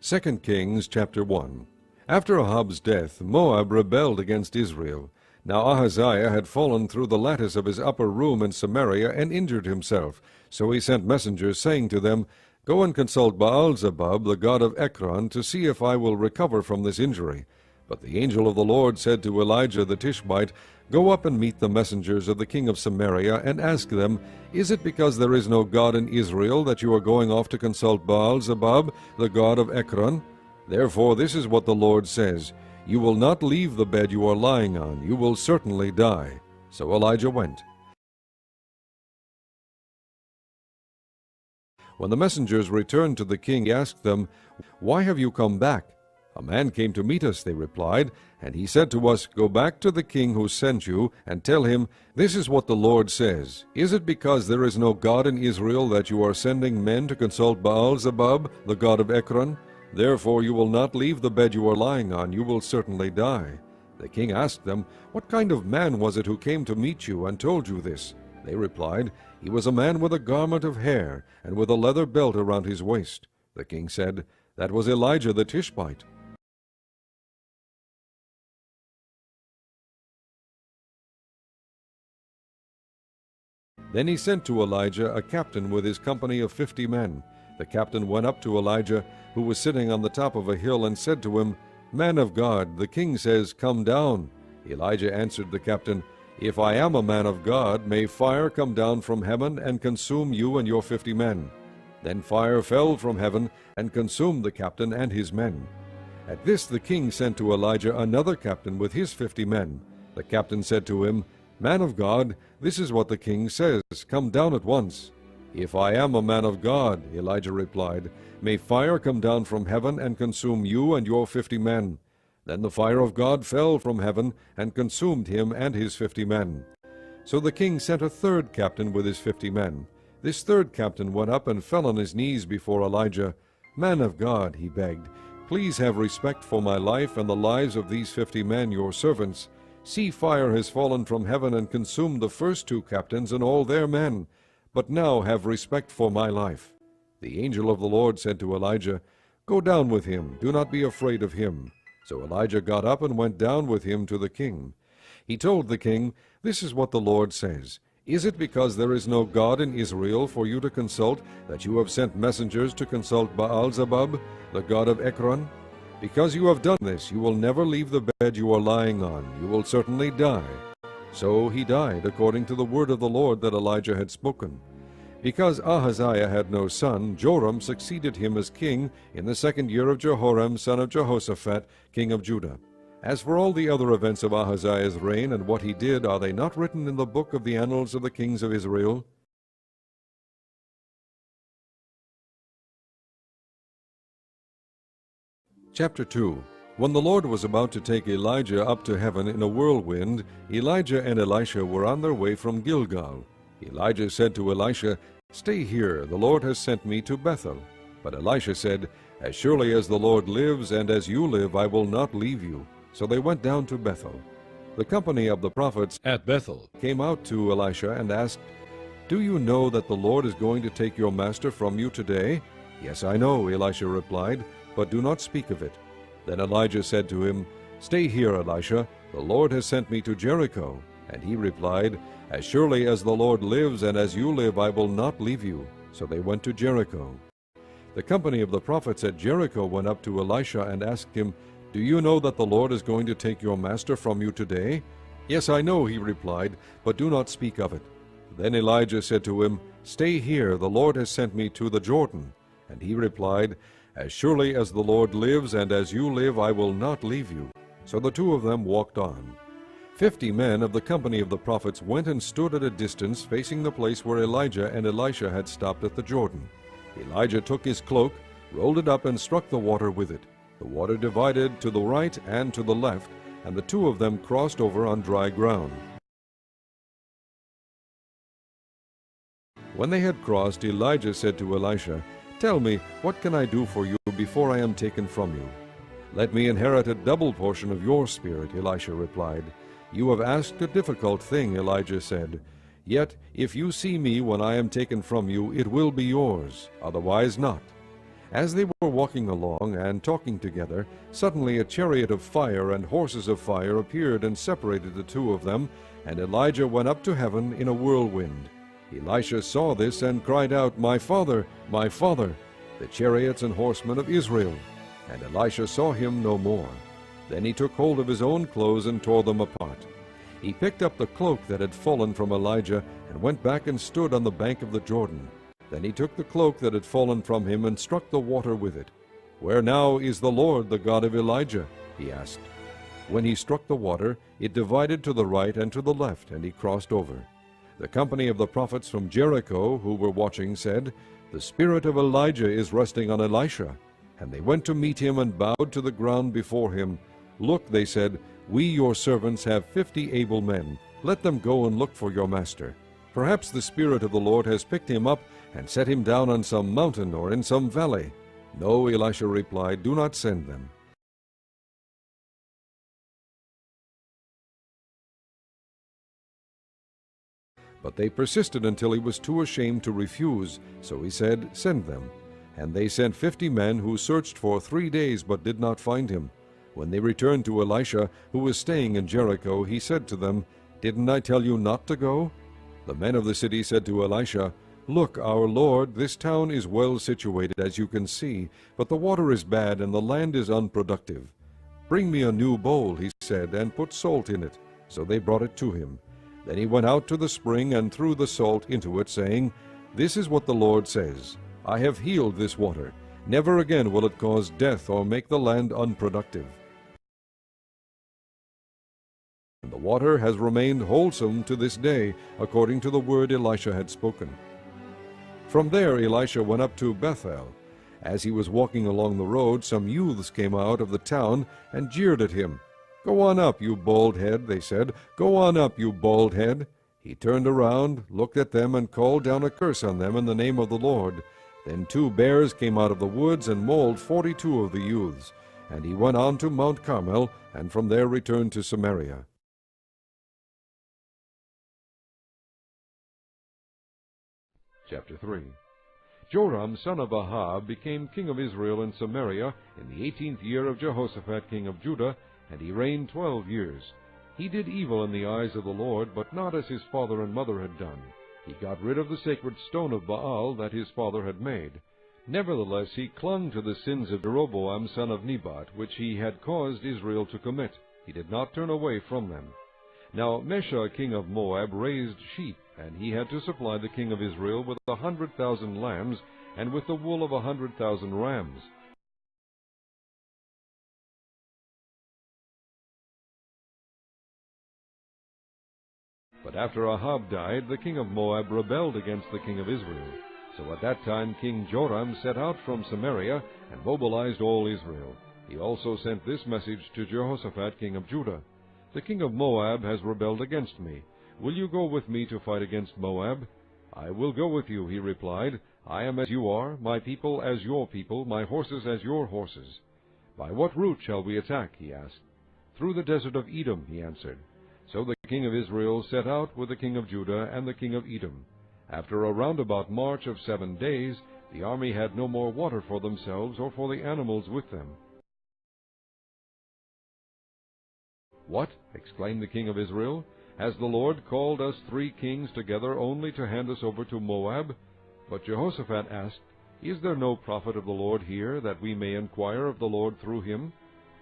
2 Kings chapter 1. After Ahab's death, Moab rebelled against Israel. Now Ahaziah had fallen through the lattice of his upper room in Samaria and injured himself. So he sent messengers, saying to them, Go and consult Baal-zebub, the god of Ekron, to see if I will recover from this injury. But the angel of the Lord said to Elijah the Tishbite, Go up and meet the messengers of the king of Samaria, and ask them, Is it because there is no God in Israel that you are going off to consult Baal-zebub, the god of Ekron? Therefore this is what the Lord says, You will not leave the bed you are lying on, you will certainly die. So Elijah went. When the messengers returned to the king, he asked them, Why have you come back? A man came to meet us, they replied, and he said to us, Go back to the king who sent you, and tell him, This is what the Lord says. Is it because there is no God in Israel that you are sending men to consult Baal-zebub, the god of Ekron? Therefore you will not leave the bed you are lying on, you will certainly die. The king asked them, What kind of man was it who came to meet you and told you this? They replied, He was a man with a garment of hair, and with a leather belt around his waist. The king said, That was Elijah the Tishbite. Then he sent to Elijah a captain with his company of 50 men. The captain went up to Elijah, who was sitting on the top of a hill, and said to him, Man of God, the king says, Come down. Elijah answered the captain, If I am a man of God, may fire come down from heaven and consume you and your 50 men. Then fire fell from heaven and consumed the captain and his men. At this the king sent to Elijah another captain with his 50 men. The captain said to him, Man of God, this is what the king says, Come down at once. If I am a man of God, Elijah replied, may fire come down from heaven and consume you and your 50 men. Then the fire of God fell from heaven and consumed him and his 50 men. So the king sent a third captain with his 50 men. This third captain went up and fell on his knees before Elijah. Man of God, he begged, please have respect for my life and the lives of these 50 men, your servants. See, fire has fallen from heaven and consumed the first two captains and all their men. But now have respect for my life. The angel of the Lord said to Elijah, Go down with him, do not be afraid of him. So Elijah got up and went down with him to the king. He told the king, This is what the Lord says. Is it because there is no God in Israel for you to consult, that you have sent messengers to consult Baal-zebub, the god of Ekron? Because you have done this, you will never leave the bed you are lying on. You will certainly die. So he died according to the word of the Lord that Elijah had spoken. Because Ahaziah had no son, Joram succeeded him as king in the 2nd year of Jehoram, son of Jehoshaphat, king of Judah. As for all the other events of Ahaziah's reign and what he did, are they not written in the book of the annals of the kings of Israel? Chapter 2. When the Lord was about to take Elijah up to heaven in a whirlwind, Elijah and Elisha were on their way from Gilgal. Elijah said to Elisha, Stay here, the Lord has sent me to Bethel. But Elisha said, As surely as the Lord lives, and as you live, I will not leave you. So they went down to Bethel. The company of the prophets at Bethel came out to Elisha and asked, Do you know that the Lord is going to take your master from you today? Yes, I know, Elisha replied, but do not speak of it. Then Elijah said to him, Stay here, Elisha, the Lord has sent me to Jericho. And he replied, As surely as the Lord lives, and as you live, I will not leave you. So they went to Jericho. The company of the prophets at Jericho went up to Elisha and asked him, Do you know that the Lord is going to take your master from you today? Yes, I know, he replied, but do not speak of it. Then Elijah said to him, Stay here, the Lord has sent me to the Jordan. And he replied, As surely as the Lord lives, and as you live, I will not leave you. So the two of them walked on. 50 men of the company of the prophets went and stood at a distance facing the place where Elijah and Elisha had stopped at the Jordan. Elijah took his cloak, rolled it up, and struck the water with it. The water divided to the right and to the left, and the two of them crossed over on dry ground. When they had crossed, Elijah said to Elisha, Tell me, what can I do for you before I am taken from you? Let me inherit a double portion of your spirit, Elisha replied. You have asked a difficult thing, Elijah said. Yet, if you see me when I am taken from you, it will be yours, otherwise not. As they were walking along and talking together, suddenly a chariot of fire and horses of fire appeared and separated the two of them, and Elijah went up to heaven in a whirlwind. Elisha saw this and cried out, my father, the chariots and horsemen of Israel. And Elisha saw him no more. Then he took hold of his own clothes and tore them apart. He picked up the cloak that had fallen from Elijah and went back and stood on the bank of the Jordan. Then he took the cloak that had fallen from him and struck the water with it. Where now is the Lord, the God of Elijah? He asked. When he struck the water, it divided to the right and to the left, and he crossed over. The company of the prophets from Jericho, who were watching, said, The spirit of Elijah is resting on Elisha. And they went to meet him and bowed to the ground before him. Look, they said, we your servants have 50 able men. Let them go and look for your master. Perhaps the Spirit of the Lord has picked him up and set him down on some mountain or in some valley. No, Elisha replied, do not send them. But they persisted until he was too ashamed to refuse, so he said, send them. And they sent 50 men who searched for 3 days but did not find him. When they returned to Elisha, who was staying in Jericho, he said to them, Didn't I tell you not to go? The men of the city said to Elisha, Look, our lord, this town is well situated, as you can see, but the water is bad and the land is unproductive. Bring me a new bowl, he said, and put salt in it. So they brought it to him. Then he went out to the spring and threw the salt into it, saying, This is what the Lord says, I have healed this water. Never again will it cause death or make the land unproductive. And the water has remained wholesome to this day, according to the word Elisha had spoken. From there Elisha went up to Bethel. As he was walking along the road, some youths came out of the town and jeered at him. Go on up, you bald head, they said. Go on up, you bald head. He turned around, looked at them, and called down a curse on them in the name of the Lord. Then 2 bears came out of the woods and mauled 42 of the youths. And he went on to Mount Carmel, and from there returned to Samaria. Chapter 3. Joram, son of Ahab, became king of Israel in Samaria in the 18th year of Jehoshaphat, king of Judah, and he reigned 12 years. He did evil in the eyes of the Lord, but not as his father and mother had done. He got rid of the sacred stone of Baal that his father had made. Nevertheless he clung to the sins of Jeroboam, son of Nebat, which he had caused Israel to commit. He did not turn away from them. Now Mesha, king of Moab, raised sheep, and he had to supply the king of Israel with 100,000 lambs, and with the wool of 100,000 rams. But after Ahab died, the king of Moab rebelled against the king of Israel. So at that time King Joram set out from Samaria and mobilized all Israel. He also sent this message to Jehoshaphat, king of Judah. The king of Moab has rebelled against me. Will you go with me to fight against Moab? I will go with you, he replied. I am as you are, my people as your people, my horses as your horses. By what route shall we attack? He asked. Through the desert of Edom, he answered. So the king of Israel set out with the king of Judah and the king of Edom. After a roundabout march of 7 days, the army had no more water for themselves or for the animals with them. What? Exclaimed the king of Israel. Has the Lord called us 3 kings together only to hand us over to Moab? But Jehoshaphat asked, Is there no prophet of the Lord here, that we may inquire of the Lord through him?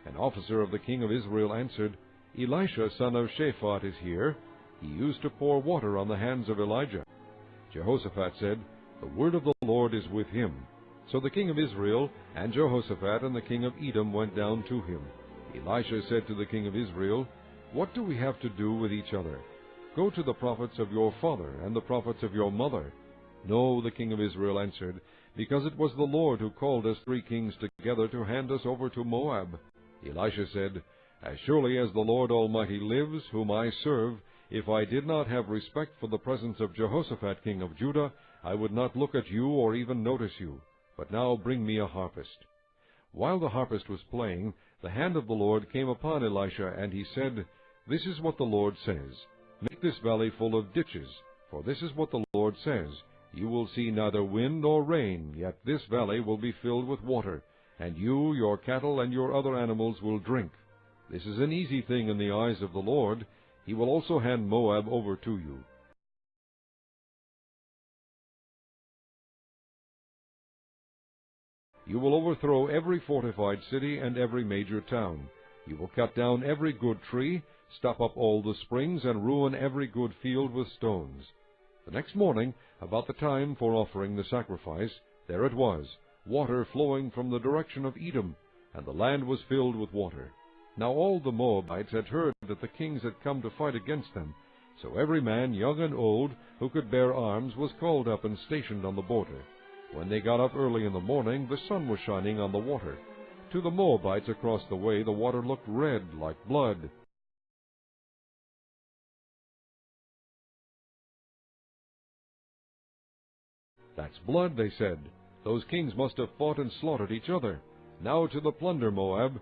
An officer of the king of Israel answered, Elisha, son of Shaphat, is here. He used to pour water on the hands of Elijah. Jehoshaphat said, The word of the Lord is with him. So the king of Israel and Jehoshaphat and the king of Edom went down to him. Elisha said to the king of Israel, What do we have to do with each other? Go to the prophets of your father and the prophets of your mother. No, the king of Israel answered, Because it was the Lord who called us 3 kings together to hand us over to Moab. Elisha said, As surely as the Lord Almighty lives, whom I serve, if I did not have respect for the presence of Jehoshaphat king of Judah, I would not look at you or even notice you. But now bring me a harpist. While the harpist was playing, the hand of the Lord came upon Elisha, and he said, This is what the Lord says. Make this valley full of ditches, for this is what the Lord says. You will see neither wind nor rain, yet this valley will be filled with water, and you, your cattle, and your other animals will drink. This is an easy thing in the eyes of the Lord. He will also hand Moab over to you. You will overthrow every fortified city and every major town. You will cut down every good tree, stop up all the springs, and ruin every good field with stones. The next morning, about the time for offering the sacrifice, there it was, water flowing from the direction of Edom, and the land was filled with water. Now all the Moabites had heard that the kings had come to fight against them, so every man, young and old, who could bear arms, was called up and stationed on the border. When they got up early in the morning, the sun was shining on the water. To the Moabites across the way, the water looked red, like blood. "That's blood," they said. "Those kings must have fought and slaughtered each other. Now to the plunder, Moab."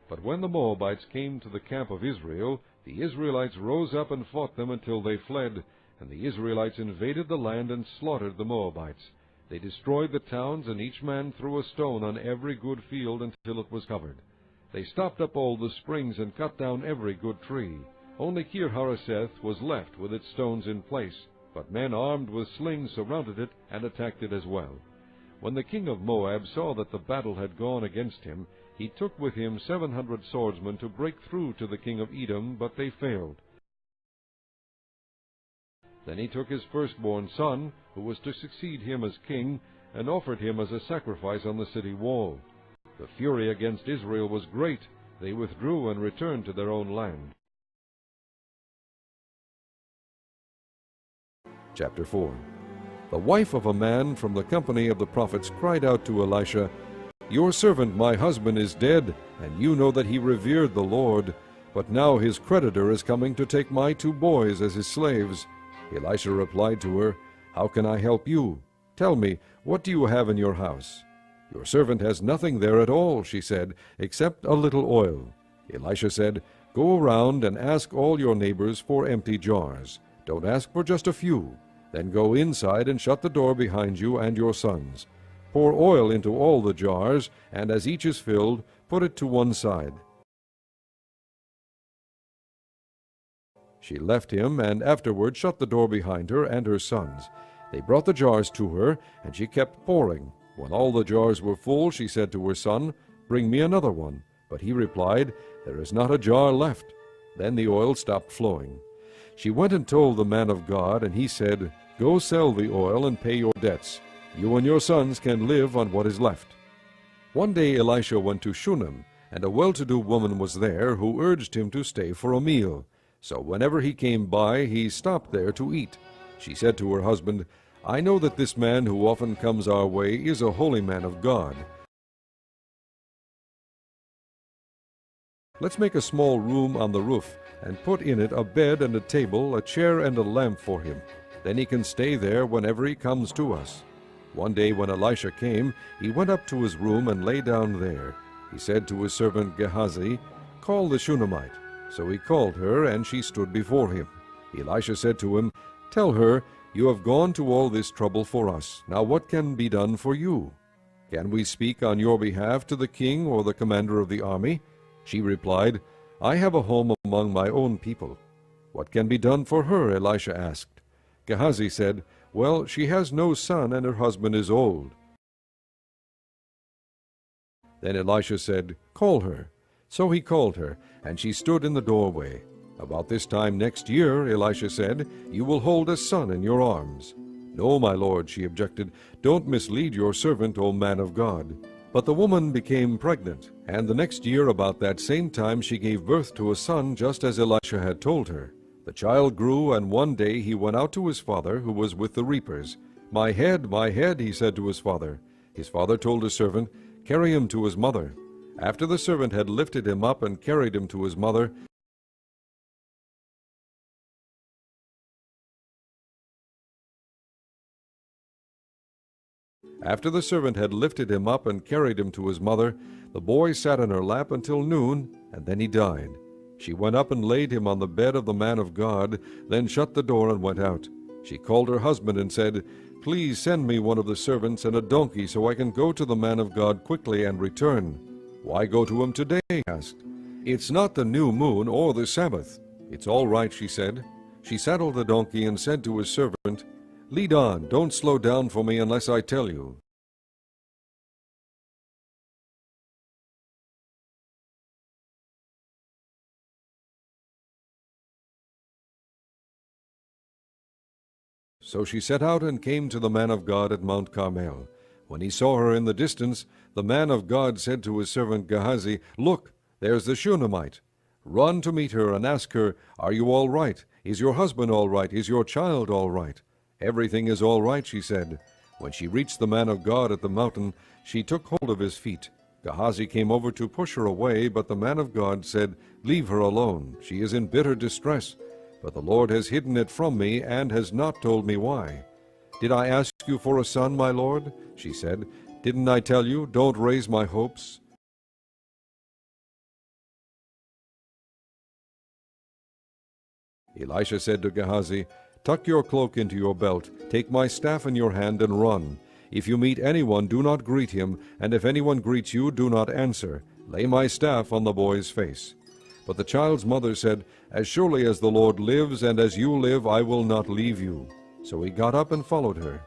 But when the Moabites came to the camp of Israel, the Israelites rose up and fought them until they fled, and the Israelites invaded the land and slaughtered the Moabites. They destroyed the towns, and each man threw a stone on every good field until it was covered. They stopped up all the springs and cut down every good tree. Only Kir-Hareseth was left with its stones in place, but men armed with slings surrounded it and attacked it as well. When the king of Moab saw that the battle had gone against him, he took with him 700 swordsmen to break through to the king of Edom, but they failed. Then he took his firstborn son, who was to succeed him as king, and offered him as a sacrifice on the city wall. The fury against Israel was great. They withdrew and returned to their own land. Chapter 4. The wife of a man from the company of the prophets cried out to Elisha, "Your servant my husband is dead, and you know that he revered the Lord. But now his creditor is coming to take my 2 boys as his slaves." Elisha replied to her, "How can I help you? Tell me, what do you have in your house?" "Your servant has nothing there at all," she said, "except a little oil." Elisha said, "Go around and ask all your neighbors for empty jars. Don't ask for just a few. Then go inside and shut the door behind you and your sons. Pour oil into all the jars, and as each is filled, put it to one side." She left him, and afterward shut the door behind her and her sons. They brought the jars to her, and she kept pouring. When all the jars were full, she said to her son, "Bring me another one." But he replied, "There is not a jar left." Then the oil stopped flowing. She went and told the man of God, and he said, "Go sell the oil and pay your debts. You and your sons can live on what is left." One day Elisha went to Shunem, and a well-to-do woman was there who urged him to stay for a meal. So whenever he came by, he stopped there to eat. She said to her husband, "I know that this man who often comes our way is a holy man of God. Let's make a small room on the roof, and put in it a bed and a table, a chair and a lamp for him. Then he can stay there whenever he comes to us." One day when Elisha came, he went up to his room and lay down there. He said to his servant Gehazi, "Call the Shunammite." So he called her, and she stood before him. Elisha said to him, "Tell her, you have gone to all this trouble for us. Now what can be done for you? Can we speak on your behalf to the king or the commander of the army?" She replied, "I have a home among my own people." "What can be done for her?" Elisha asked. Gehazi said, "Well, she has no son, and her husband is old." Then Elisha said, "Call her." So he called her, and she stood in the doorway. "About this time next year," Elisha said, "you will hold a son in your arms." "No, my lord," she objected, "don't mislead your servant, O man of God." But the woman became pregnant, and the next year about that same time she gave birth to a son, just as Elisha had told her. The child grew, and one day he went out to his father, who was with the reapers. My head, he said to his father. His father told his servant, "Carry him to his mother." After the servant had lifted him up and carried him to his mother, the boy sat in her lap until noon, and then he died. She went up and laid him on the bed of the man of God, then shut the door and went out. She called her husband and said, "Please send me one of the servants and a donkey so I can go to the man of God quickly and return." "Why go to him today?" he asked. "It's not the new moon or the Sabbath." "It's all right," she said. She saddled the donkey and said to his servant, "Lead on, don't slow down for me unless I tell you." So she set out and came to the man of God at Mount Carmel. When he saw her in the distance, the man of God said to his servant Gehazi, "Look, there's the Shunammite. Run to meet her and ask her, 'Are you all right? Is your husband all right? Is your child all right?' 'Everything is all right,' she said. When she reached the man of God at the mountain, she took hold of his feet. Gehazi came over to push her away, but the man of God said, 'Leave her alone. She is in bitter distress. But the Lord has hidden it from me and has not told me why.' 'Did I ask you for a son, my lord?' she said. 'Didn't I tell you, don't raise my hopes?' Elisha said to Gehazi, 'Tuck your cloak into your belt, take my staff in your hand, and run. If you meet anyone, do not greet him, and if anyone greets you, do not answer. Lay my staff on the boy's face.' But the child's mother said, 'As surely as the Lord lives, and as you live, I will not leave you.' So he got up and followed her.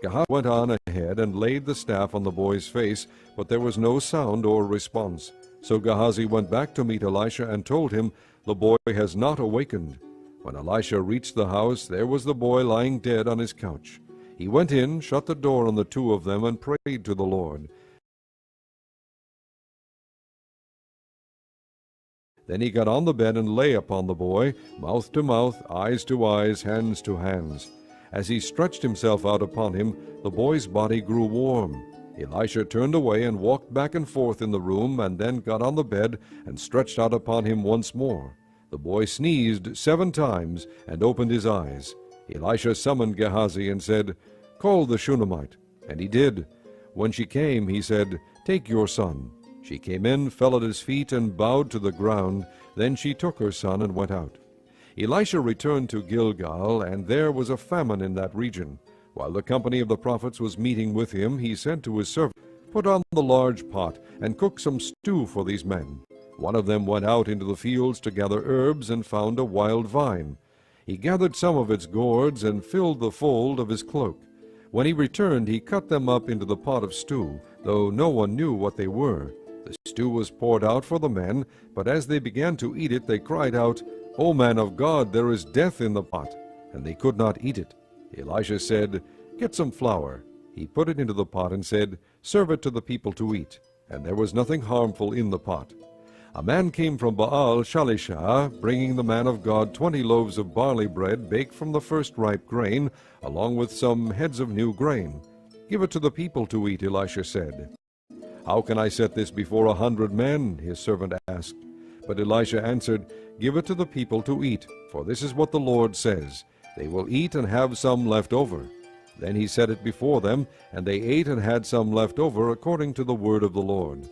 Gehazi went on ahead and laid the staff on the boy's face, but there was no sound or response. So Gehazi went back to meet Elisha and told him, 'The boy has not awakened.' When Elisha reached the house, there was the boy lying dead on his couch. He went in, shut the door on the two of them, and prayed to the Lord. Then he got on the bed and lay upon the boy, mouth to mouth, eyes to eyes, hands to hands. As he stretched himself out upon him, the boy's body grew warm. Elisha turned away and walked back and forth in the room, and then got on the bed and stretched out upon him once more. The boy sneezed 7 times and opened his eyes. Elisha summoned Gehazi and said, 'Call the Shunammite.' And he did. When she came, he said, 'Take your son.' She came in, fell at his feet, and bowed to the ground. Then she took her son and went out. Elisha returned to Gilgal, and there was a famine in that region. While the company of the prophets was meeting with him, he said to his servant, 'Put on the large pot, and cook some stew for these men.' One of them went out into the fields to gather herbs, and found a wild vine. He gathered some of its gourds, and filled the fold of his cloak. When he returned, he cut them up into the pot of stew, though no one knew what they were. The stew was poured out for the men, but as they began to eat it, they cried out, 'O man of God, there is death in the pot,' and they could not eat it. Elisha said, 'Get some flour.' He put it into the pot and said, 'Serve it to the people to eat.' And there was nothing harmful in the pot. A man came from Baal Shalisha, bringing the man of God 20 loaves of barley bread baked from the first ripe grain, along with some heads of new grain. 'Give it to the people to eat,' Elisha said. 'How can I set this before 100 men?' his servant asked. But Elisha answered, 'Give it to the people to eat, for this is what the Lord says, they will eat and have some left over.' Then he set it before them, and they ate and had some left over according to the word of the Lord.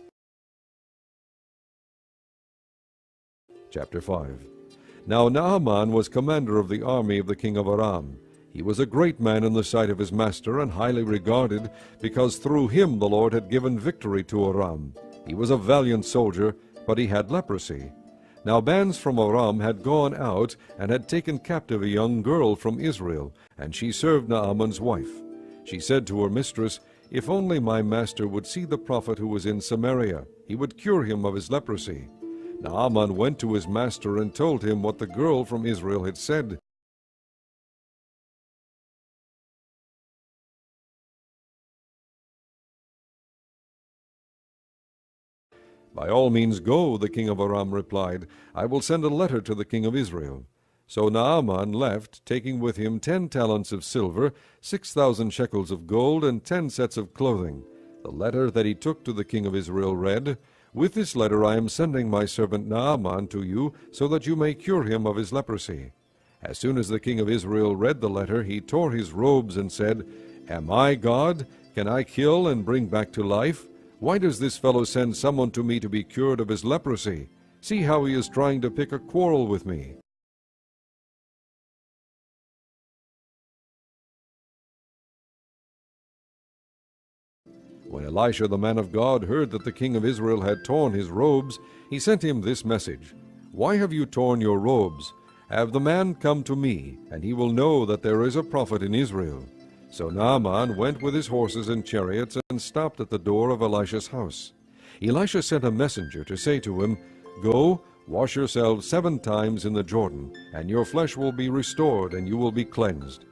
Chapter 5. Now Naaman was commander of the army of the king of Aram. He was a great man in the sight of his master, and highly regarded, because through him the Lord had given victory to Aram. He was a valiant soldier, but he had leprosy. Now bands from Aram had gone out, and had taken captive a young girl from Israel, and she served Naaman's wife. She said to her mistress, 'If only my master would see the prophet who was in Samaria, he would cure him of his leprosy.' Naaman went to his master and told him what the girl from Israel had said. "By all means go," the king of Aram replied. "I will send a letter to the king of Israel." So Naaman left, taking with him 10 talents of silver, 6,000 shekels of gold, and 10 sets of clothing. The letter that he took to the king of Israel read, "With this letter I am sending my servant Naaman to you, so that you may cure him of his leprosy." As soon as the king of Israel read the letter, he tore his robes and said, "Am I God? Can I kill and bring back to life? Why does this fellow send someone to me to be cured of his leprosy? See how he is trying to pick a quarrel with me." Elisha the man of God heard that the king of Israel had torn his robes, he sent him this message, "Why have you torn your robes? Have the man come to me, and he will know that there is a prophet in Israel." So Naaman went with his horses and chariots and stopped at the door of Elisha's house. Elisha sent a messenger to say to him, "Go, wash yourselves 7 times in the Jordan, and your flesh will be restored, and you will be cleansed."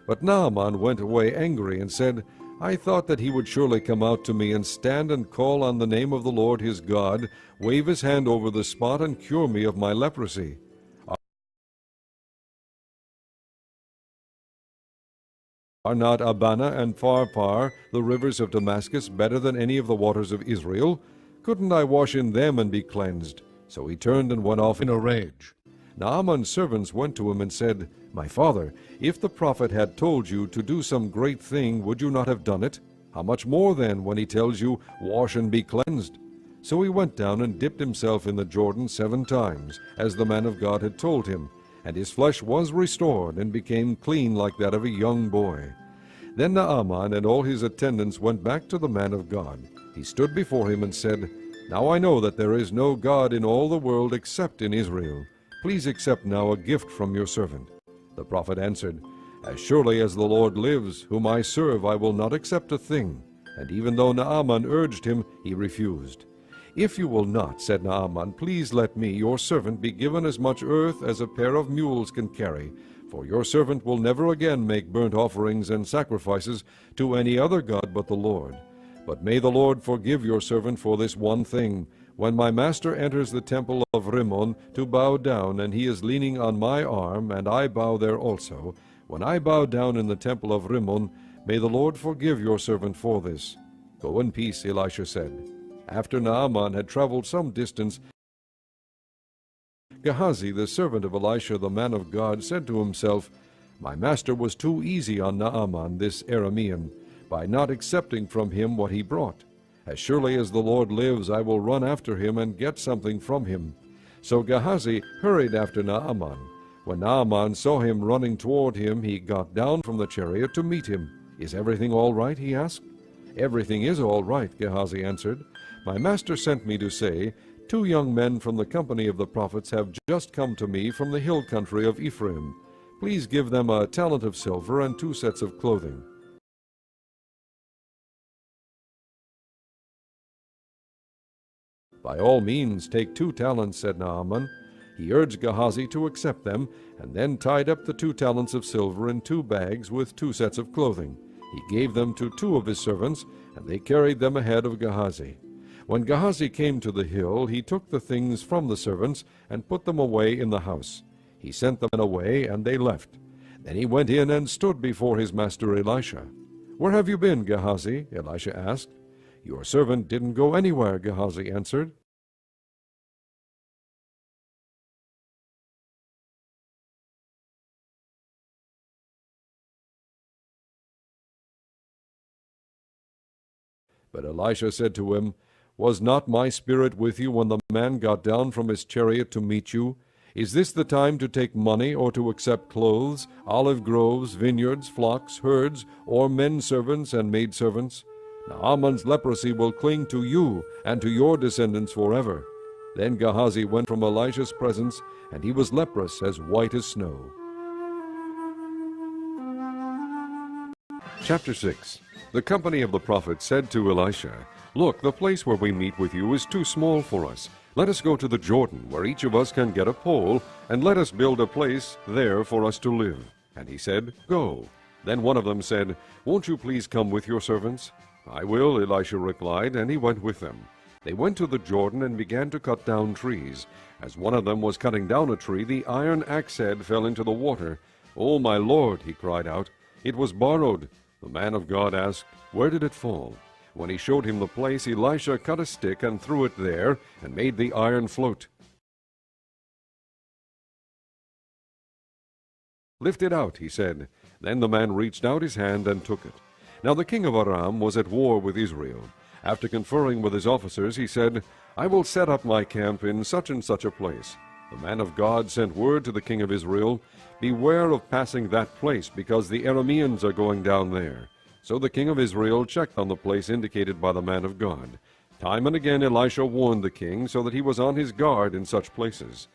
But Naaman went away angry and said, "I thought that he would surely come out to me and stand and call on the name of the Lord his God, wave his hand over the spot, and cure me of my leprosy. Are not Abana and Pharpar, the rivers of Damascus, better than any of the waters of Israel? Couldn't I wash in them and be cleansed?" So he turned and went off in a rage. Naaman's servants went to him and said, "My father, if the prophet had told you to do some great thing, would you not have done it? How much more then, when he tells you, 'Wash and be cleansed'?" So he went down and dipped himself in the Jordan 7 times, as the man of God had told him, and his flesh was restored, and became clean like that of a young boy. Then Naaman and all his attendants went back to the man of God. He stood before him and said, "Now I know that there is no God in all the world except in Israel. Please accept now a gift from your servant." The prophet answered, "As surely as the Lord lives, whom I serve, I will not accept a thing." And even though Naaman urged him, he refused. "If you will not," said Naaman, "please let me, your servant, be given as much earth as a pair of mules can carry, for your servant will never again make burnt offerings and sacrifices to any other god but the Lord. But may the Lord forgive your servant for this one thing. When my master enters the temple of Rimmon to bow down, and he is leaning on my arm, and I bow there also, when I bow down in the temple of Rimmon, may the Lord forgive your servant for this." "Go in peace," Elisha said. After Naaman had traveled some distance, Gehazi, the servant of Elisha the man of God, said to himself, "My master was too easy on Naaman this Aramean, by not accepting from him what he brought. As surely as the Lord lives, I will run after him and get something from him." So Gehazi hurried after Naaman. When Naaman saw him running toward him, he got down from the chariot to meet him. "Is everything all right?" he asked. "Everything is all right," Gehazi answered. "My master sent me to say, 2 young men from the company of the prophets have just come to me from the hill country of Ephraim. Please give them a talent of silver and 2 sets of clothing." "By all means, take 2 talents, said Naaman. He urged Gehazi to accept them, and then tied up the 2 talents of silver in 2 bags with 2 sets of clothing. He gave them to 2 of his servants, and they carried them ahead of Gehazi. When Gehazi came to the hill, he took the things from the servants and put them away in the house. He sent them away, and they left. Then he went in and stood before his master Elisha. "Where have you been, Gehazi?" Elisha asked. "Your servant didn't go anywhere," Gehazi answered. But Elisha said to him, "Was not my spirit with you when the man got down from his chariot to meet you? Is this the time to take money or to accept clothes, olive groves, vineyards, flocks, herds, or men servants and maidservants? Naaman's leprosy will cling to you and to your descendants forever." Then Gehazi went from Elisha's presence, and he was leprous as white as snow. Chapter 6. The company of the prophets said to Elisha, "Look, the place where we meet with you is too small for us. Let us go to the Jordan, where each of us can get a pole, and let us build a place there for us to live." And he said, "Go." Then one of them said, "Won't you please come with your servants?" "I will," Elisha replied, and he went with them. They went to the Jordan and began to cut down trees. As one of them was cutting down a tree, the iron axe head fell into the water. "Oh, my Lord," he cried out, "it was borrowed." The man of God asked, "Where did it fall?" When he showed him the place, Elisha cut a stick and threw it there, and made the iron float. "Lift it out," he said. Then the man reached out his hand and took it. Now the king of Aram was at war with Israel. After conferring with his officers, he said, "I will set up my camp in such and such a place." The man of God sent word to the king of Israel, "Beware of passing that place, because the Arameans are going down there." So the king of Israel checked on the place indicated by the man of God. Time and again Elisha warned the king, so that he was on his guard in such places.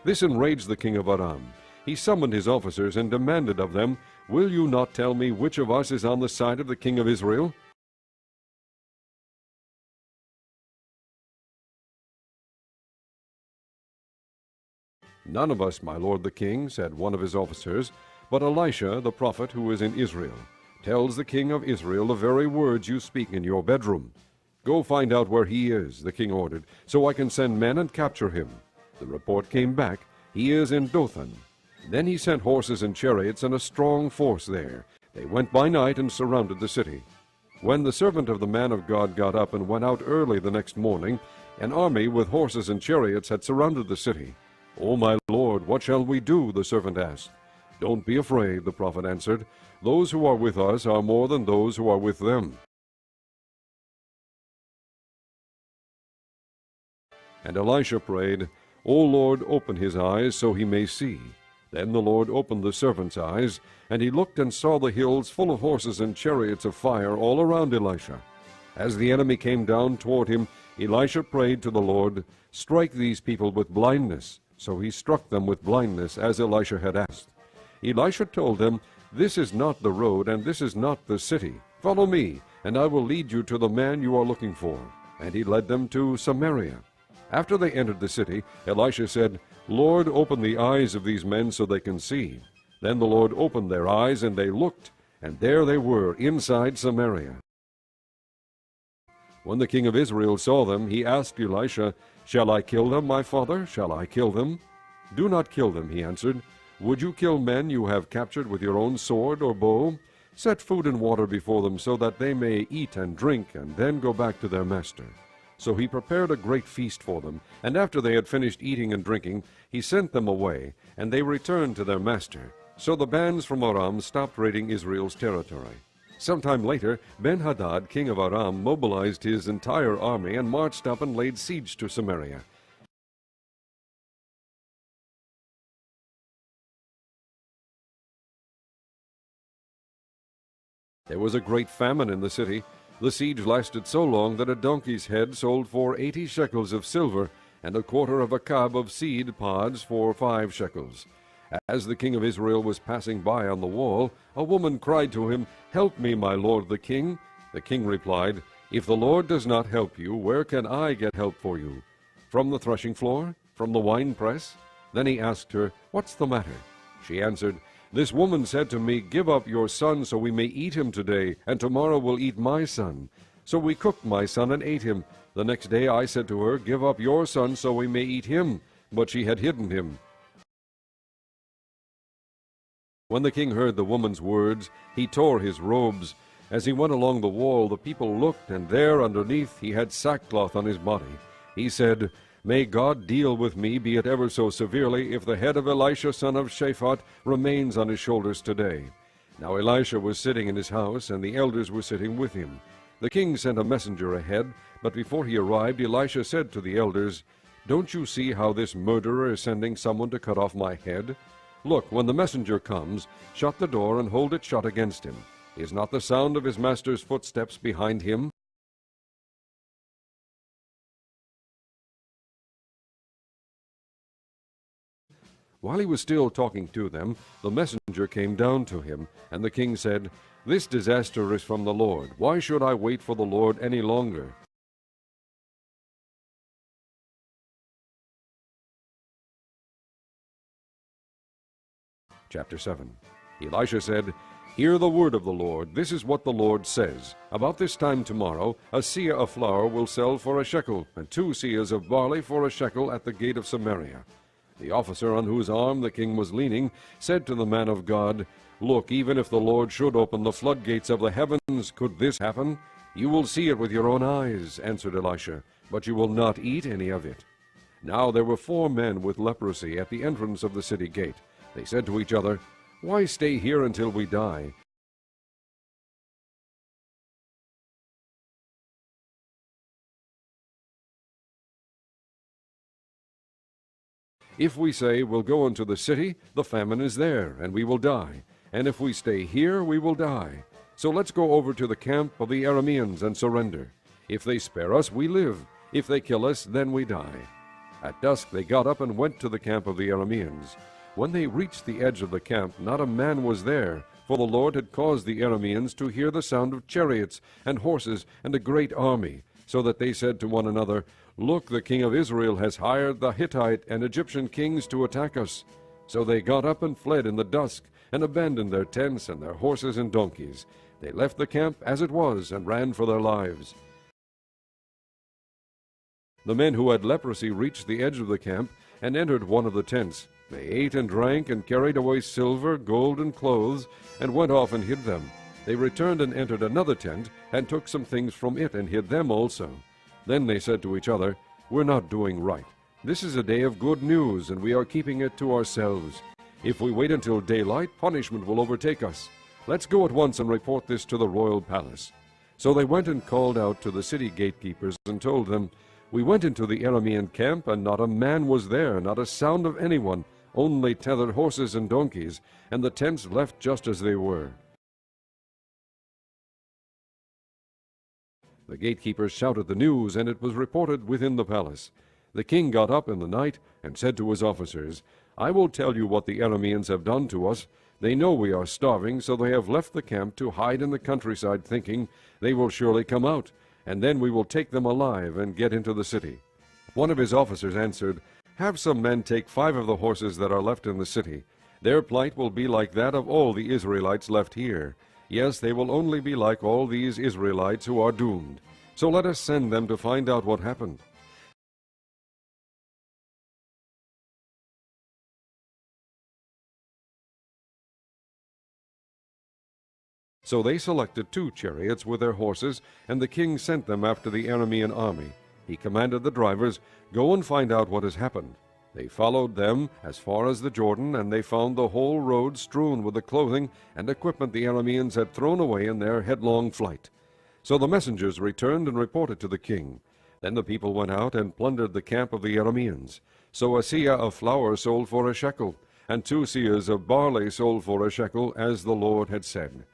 This enraged the king of Aram. He summoned his officers and demanded of them, "Will you not tell me which of us is on the side of the king of Israel?" "None of us, my lord the king," said one of his officers, "but Elisha, the prophet who is in Israel, tells the king of Israel the very words you speak in your bedroom." "Go find out where he is," the king ordered, "so I can send men and capture him." The report came back, "He is in Dothan." Then he sent horses and chariots and a strong force there. They went by night and surrounded the city. When the servant of the man of God got up and went out early the next morning, an army with horses and chariots had surrounded the city. "Oh, my lord, what shall we do?" the servant asked. "Don't be afraid," the prophet answered. "Those who are with us are more than those who are with them." And Elisha prayed, "O Lord, open his eyes so he may see." Then the Lord opened the servant's eyes, and he looked and saw the hills full of horses and chariots of fire all around Elisha. As the enemy came down toward him, Elisha prayed to the Lord, "Strike these people with blindness." So he struck them with blindness, as Elisha had asked. Elisha told them, "This is not the road, and this is not the city. Follow me, and I will lead you to the man you are looking for." And he led them to Samaria. After they entered the city, Elisha said, "Lord, open the eyes of these men so they can see." Then the Lord opened their eyes, and they looked, and there they were, inside Samaria. When the king of Israel saw them, he asked Elisha, "Shall I kill them, my father? Shall I kill them?" "Do not kill them," he answered. "Would you kill men you have captured with your own sword or bow? Set food and water before them, so that they may eat and drink, and then go back to their master." So he prepared a great feast for them, and after they had finished eating and drinking, he sent them away, and they returned to their master. So the bands from Aram stopped raiding Israel's territory. Sometime later, Ben-Hadad, king of Aram, mobilized his entire army and marched up and laid siege to Samaria. There was a great famine in the city. The siege lasted so long that a donkey's head sold for 80 shekels of silver, and a quarter of a cab of seed pods for 5 shekels. As the king of Israel was passing by on the wall, a woman cried to him, "Help me, my lord the king." The king replied, "If the Lord does not help you, where can I get help for you? From the threshing floor? From the winepress?" Then he asked her, "What's the matter?" She answered, "This woman said to me, 'Give up your son so we may eat him today, and tomorrow we'll eat my son.' So we cooked my son and ate him. The next day I said to her, 'Give up your son so we may eat him.' But she had hidden him." When the king heard the woman's words, he tore his robes. As he went along the wall, the people looked, and there underneath he had sackcloth on his body. He said, "May God deal with me, be it ever so severely, if the head of Elisha son of Shaphat remains on his shoulders today." Now Elisha was sitting in his house, and the elders were sitting with him. The king sent a messenger ahead, but before he arrived, Elisha said to the elders, "Don't you see how this murderer is sending someone to cut off my head? Look, when the messenger comes, shut the door and hold it shut against him. Is not the sound of his master's footsteps behind him?" While he was still talking to them, the messenger came down to him, and the king said, "This disaster is from the Lord. Why should I wait for the Lord any longer?" Chapter 7. Elisha said, "Hear the word of the Lord. This is what the Lord says. About this time tomorrow, a seah of flour will sell for a shekel, and 2 seahs of barley for a shekel at the gate of Samaria." The officer on whose arm the king was leaning said to the man of God, "Look, even if the Lord should open the floodgates of the heavens, could this happen?" "You will see it with your own eyes," answered Elisha, "but you will not eat any of it." Now there were 4 men with leprosy at the entrance of the city gate. They said to each other, "Why stay here until we die? If we say, 'We'll go into the city,' the famine is there, and we will die. And if we stay here, we will die. So let's go over to the camp of the Arameans and surrender. If they spare us, we live. If they kill us, then we die." At dusk they got up and went to the camp of the Arameans. When they reached the edge of the camp, not a man was there, for the Lord had caused the Arameans to hear the sound of chariots and horses and a great army, so that they said to one another, "Look, the king of Israel has hired the Hittite and Egyptian kings to attack us." So they got up and fled in the dusk, and abandoned their tents and their horses and donkeys. They left the camp as it was, and ran for their lives. The men who had leprosy reached the edge of the camp, and entered one of the tents. They ate and drank, and carried away silver, gold, and clothes, and went off and hid them. They returned and entered another tent, and took some things from it, and hid them also. Then they said to each other, "We're not doing right. This is a day of good news, and we are keeping it to ourselves. If we wait until daylight, punishment will overtake us. Let's go at once and report this to the royal palace." So they went and called out to the city gatekeepers, and told them, "We went into the Aramean camp, and not a man was there, not a sound of anyone, only tethered horses and donkeys, and the tents left just as they were." The gatekeepers shouted the news, and it was reported within the palace. The king got up in the night, and said to his officers, "I will tell you what the Arameans have done to us. They know we are starving, so they have left the camp to hide in the countryside, thinking, 'They will surely come out, and then we will take them alive and get into the city.'" One of his officers answered, "Have some men take 5 of the horses that are left in the city. Their plight will be like that of all the Israelites left here. Yes, they will only be like all these Israelites who are doomed. So let us send them to find out what happened." So they selected 2 chariots with their horses, and the king sent them after the Aramean army. He commanded the drivers, "Go and find out what has happened." They followed them as far as the Jordan, and they found the whole road strewn with the clothing and equipment the Arameans had thrown away in their headlong flight. So the messengers returned and reported to the king. Then the people went out and plundered the camp of the Arameans. So a seah of flour sold for a shekel, and 2 seahs of barley sold for a shekel, as the Lord had said.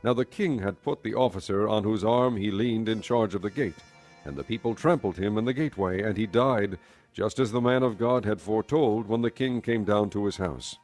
Now the king had put the officer on whose arm he leaned in charge of the gate, and the people trampled him in the gateway, and he died, just as the man of God had foretold when the king came down to his house.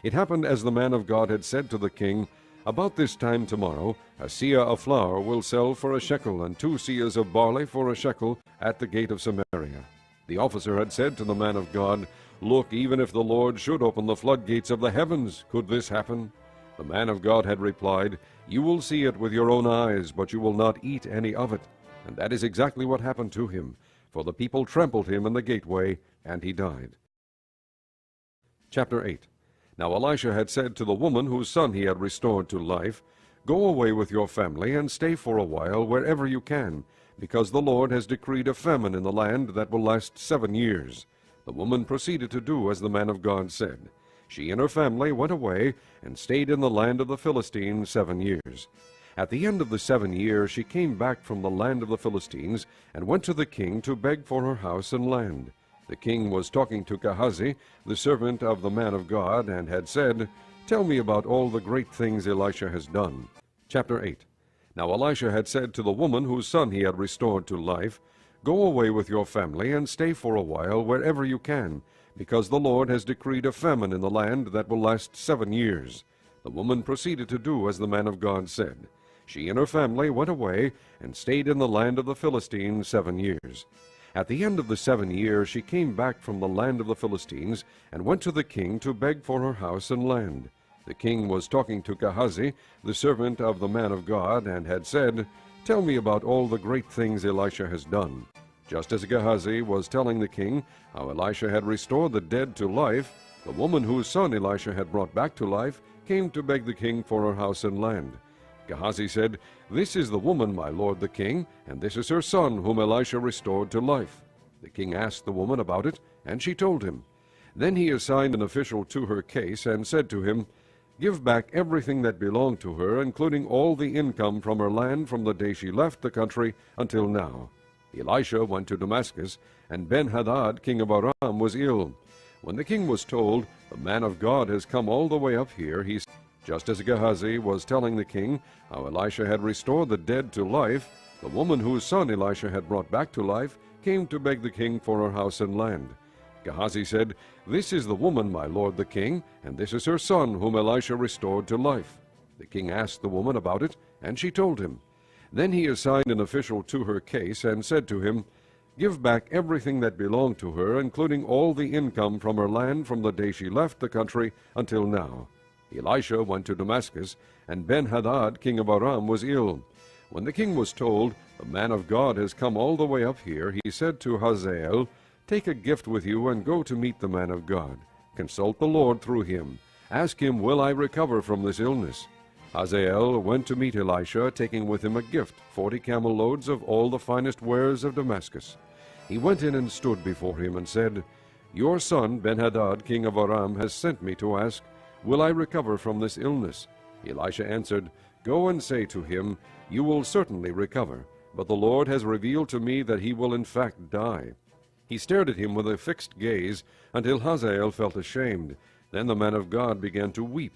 It happened as the man of God had said to the king, "About this time tomorrow a seah of flour will sell for a shekel, and 2 seahs of barley for a shekel at the gate of Samaria." The officer had said to the man of God, "Look, even if the Lord should open the floodgates of the heavens, could this happen?" The man of God had replied, "You will see it with your own eyes, but you will not eat any of it." And that is exactly what happened to him, for the people trampled him in the gateway, and he died. Chapter 8. Now Elisha had said to the woman whose son he had restored to life, "Go away with your family, and stay for a while wherever you can, because the Lord has decreed a famine in the land that will last 7 years." The woman proceeded to do as the man of God said. She and her family went away and stayed in the land of the Philistines 7 years. At the end of the 7 years she came back from the land of the Philistines, and went to the king to beg for her house and land. The king was talking to Gehazi, the servant of the man of God, and had said, "Tell me about all the great things Elisha has done." Chapter 8. Now Elisha had said to the woman whose son he had restored to life, "Go away with your family, and stay for a while wherever you can, because the Lord has decreed a famine in the land that will last 7 years. The woman proceeded to do as the man of God said. She and her family went away and stayed in the land of the Philistines 7 years. At the end of the 7 years she came back from the land of the Philistines, and went to the king to beg for her house and land. The king was talking to Gehazi, the servant of the man of God, and had said, "Tell me about all the great things Elisha has done." Just as Gehazi was telling the king how Elisha had restored the dead to life, the woman whose son Elisha had brought back to life came to beg the king for her house and land. Gehazi said, "This is the woman, my lord the king, and this is her son whom Elisha restored to life." The king asked the woman about it, and she told him. Then he assigned an official to her case, and said to him, Give back everything that belonged to her, including all the income from her land from the day she left the country until now." Elisha went to Damascus, and Ben-Hadad, king of Aram, was ill. When the king was told, "The man of God has come all the way up here," he said, just as Gehazi was telling the king how Elisha had restored the dead to life, the woman whose son Elisha had brought back to life came to beg the king for her house and land. Gehazi said, "This is the woman, my lord the king, and this is her son whom Elisha restored to life." The king asked the woman about it, and she told him. Then he assigned an official to her case and said to him, "Give back everything that belonged to her, including all the income from her land from the day she left the country until now." Elisha went to Damascus, and Ben-Hadad, king of Aram, was ill. When the king was told, "The man of God has come all the way up here," he said to Hazael, "Take a gift with you and go to meet the man of God. Consult the Lord through him. Ask him, 'Will I recover from this illness?'" Hazael went to meet Elisha, taking with him a gift, 40 camel loads of all the finest wares of Damascus. He went in and stood before him and said, "Your son Ben-Hadad, king of Aram, has sent me to ask, 'Will I recover from this illness?'" Elisha answered, "Go and say to him, 'You will certainly recover, but the Lord has revealed to me that he will in fact die.'" He stared at him with a fixed gaze until Hazael felt ashamed. Then the man of God began to weep.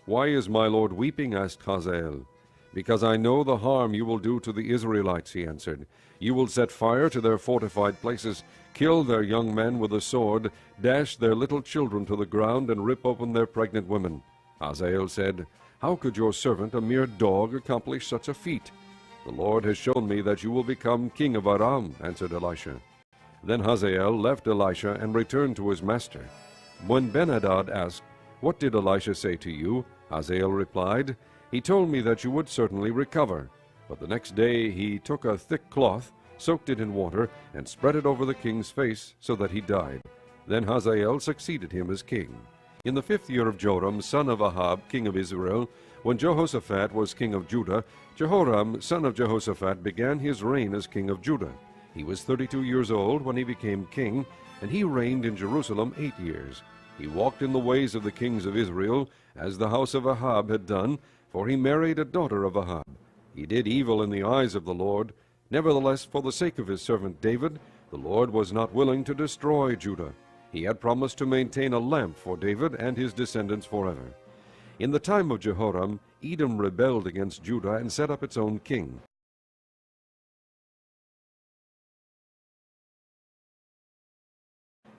"Why is my lord weeping?" asked Hazael. "Because I know the harm you will do to the Israelites," he answered. "You will set fire to their fortified places, kill their young men with a sword, dash their little children to the ground, and rip open their pregnant women." Hazael said, "How could your servant, a mere dog, accomplish such a feat?" "The Lord has shown me that you will become king of Aram," answered Elisha. Then Hazael left Elisha and returned to his master. When Ben-Hadad asked, "What did Elisha say to you?" Hazael replied, "He told me that you would certainly recover." But the next day he took a thick cloth, soaked it in water, and spread it over the king's face, so that he died. Then Hazael succeeded him as king. In the 5th year of Joram, son of Ahab, king of Israel, when Jehoshaphat was king of Judah, Jehoram, son of Jehoshaphat, began his reign as king of Judah. He was 32 years old when he became king, and he reigned in Jerusalem 8 years. He walked in the ways of the kings of Israel, as the house of Ahab had done, for he married a daughter of Ahab. He did evil in the eyes of the Lord. Nevertheless, for the sake of his servant David, the Lord was not willing to destroy Judah. He had promised to maintain a lamp for David and his descendants forever. In the time of Jehoram, Edom rebelled against Judah and set up its own king.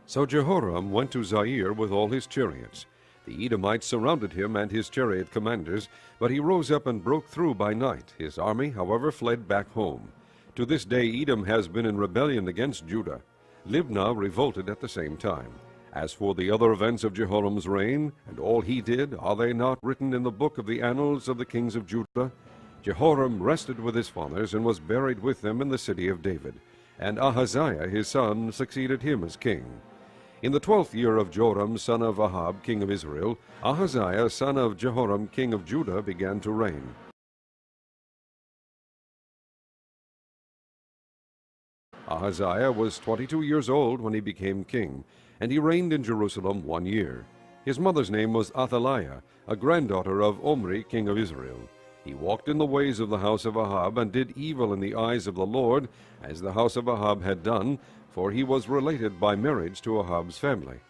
So Jehoram went to Zair with all his chariots. The Edomites surrounded him and his chariot commanders, but he rose up and broke through by night. His army, however, fled back home. To this day Edom has been in rebellion against Judah. Libnah revolted at the same time. As for the other events of Jehoram's reign, and all he did, are they not written in the book of the annals of the kings of Judah? Jehoram rested with his fathers and was buried with them in the city of David. And Ahaziah his son succeeded him as king. In the 12th year of Joram, son of Ahab, king of Israel, Ahaziah, son of Jehoram, king of Judah, began to reign. Ahaziah was 22 years old when he became king, and he reigned in Jerusalem 1 year. His mother's name was Athaliah, a granddaughter of Omri, king of Israel. He walked in the ways of the house of Ahab, and did evil in the eyes of the Lord, as the house of Ahab had done, for he was related by marriage to Ahab's family.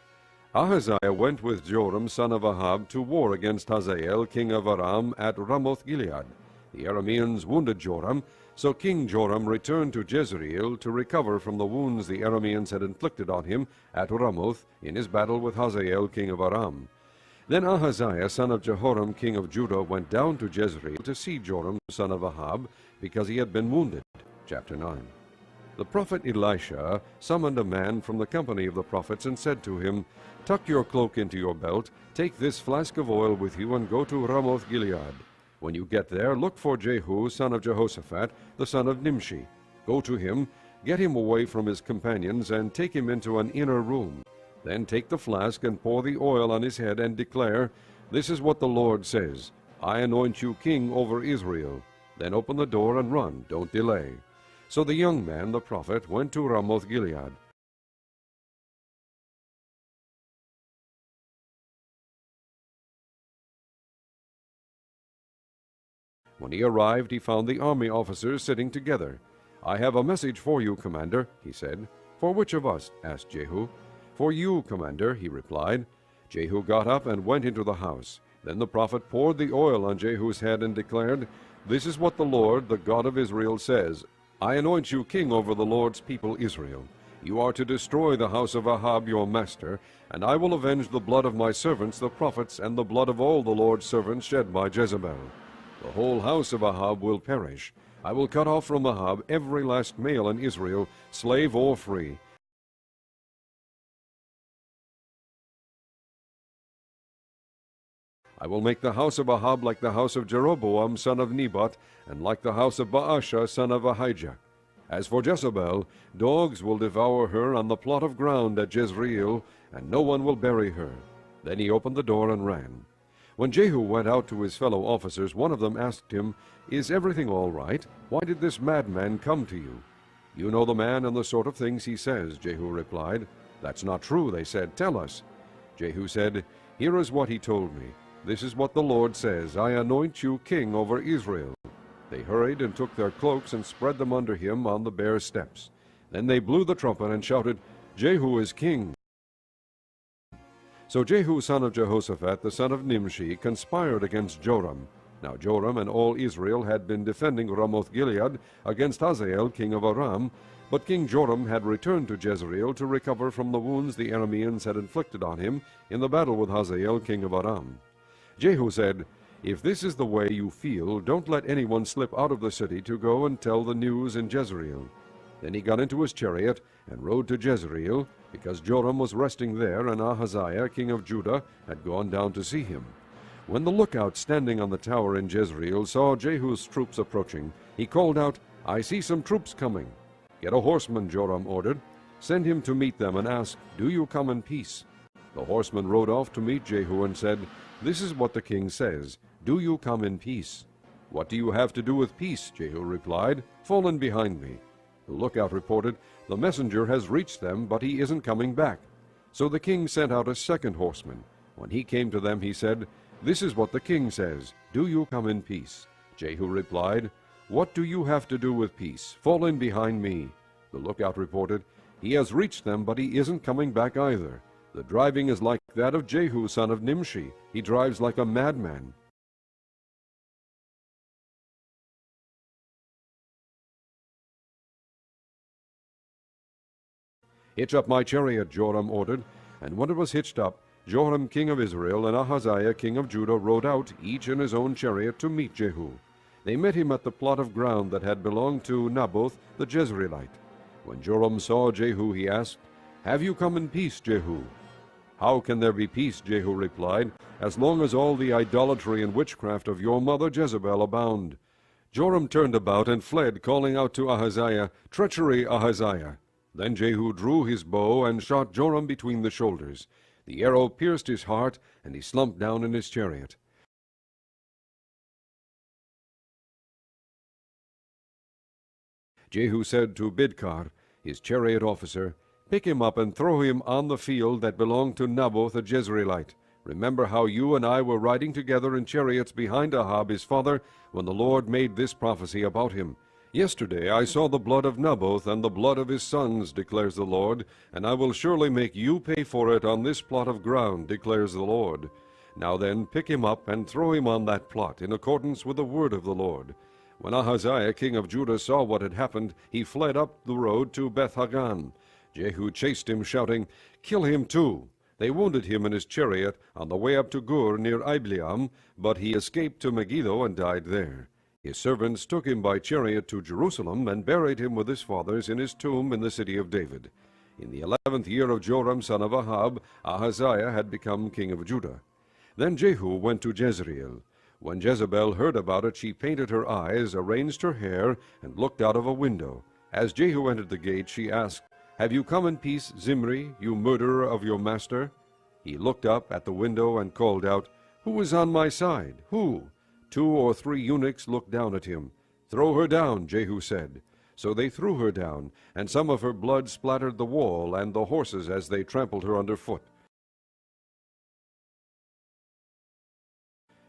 Ahaziah went with Joram son of Ahab to war against Hazael king of Aram at Ramoth-Gilead. The Arameans wounded Joram, so King Joram returned to Jezreel to recover from the wounds the Arameans had inflicted on him at Ramoth in his battle with Hazael king of Aram. Then Ahaziah son of Jehoram king of Judah went down to Jezreel to see Joram son of Ahab, because he had been wounded. Chapter 9. The prophet Elisha summoned a man from the company of the prophets and said to him, "Tuck your cloak into your belt, take this flask of oil with you, and go to Ramoth-Gilead. When you get there, look for Jehu, son of Jehoshaphat, the son of Nimshi. Go to him, get him away from his companions, and take him into an inner room. Then take the flask and pour the oil on his head, and declare, 'This is what the Lord says, I anoint you king over Israel.' Then open the door and run, don't delay." So the young man, the prophet, went to Ramoth-Gilead. When he arrived, he found the army officers sitting together. "I have a message for you, commander," he said. "For which of us?" asked Jehu. "For you, commander," he replied. Jehu got up and went into the house. Then the prophet poured the oil on Jehu's head and declared, "This is what the Lord, the God of Israel, says. I anoint you king over the Lord's people Israel. You are to destroy the house of Ahab your master, and I will avenge the blood of my servants the prophets and the blood of all the Lord's servants shed by Jezebel. The whole house of Ahab will perish. I will cut off from Ahab every last male in Israel, slave or free. I will make the house of Ahab like the house of Jeroboam son of Nebat, and like the house of Baasha son of Ahijah. As for Jezebel, dogs will devour her on the plot of ground at Jezreel, and no one will bury her." Then he opened the door and ran. When Jehu went out to his fellow officers, one of them asked him, "Is everything all right? Why did this madman come to you?" "You know the man and the sort of things he says," Jehu replied. "That's not true," they said. "Tell us." Jehu said, "Here is what he told me. This is what the Lord says, I anoint you king over Israel." They hurried and took their cloaks and spread them under him on the bare steps. Then they blew the trumpet and shouted, "Jehu is king." So Jehu son of Jehoshaphat, the son of Nimshi, conspired against Joram. Now Joram and all Israel had been defending Ramoth-Gilead against Hazael king of Aram, but King Joram had returned to Jezreel to recover from the wounds the Arameans had inflicted on him in the battle with Hazael king of Aram. Jehu said, "If this is the way you feel, don't let anyone slip out of the city to go and tell the news in Jezreel." Then he got into his chariot and rode to Jezreel, because Joram was resting there, and Ahaziah king of Judah had gone down to see him. When the lookout standing on the tower in Jezreel saw Jehu's troops approaching, he called out, "I see some troops coming." "Get a horseman," Joram ordered. "Send him to meet them and ask, 'Do you come in peace?'" The horseman rode off to meet Jehu and said, "This is what the king says, 'Do you come in peace?'" "What do you have to do with peace?" Jehu replied. "Fall in behind me." The lookout reported, "The messenger has reached them, but he isn't coming back." So the king sent out a second horseman. When he came to them, he said, "This is what the king says, 'Do you come in peace?'" Jehu replied, "What do you have to do with peace? Fall in behind me." The lookout reported, "He has reached them, but he isn't coming back either. The driving is like that of Jehu son of Nimshi. He drives like a madman." "Hitch up my chariot," Joram ordered. And when it was hitched up, Joram king of Israel and Ahaziah king of Judah rode out, each in his own chariot, to meet Jehu. They met him at the plot of ground that had belonged to Naboth the Jezreelite. When Joram saw Jehu, he asked, "Have you come in peace, Jehu?" "How can there be peace," Jehu replied, "as long as all the idolatry and witchcraft of your mother Jezebel abound?" Joram turned about and fled, calling out to Ahaziah, "Treachery, Ahaziah!" Then Jehu drew his bow and shot Joram between the shoulders. The arrow pierced his heart, and he slumped down in his chariot. Jehu said to Bidkar, his chariot officer, "Pick him up and throw him on the field that belonged to Naboth the Jezreelite. Remember how you and I were riding together in chariots behind Ahab his father, when the Lord made this prophecy about him. Yesterday I saw the blood of Naboth and the blood of his sons, declares the Lord, and I will surely make you pay for it on this plot of ground, declares the Lord. Now then, pick him up and throw him on that plot, in accordance with the word of the Lord." When Ahaziah king of Judah saw what had happened, he fled up the road to Beth-Hagan. Jehu chased him, shouting, "Kill him too!" They wounded him in his chariot on the way up to Gur near Ibleam, but he escaped to Megiddo and died there. His servants took him by chariot to Jerusalem and buried him with his fathers in his tomb in the city of David. In the 11th year of Joram son of Ahab, Ahaziah had become king of Judah. Then Jehu went to Jezreel. When Jezebel heard about it, she painted her eyes, arranged her hair, and looked out of a window. As Jehu entered the gate, she asked, "Have you come in peace, Zimri, you murderer of your master?" He looked up at the window and called out, "Who is on my side? Who?" 2 or 3 eunuchs looked down at him. "Throw her down," Jehu said. So they threw her down, and some of her blood splattered the wall and the horses as they trampled her underfoot.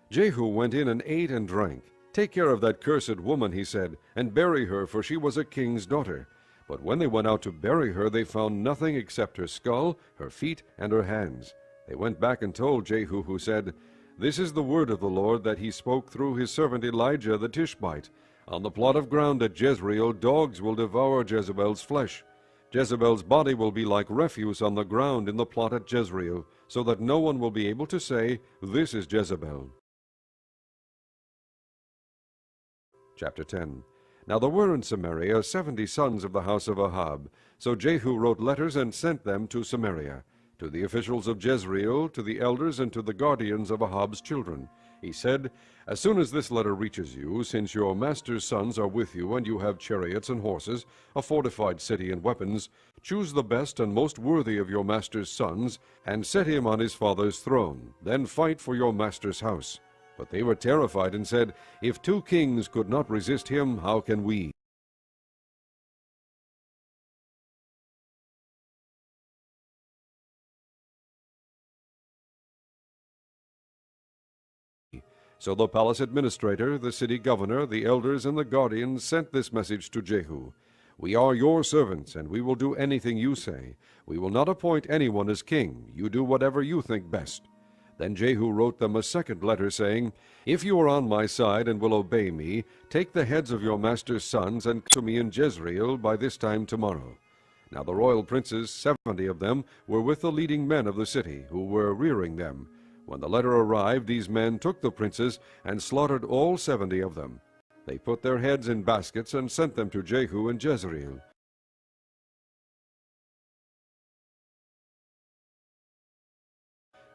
Jehu went in and ate and drank. "Take care of that cursed woman," he said, "and bury her, for she was a king's daughter." But when they went out to bury her, they found nothing except her skull, her feet, and her hands. They went back and told Jehu, who said, "This is the word of the Lord that he spoke through his servant Elijah the Tishbite. On the plot of ground at Jezreel dogs will devour Jezebel's flesh. Jezebel's body will be like refuse on the ground in the plot at Jezreel, so that no one will be able to say, 'This is Jezebel.'" Chapter 10. Now there were in Samaria 70 sons of the house of Ahab. So Jehu wrote letters and sent them to Samaria, to the officials of Jezreel, to the elders, and to the guardians of Ahab's children. He said, "As soon as this letter reaches you, since your master's sons are with you, and you have chariots and horses, a fortified city and weapons, choose the best and most worthy of your master's sons, and set him on his father's throne. Then fight for your master's house." But they were terrified and said, "If 2 kings could not resist him, how can we?" So the palace administrator, the city governor, the elders, and the guardians sent this message to Jehu: "We are your servants, and we will do anything you say. We will not appoint anyone as king. You do whatever you think best." Then Jehu wrote them a second letter, saying, "If you are on my side and will obey me, take the heads of your master's sons and come to me in Jezreel by this time tomorrow." Now the royal princes, 70 of them, were with the leading men of the city, who were rearing them. When the letter arrived, these men took the princes and slaughtered all 70 of them. They put their heads in baskets and sent them to Jehu in Jezreel.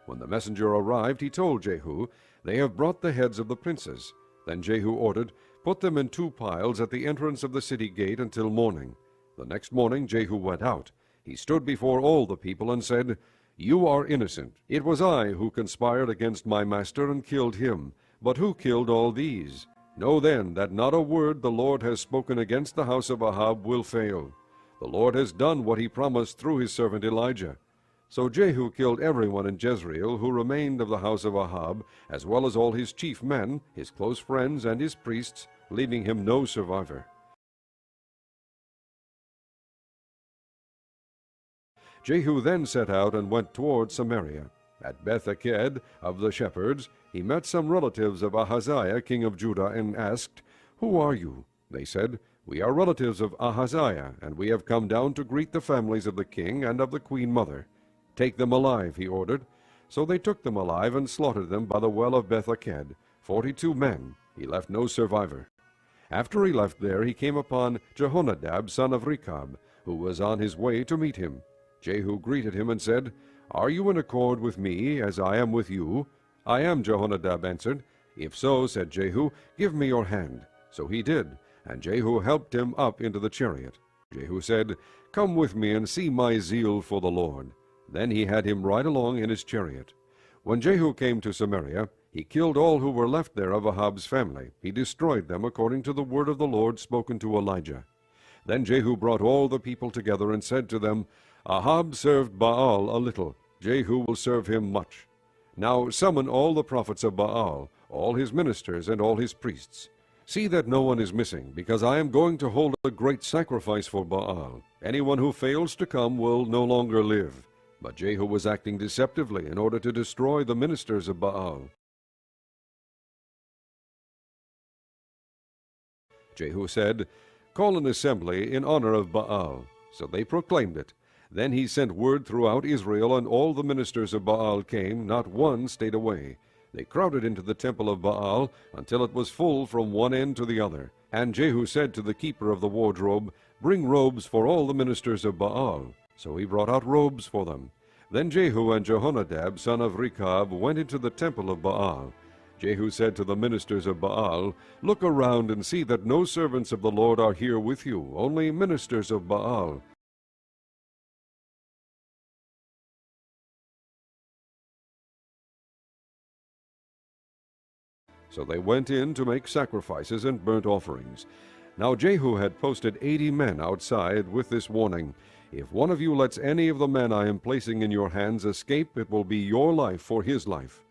When the messenger arrived, he told Jehu, "They have brought the heads of the princes." Then Jehu ordered, "Put them in 2 piles at the entrance of the city gate until morning." The next morning Jehu went out. He stood before all the people and said, "You are innocent. It was I who conspired against my master and killed him. But who killed all these? Know then that not a word the Lord has spoken against the house of Ahab will fail. The Lord has done what he promised through his servant Elijah." So Jehu killed everyone in Jezreel who remained of the house of Ahab, as well as all his chief men, his close friends, and his priests, leaving him no survivor. Jehu then set out and went toward Samaria. At Beth-eked of the shepherds he met some relatives of Ahaziah king of Judah, and asked, "Who are you?" They said, "We are relatives of Ahaziah, and we have come down to greet the families of the king and of the queen mother." "Take them alive," he ordered. So they took them alive and slaughtered them by the well of Beth-eked, 42 men. He left no survivor. After he left there, he came upon Jehonadab son of Rechab, who was on his way to meet him. Jehu greeted him and said, "Are you in accord with me, as I am with you?" "I am," Jehonadab answered. "If so," said Jehu, "give me your hand." So he did, and Jehu helped him up into the chariot. Jehu said, "Come with me and see my zeal for the Lord." Then he had him ride along in his chariot. When Jehu came to Samaria, he killed all who were left there of Ahab's family. He destroyed them according to the word of the Lord spoken to Elijah. Then Jehu brought all the people together and said to them, "Ahab served Baal a little. Jehu will serve him much. Now summon all the prophets of Baal, all his ministers and all his priests. See that no one is missing, because I am going to hold a great sacrifice for Baal. Anyone who fails to come will no longer live." But Jehu was acting deceptively in order to destroy the ministers of Baal. Jehu said, "Call an assembly in honor of Baal." So they proclaimed it. Then he sent word throughout Israel, and all the ministers of Baal came, not one stayed away. They crowded into the temple of Baal until it was full from one end to the other. And Jehu said to the keeper of the wardrobe, "Bring robes for all the ministers of Baal." So he brought out robes for them. Then Jehu and Jehonadab son of Rechab went into the temple of Baal. Jehu said to the ministers of Baal, "Look around and see that no servants of the Lord are here with you, only ministers of Baal." So they went in to make sacrifices and burnt offerings. Now Jehu had posted 80 men outside with this warning, "If one of you lets any of the men I am placing in your hands escape, it will be your life for his life."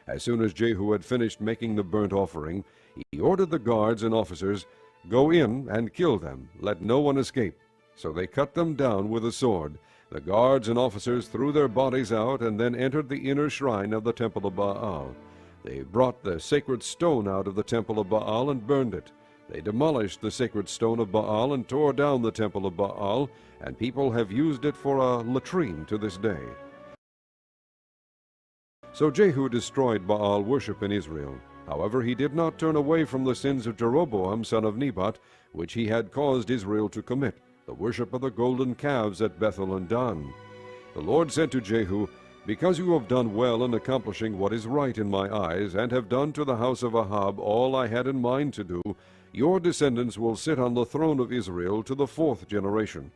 As soon as Jehu had finished making the burnt offering, he ordered the guards and officers, "Go in and kill them, let no one escape." So they cut them down with the sword. The guards and officers threw their bodies out and then entered the inner shrine of the temple of Baal. They brought the sacred stone out of the temple of Baal and burned it. They demolished the sacred stone of Baal and tore down the temple of Baal, and people have used it for a latrine to this day. So Jehu destroyed Baal worship in Israel. However, he did not turn away from the sins of Jeroboam son of Nebat, which he had caused Israel to commit, the worship of the golden calves at Bethel and Dan. The Lord said to Jehu, "Because you have done well in accomplishing what is right in my eyes, and have done to the house of Ahab all I had in mind to do, your descendants will sit on the throne of Israel to the 4th generation."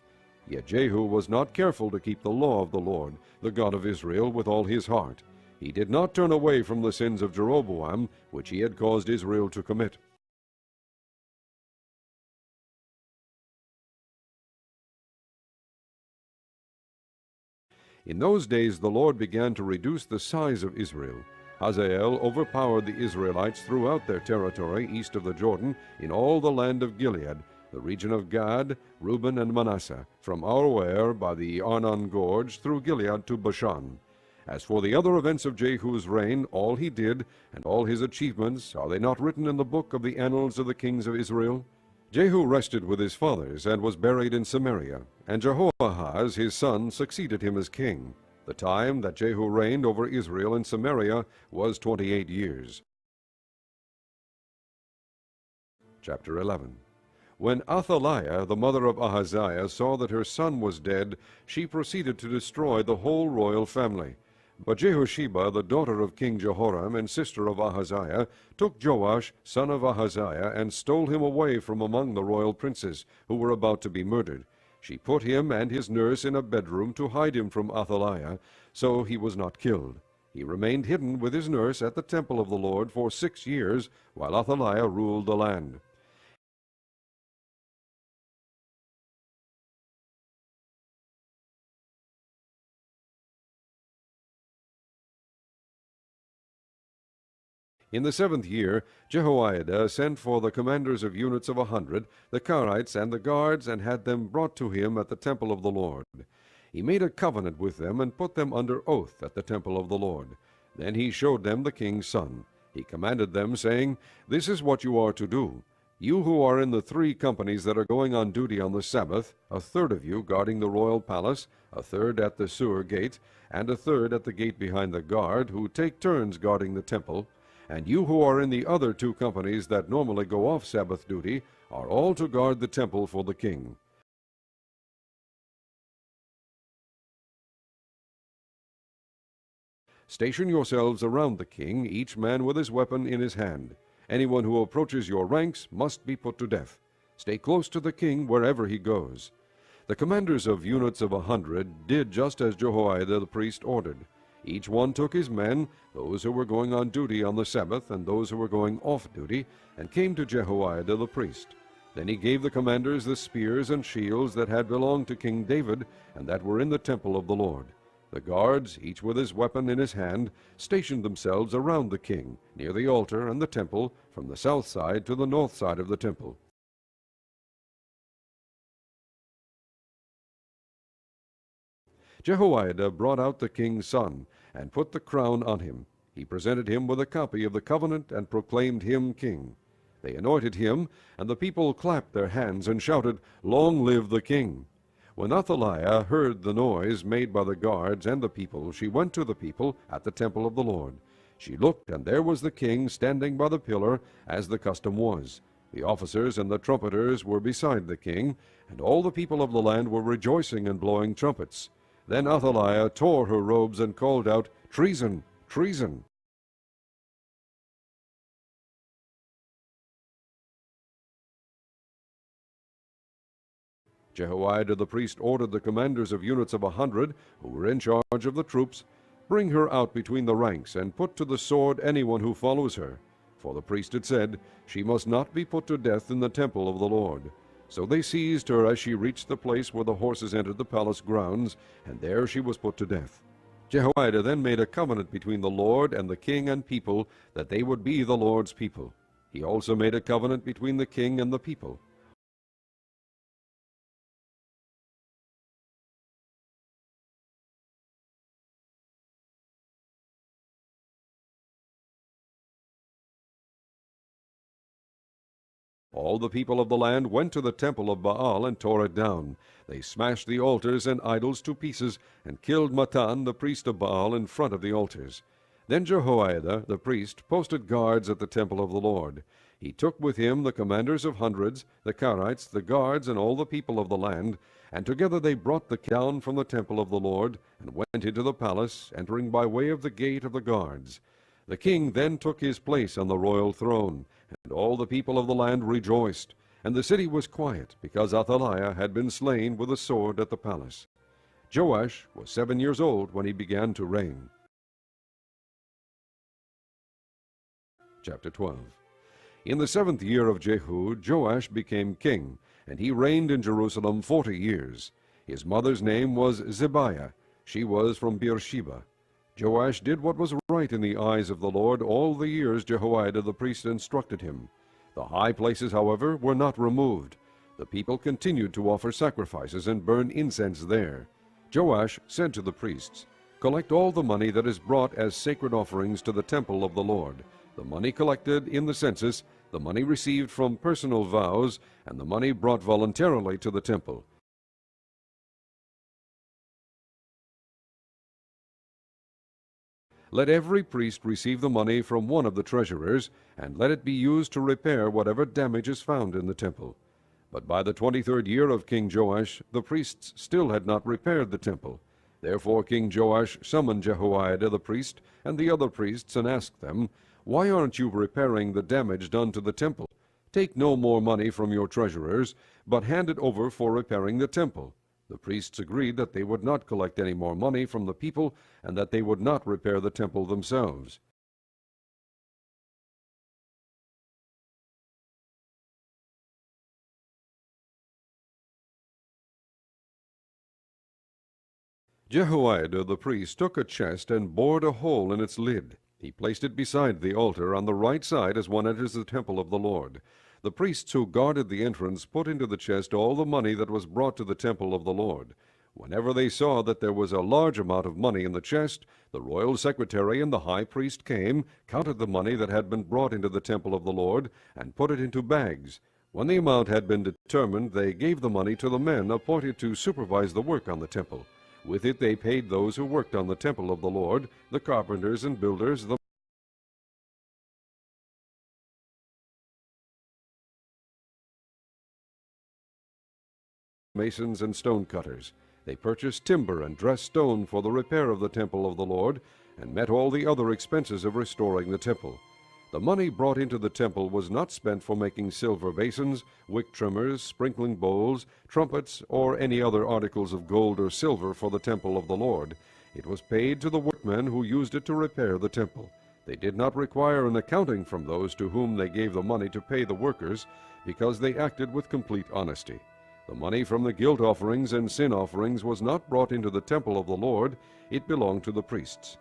Yet Jehu was not careful to keep the law of the Lord, the God of Israel, with all his heart. He did not turn away from the sins of Jeroboam, which he had caused Israel to commit. In those days the Lord began to reduce the size of Israel. Hazael overpowered the Israelites throughout their territory east of the Jordan, in all the land of Gilead, the region of Gad, Reuben, and Manasseh, from Aroer by the Arnon Gorge through Gilead to Bashan. As for the other events of Jehu's reign, all he did, and all his achievements, are they not written in the book of the annals of the kings of Israel? Jehu rested with his fathers, and was buried in Samaria, and Jehoahaz his son succeeded him as king. The time that Jehu reigned over Israel in Samaria was 28 years. Chapter 11. When Athaliah, the mother of Ahaziah, saw that her son was dead, she proceeded to destroy the whole royal family. But Jehosheba, the daughter of King Jehoram and sister of Ahaziah, took Joash, son of Ahaziah, and stole him away from among the royal princes, who were about to be murdered. She put him and his nurse in a bedroom to hide him from Athaliah, so he was not killed. He remained hidden with his nurse at the temple of the Lord for 6 years, while Athaliah ruled the land. In the 7th year, Jehoiada sent for the commanders of units of 100, the Karites and the guards, and had them brought to him at the temple of the Lord. He made a covenant with them, and put them under oath at the temple of the Lord. Then he showed them the king's son. He commanded them, saying, "This is what you are to do. You who are in the 3 companies that are going on duty on the Sabbath, a third of you guarding the royal palace, a third at the sewer gate, and a third at the gate behind the guard, who take turns guarding the temple, and you who are in the other 2 companies that normally go off Sabbath duty are all to guard the temple for the king. Station yourselves around the king, each man with his weapon in his hand. Anyone who approaches your ranks must be put to death. Stay close to the king wherever he goes." The commanders of units of 100 did just as Jehoiada the priest ordered. Each one took his men, those who were going on duty on the Sabbath and those who were going off duty, and came to Jehoiada the priest. Then he gave the commanders the spears and shields that had belonged to King David and that were in the temple of the Lord. The guards, each with his weapon in his hand, stationed themselves around the king, near the altar and the temple, from the south side to the north side of the temple. Jehoiada brought out the king's son, and put the crown on him. He presented him with a copy of the covenant, and proclaimed him king. They anointed him, and the people clapped their hands and shouted, "Long live the king!" When Athaliah heard the noise made by the guards and the people, she went to the people at the temple of the Lord. She looked, and there was the king standing by the pillar, as the custom was. The officers and the trumpeters were beside the king, and all the people of the land were rejoicing and blowing trumpets. Then Athaliah tore her robes and called out, "Treason! Treason!" Jehoiada the priest ordered the commanders of units of 100, who were in charge of the troops, "Bring her out between the ranks, and put to the sword anyone who follows her." For the priest had said, "She must not be put to death in the temple of the Lord." So they seized her as she reached the place where the horses entered the palace grounds, and there she was put to death. Jehoiada then made a covenant between the Lord and the king and people, that they would be the Lord's people. He also made a covenant between the king and the people. All the people of the land went to the temple of Baal and tore it down. They smashed the altars and idols to pieces, and killed Mattan, the priest of Baal, in front of the altars. Then Jehoiada, the priest, posted guards at the temple of the Lord. He took with him the commanders of hundreds, the Karites, the guards, and all the people of the land, and together they brought the down from the temple of the Lord, and went into the palace, entering by way of the gate of the guards. The king then took his place on the royal throne, and all the people of the land rejoiced. And the city was quiet, because Athaliah had been slain with a sword at the palace. Joash was 7 years old when he began to reign. Chapter 12. In the 7th year of Jehu, Joash became king, and he reigned in Jerusalem 40 years. His mother's name was Zibiah. She was from Beersheba. Joash did what was right in the eyes of the Lord all the years Jehoiada the priest instructed him. The high places, however, were not removed. The people continued to offer sacrifices and burn incense there. Joash said to the priests, "Collect all the money that is brought as sacred offerings to the temple of the Lord, the money collected in the census, the money received from personal vows, and the money brought voluntarily to the temple." Let every priest receive the money from one of the treasurers, and let it be used to repair whatever damage is found in the temple. But by the 23rd year of King Joash, the priests still had not repaired the temple. Therefore King Joash summoned Jehoiada the priest and the other priests, and asked them, "Why aren't you repairing the damage done to the temple? Take no more money from your treasurers, but hand it over for repairing the temple." The priests agreed that they would not collect any more money from the people, and that they would not repair the temple themselves. Jehoiada the priest took a chest and bored a hole in its lid. He placed it beside the altar on the right side as one enters the temple of the Lord. The priests who guarded the entrance put into the chest all the money that was brought to the temple of the Lord. Whenever they saw that there was a large amount of money in the chest, the royal secretary and the high priest came, counted the money that had been brought into the temple of the Lord, and put it into bags. When the amount had been determined, they gave the money to the men appointed to supervise the work on the temple. With it they paid those who worked on the temple of the Lord, the carpenters and builders, the masons and stone cutters. They purchased timber and dressed stone for the repair of the temple of the Lord, and met all the other expenses of restoring the temple. The money brought into the temple was not spent for making silver basins, wick trimmers, sprinkling bowls, trumpets, or any other articles of gold or silver for the temple of the Lord. It was paid to the workmen who used it to repair the temple. They did not require an accounting from those to whom they gave the money to pay the workers, because they acted with complete honesty. The money from the guilt offerings and sin offerings was not brought into the temple of the Lord. It belonged to the priests.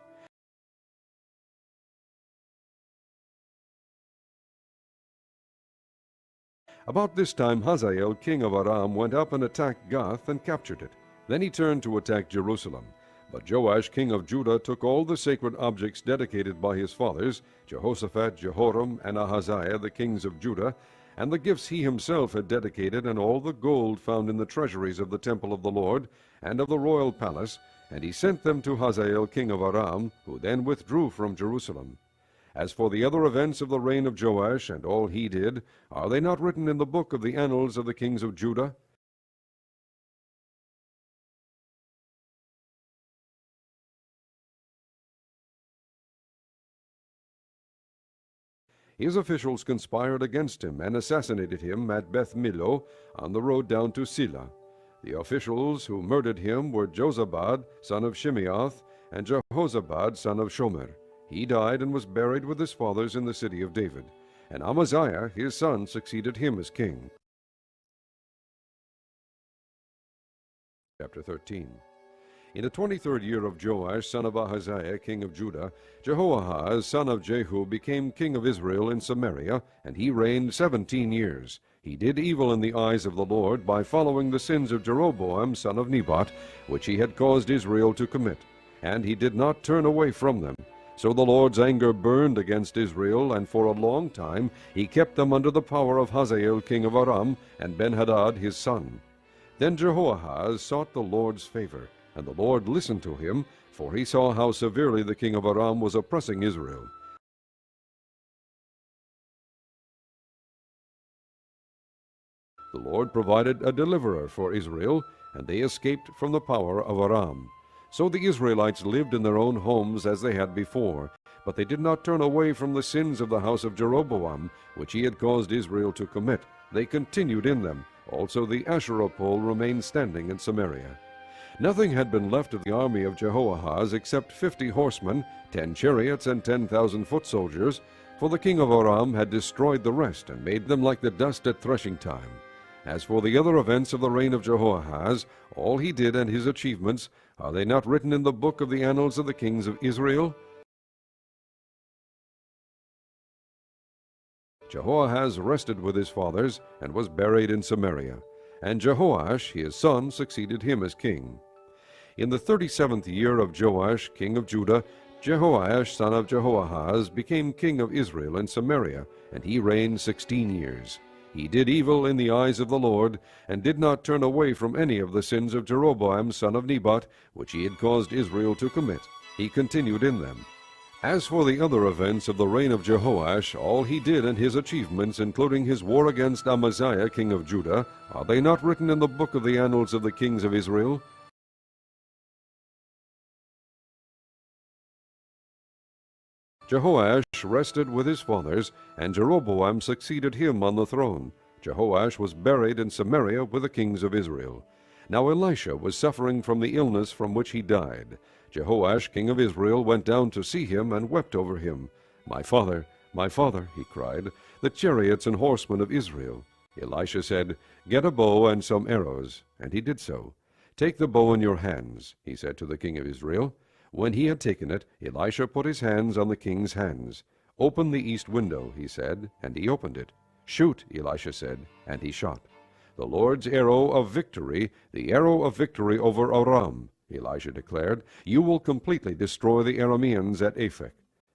About this time Hazael, king of Aram, went up and attacked Gath and captured it. Then he turned to attack Jerusalem. But Joash, king of Judah, took all the sacred objects dedicated by his fathers, Jehoshaphat, Jehoram, and Ahaziah, the kings of Judah, and the gifts he himself had dedicated, and all the gold found in the treasuries of the temple of the Lord, and of the royal palace, and he sent them to Hazael, king of Aram, who then withdrew from Jerusalem. As for the other events of the reign of Joash, and all he did, are they not written in the book of the annals of the kings of Judah? His officials conspired against him and assassinated him at Beth Millo on the road down to Silla. The officials who murdered him were Jozabad, son of Shimeath, and Jehozabad, son of Shomer. He died and was buried with his fathers in the city of David. And Amaziah, his son, succeeded him as king. Chapter 13. In the 23rd year of Joash, son of Ahaziah, king of Judah, Jehoahaz, son of Jehu, became king of Israel in Samaria, and he reigned 17 years. He did evil in the eyes of the Lord by following the sins of Jeroboam, son of Nebat, which he had caused Israel to commit, and he did not turn away from them. So the Lord's anger burned against Israel, and for a long time he kept them under the power of Hazael king of Aram, and Ben-Hadad his son. Then Jehoahaz sought the Lord's favor, and the Lord listened to him, for he saw how severely the king of Aram was oppressing Israel. The Lord provided a deliverer for Israel, and they escaped from the power of Aram. So the Israelites lived in their own homes as they had before, but they did not turn away from the sins of the house of Jeroboam, which he had caused Israel to commit. They continued in them. Also the Asherah pole remained standing in Samaria. Nothing had been left of the army of Jehoahaz except 50 horsemen, 10 chariots, and 10,000 foot soldiers, for the king of Aram had destroyed the rest and made them like the dust at threshing time. As for the other events of the reign of Jehoahaz, all he did and his achievements, are they not written in the book of the annals of the kings of Israel? Jehoahaz rested with his fathers, and was buried in Samaria. And Jehoash his son succeeded him as king. In the 37th year of Joash king of Judah, Jehoash son of Jehoahaz became king of Israel in Samaria, and he reigned 16 years. He did evil in the eyes of the Lord, and did not turn away from any of the sins of Jeroboam son of Nebat, which he had caused Israel to commit. He continued in them. As for the other events of the reign of Jehoash, all he did and his achievements, including his war against Amaziah king of Judah, are they not written in the book of the annals of the kings of Israel? Jehoash rested with his fathers, and Jeroboam succeeded him on the throne. Jehoash was buried in Samaria with the kings of Israel. Now Elisha was suffering from the illness from which he died. Jehoash king of Israel went down to see him, and wept over him. my father, he cried, the chariots and horsemen of Israel. Elisha said, Get a bow and some arrows. And he did so. Take the bow in your hands, he said to the king of Israel. When he had taken it, Elisha put his hands on the king's hands. Open the east window, he said, and he opened it. Shoot, Elisha said, and he shot. The Lord's arrow of victory, the arrow of victory over Aram, Elisha declared. You will completely destroy the Arameans at Aphek.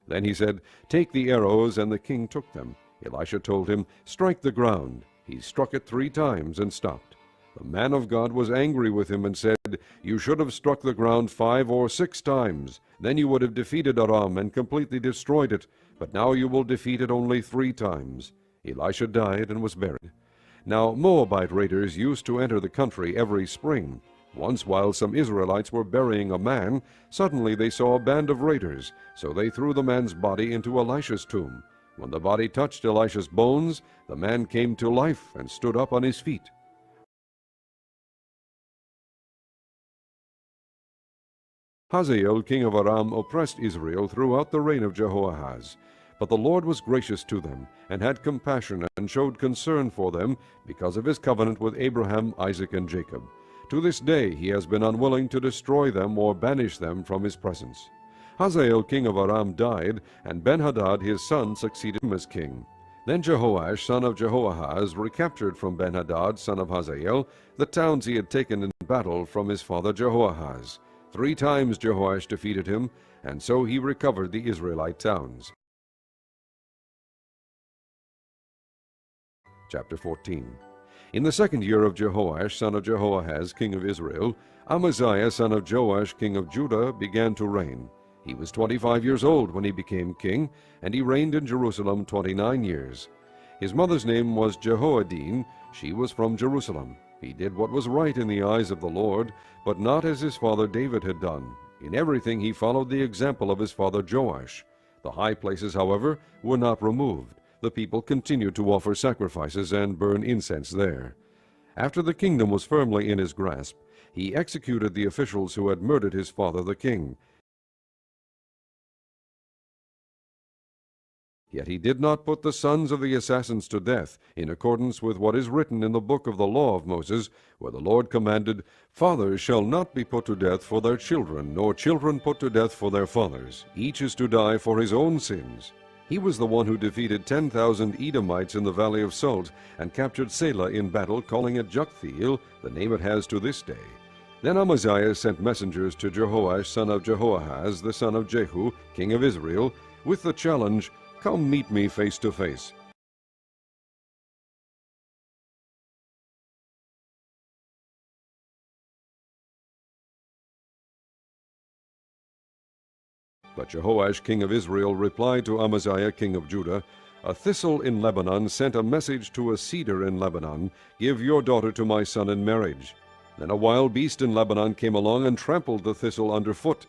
Then he said, Take the arrows, and the king took them. Elisha told him, Strike the ground. He struck it 3 times and stopped. The man of God was angry with him and said, You should have struck the ground 5 or 6 times. Then you would have defeated Aram and completely destroyed it. But now you will defeat it only 3 times. Elisha died and was buried. Now Moabite raiders used to enter the country every spring. Once, while some Israelites were burying a man, suddenly they saw a band of raiders, so they threw the man's body into Elisha's tomb. When the body touched Elisha's bones, the man came to life and stood up on his feet. Hazael king of Aram oppressed Israel throughout the reign of Jehoahaz. But the Lord was gracious to them, and had compassion, and showed concern for them, because of his covenant with Abraham, Isaac, and Jacob. To this day he has been unwilling to destroy them or banish them from his presence. Hazael king of Aram died, and Ben-Hadad his son succeeded him as king. Then Jehoash son of Jehoahaz recaptured from Ben-Hadad son of Hazael the towns he had taken in battle from his father Jehoahaz. 3 times Jehoash defeated him, and so he recovered the Israelite towns. Chapter 14. In the 2nd year of Jehoash son of Jehoahaz king of Israel, Amaziah son of Joash king of Judah began to reign. He was 25 years old when he became king, and he reigned in Jerusalem 29 years. His mother's name was Jehoadine. She was from Jerusalem. He did what was right in the eyes of the Lord, but not as his father David had done. In everything he followed the example of his father Joash. The high places, however, were not removed. The people continued to offer sacrifices and burn incense there. After the kingdom was firmly in his grasp, he executed the officials who had murdered his father the king. Yet he did not put the sons of the assassins to death, in accordance with what is written in the book of the law of Moses, where the Lord commanded, Fathers shall not be put to death for their children, nor children put to death for their fathers. Each is to die for his own sins. He was the one who defeated 10,000 Edomites in the valley of Salt, and captured Selah in battle, calling it Joktheel, the name it has to this day. Then Amaziah sent messengers to Jehoash, son of Jehoahaz, the son of Jehu, king of Israel, with the challenge, Come meet me face to face. But Jehoash king of Israel replied to Amaziah king of Judah, A thistle in Lebanon sent a message to a cedar in Lebanon, Give your daughter to my son in marriage. Then a wild beast in Lebanon came along and trampled the thistle underfoot.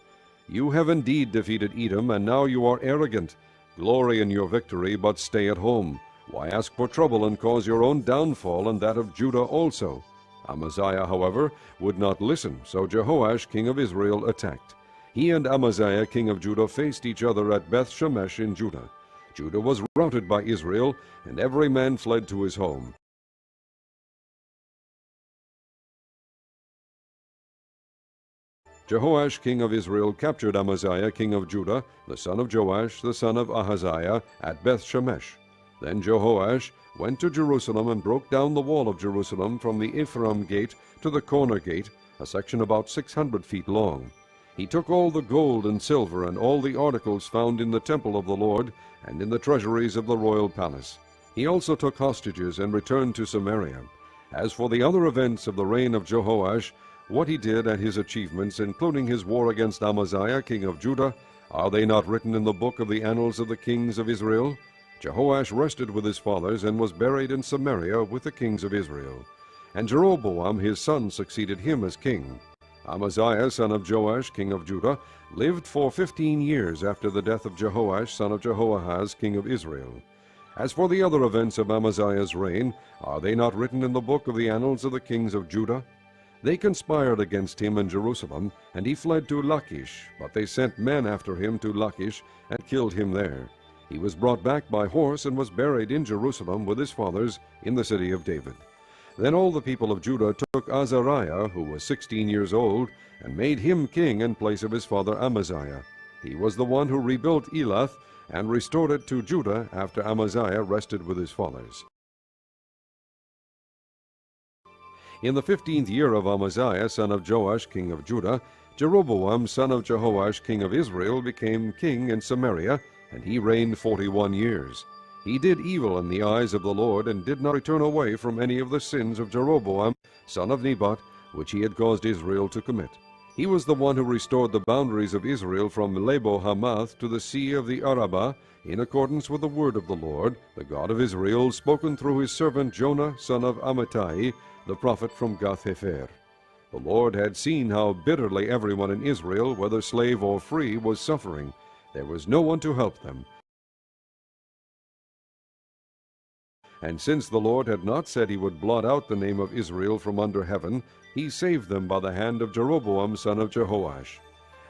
You have indeed defeated Edom, and now you are arrogant. Glory in your victory, but stay at home. Why ask for trouble and cause your own downfall and that of Judah also? Amaziah, however, would not listen, so Jehoash king of Israel attacked. He and Amaziah king of Judah faced each other at Beth-Shemesh in Judah. Judah was routed by Israel, and every man fled to his home. Jehoash king of Israel captured Amaziah king of Judah, the son of Joash, the son of Ahaziah, at Beth-Shemesh. Then Jehoash went to Jerusalem and broke down the wall of Jerusalem from the Ephraim gate to the corner gate, a section about 600 feet long. He took all the gold and silver and all the articles found in the temple of the Lord and in the treasuries of the royal palace. He also took hostages and returned to Samaria. As for the other events of the reign of Jehoash, what he did and his achievements, including his war against Amaziah king of Judah, are they not written in the book of the annals of the kings of Israel? Jehoash rested with his fathers and was buried in Samaria with the kings of Israel. And Jeroboam his son succeeded him as king. Amaziah son of Joash king of Judah lived for 15 years after the death of Jehoash son of Jehoahaz king of Israel. As for the other events of Amaziah's reign, are they not written in the book of the annals of the kings of Judah? They conspired against him in Jerusalem, and he fled to Lachish, but they sent men after him to Lachish, and killed him there. He was brought back by horse, and was buried in Jerusalem with his fathers in the city of David. Then all the people of Judah took Azariah, who was 16 years old, and made him king in place of his father Amaziah. He was the one who rebuilt Elath, and restored it to Judah after Amaziah rested with his fathers. In the 15th year of Amaziah son of Joash king of Judah, Jeroboam son of Jehoash king of Israel became king in Samaria, and he reigned 41 years. He did evil in the eyes of the Lord, and did not return away from any of the sins of Jeroboam son of Nebat, which he had caused Israel to commit. He was the one who restored the boundaries of Israel from Lebo-Hamath to the sea of the Arabah, in accordance with the word of the Lord, the God of Israel, spoken through his servant Jonah son of Amittai, the prophet from Gath-Hepher. The Lord had seen how bitterly everyone in Israel, whether slave or free, was suffering. There was no one to help them. And since the Lord had not said he would blot out the name of Israel from under heaven, he saved them by the hand of Jeroboam son of Jehoash.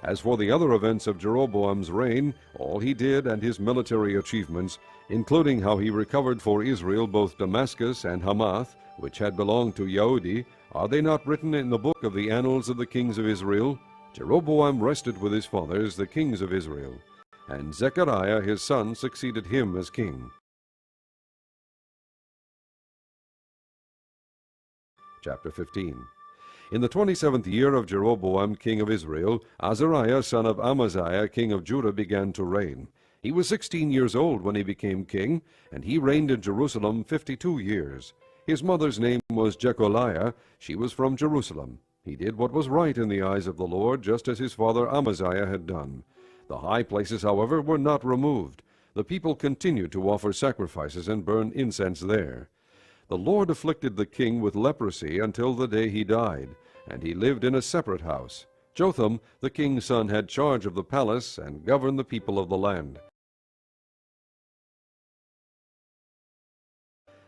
As for the other events of Jeroboam's reign, all he did and his military achievements, including how he recovered for Israel both Damascus and Hamath, which had belonged to Yehudi, are they not written in the book of the annals of the kings of Israel? Jeroboam rested with his fathers, the kings of Israel, and Zechariah his son succeeded him as king. Chapter 15. In the 27th year of Jeroboam king of Israel, Azariah son of Amaziah king of Judah began to reign. He was 16 years old when he became king, and he reigned in Jerusalem 52 years. His mother's name was Jecholiah. She was from Jerusalem. He did what was right in the eyes of the Lord, just as his father Amaziah had done. The high places, however, were not removed. The people continued to offer sacrifices and burn incense there. The Lord afflicted the king with leprosy until the day he died, and he lived in a separate house. Jotham, the king's son, had charge of the palace and governed the people of the land.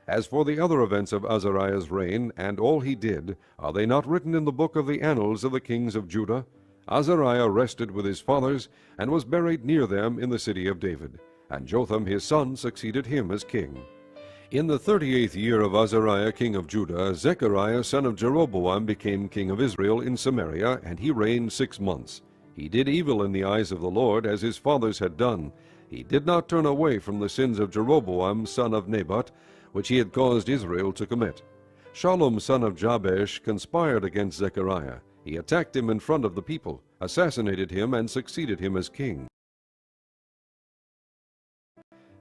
As for the other events of Azariah's reign, and all he did, are they not written in the book of the annals of the kings of Judah? Azariah rested with his fathers, and was buried near them in the city of David. and Jotham his son succeeded him as king. In the 38th year of Azariah king of Judah, Zechariah son of Jeroboam became king of Israel in Samaria, and he reigned 6 months. He did evil in the eyes of the Lord, as his fathers had done. He did not turn away from the sins of Jeroboam son of Nebat, which he had caused Israel to commit. Shallum son of Jabesh conspired against Zechariah. He attacked him in front of the people, assassinated him, and succeeded him as king.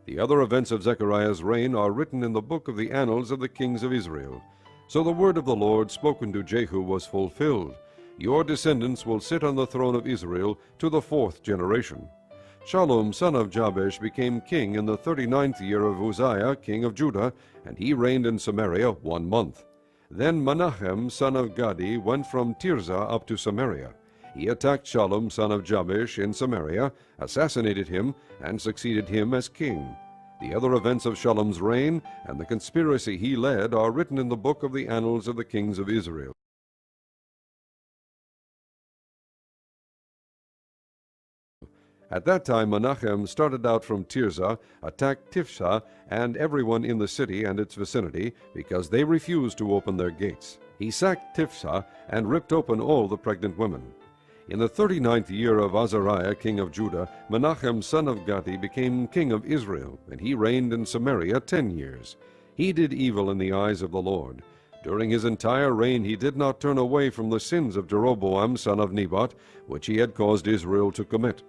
The other events of Zechariah's reign are written in the book of the annals of the kings of Israel. So the word of the Lord spoken to Jehu was fulfilled. Your descendants will sit on the throne of Israel to the 4th generation. Shallum son of Jabesh became king in the 39th year of Uzziah king of Judah, and he reigned in Samaria 1 month. Then Menachem son of Gadi went from Tirzah up to Samaria. He attacked Shallum son of Jabesh in Samaria, assassinated him, and succeeded him as king. The other events of Shallum's reign and the conspiracy he led are written in the book of the annals of the kings of Israel. At that time Menachem started out from Tirzah, attacked Tifsah and everyone in the city and its vicinity, because they refused to open their gates. He sacked Tifsah and ripped open all the pregnant women. In the 39th year of Azariah king of Judah, Menachem son of Gadi became king of Israel, and he reigned in Samaria 10 years. He did evil in the eyes of the Lord. During his entire reign he did not turn away from the sins of Jeroboam son of Nebat, which he had caused Israel to commit.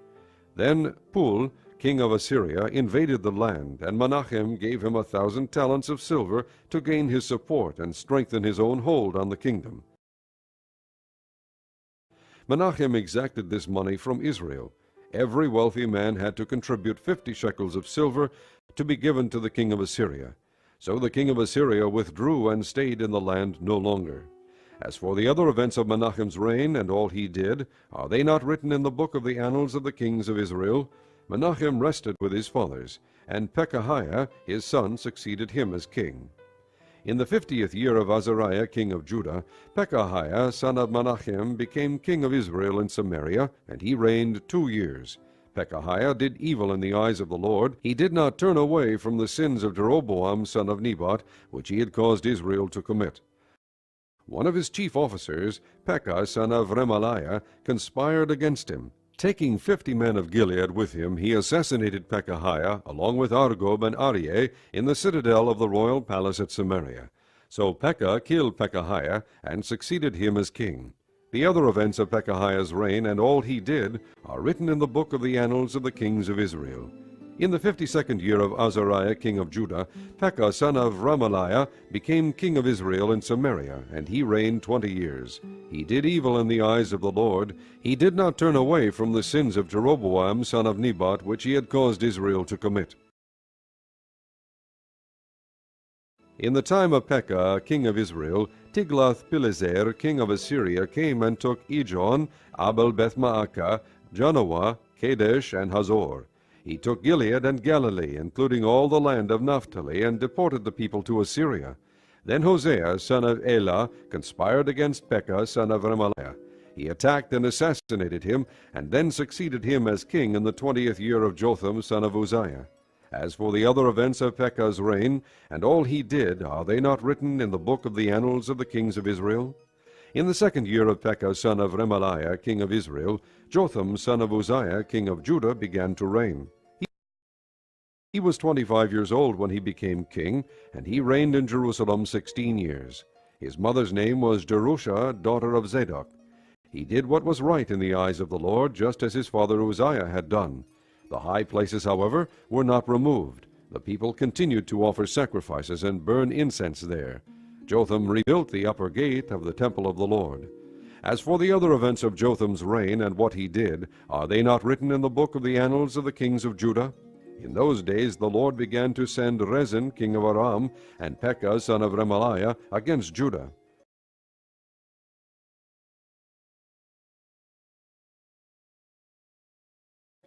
Then Pul, king of Assyria, invaded the land, and Menachem gave him 1,000 talents of silver to gain his support and strengthen his own hold on the kingdom. Menachem exacted this money from Israel. Every wealthy man had to contribute 50 shekels of silver to be given to the king of Assyria. So the king of Assyria withdrew and stayed in the land no longer. As for the other events of Menachem's reign and all he did, are they not written in the book of the annals of the kings of Israel? Menachem rested with his fathers, and Pekahiah his son succeeded him as king. In the 50th year of Azariah king of Judah, Pekahiah son of Menachem became king of Israel in Samaria, and he reigned 2 years. Pekahiah did evil in the eyes of the Lord. He did not turn away from the sins of Jeroboam son of Nebat, which he had caused Israel to commit. One of his chief officers, Pekah son of Remaliah, conspired against him. Taking 50 men of Gilead with him, he assassinated Pekahiah, along with Argob and Arieh, in the citadel of the royal palace at Samaria. So Pekah killed Pekahiah, and succeeded him as king. The other events of Pekahiah's reign and all he did are written in the book of the annals of the kings of Israel. In the 52nd year of Azariah king of Judah, Pekah son of Remaliah became king of Israel in Samaria, and he reigned 20 years. He did evil in the eyes of the Lord. He did not turn away from the sins of Jeroboam son of Nebat, which he had caused Israel to commit. In the time of Pekah, king of Israel, Tiglath-Pileser, king of Assyria, came and took Ijon, Abel-Beth-Maacah, Janoah, Kadesh, and Hazor. He took Gilead and Galilee, including all the land of Naphtali, and deported the people to Assyria. Then Hosea, son of Elah, conspired against Pekah, son of Remaliah. He attacked and assassinated him, and then succeeded him as king in the 20th year of Jotham, son of Uzziah. As for the other events of Pekah's reign, and all he did, are they not written in the book of the annals of the kings of Israel? In the 2nd year of Pekah, son of Remaliah, king of Israel, Jotham, son of Uzziah, king of Judah, began to reign. He was 25 years old when he became king, and he reigned in Jerusalem 16 years. His mother's name was Jerusha, daughter of Zadok. He did what was right in the eyes of the Lord, just as his father Uzziah had done. The high places, however, were not removed. The people continued to offer sacrifices and burn incense there. Jotham rebuilt the upper gate of the temple of the Lord. As for the other events of Jotham's reign and what he did, are they not written in the book of the annals of the kings of Judah? In those days the Lord began to send Rezin king of Aram and Pekah son of Remaliah against Judah.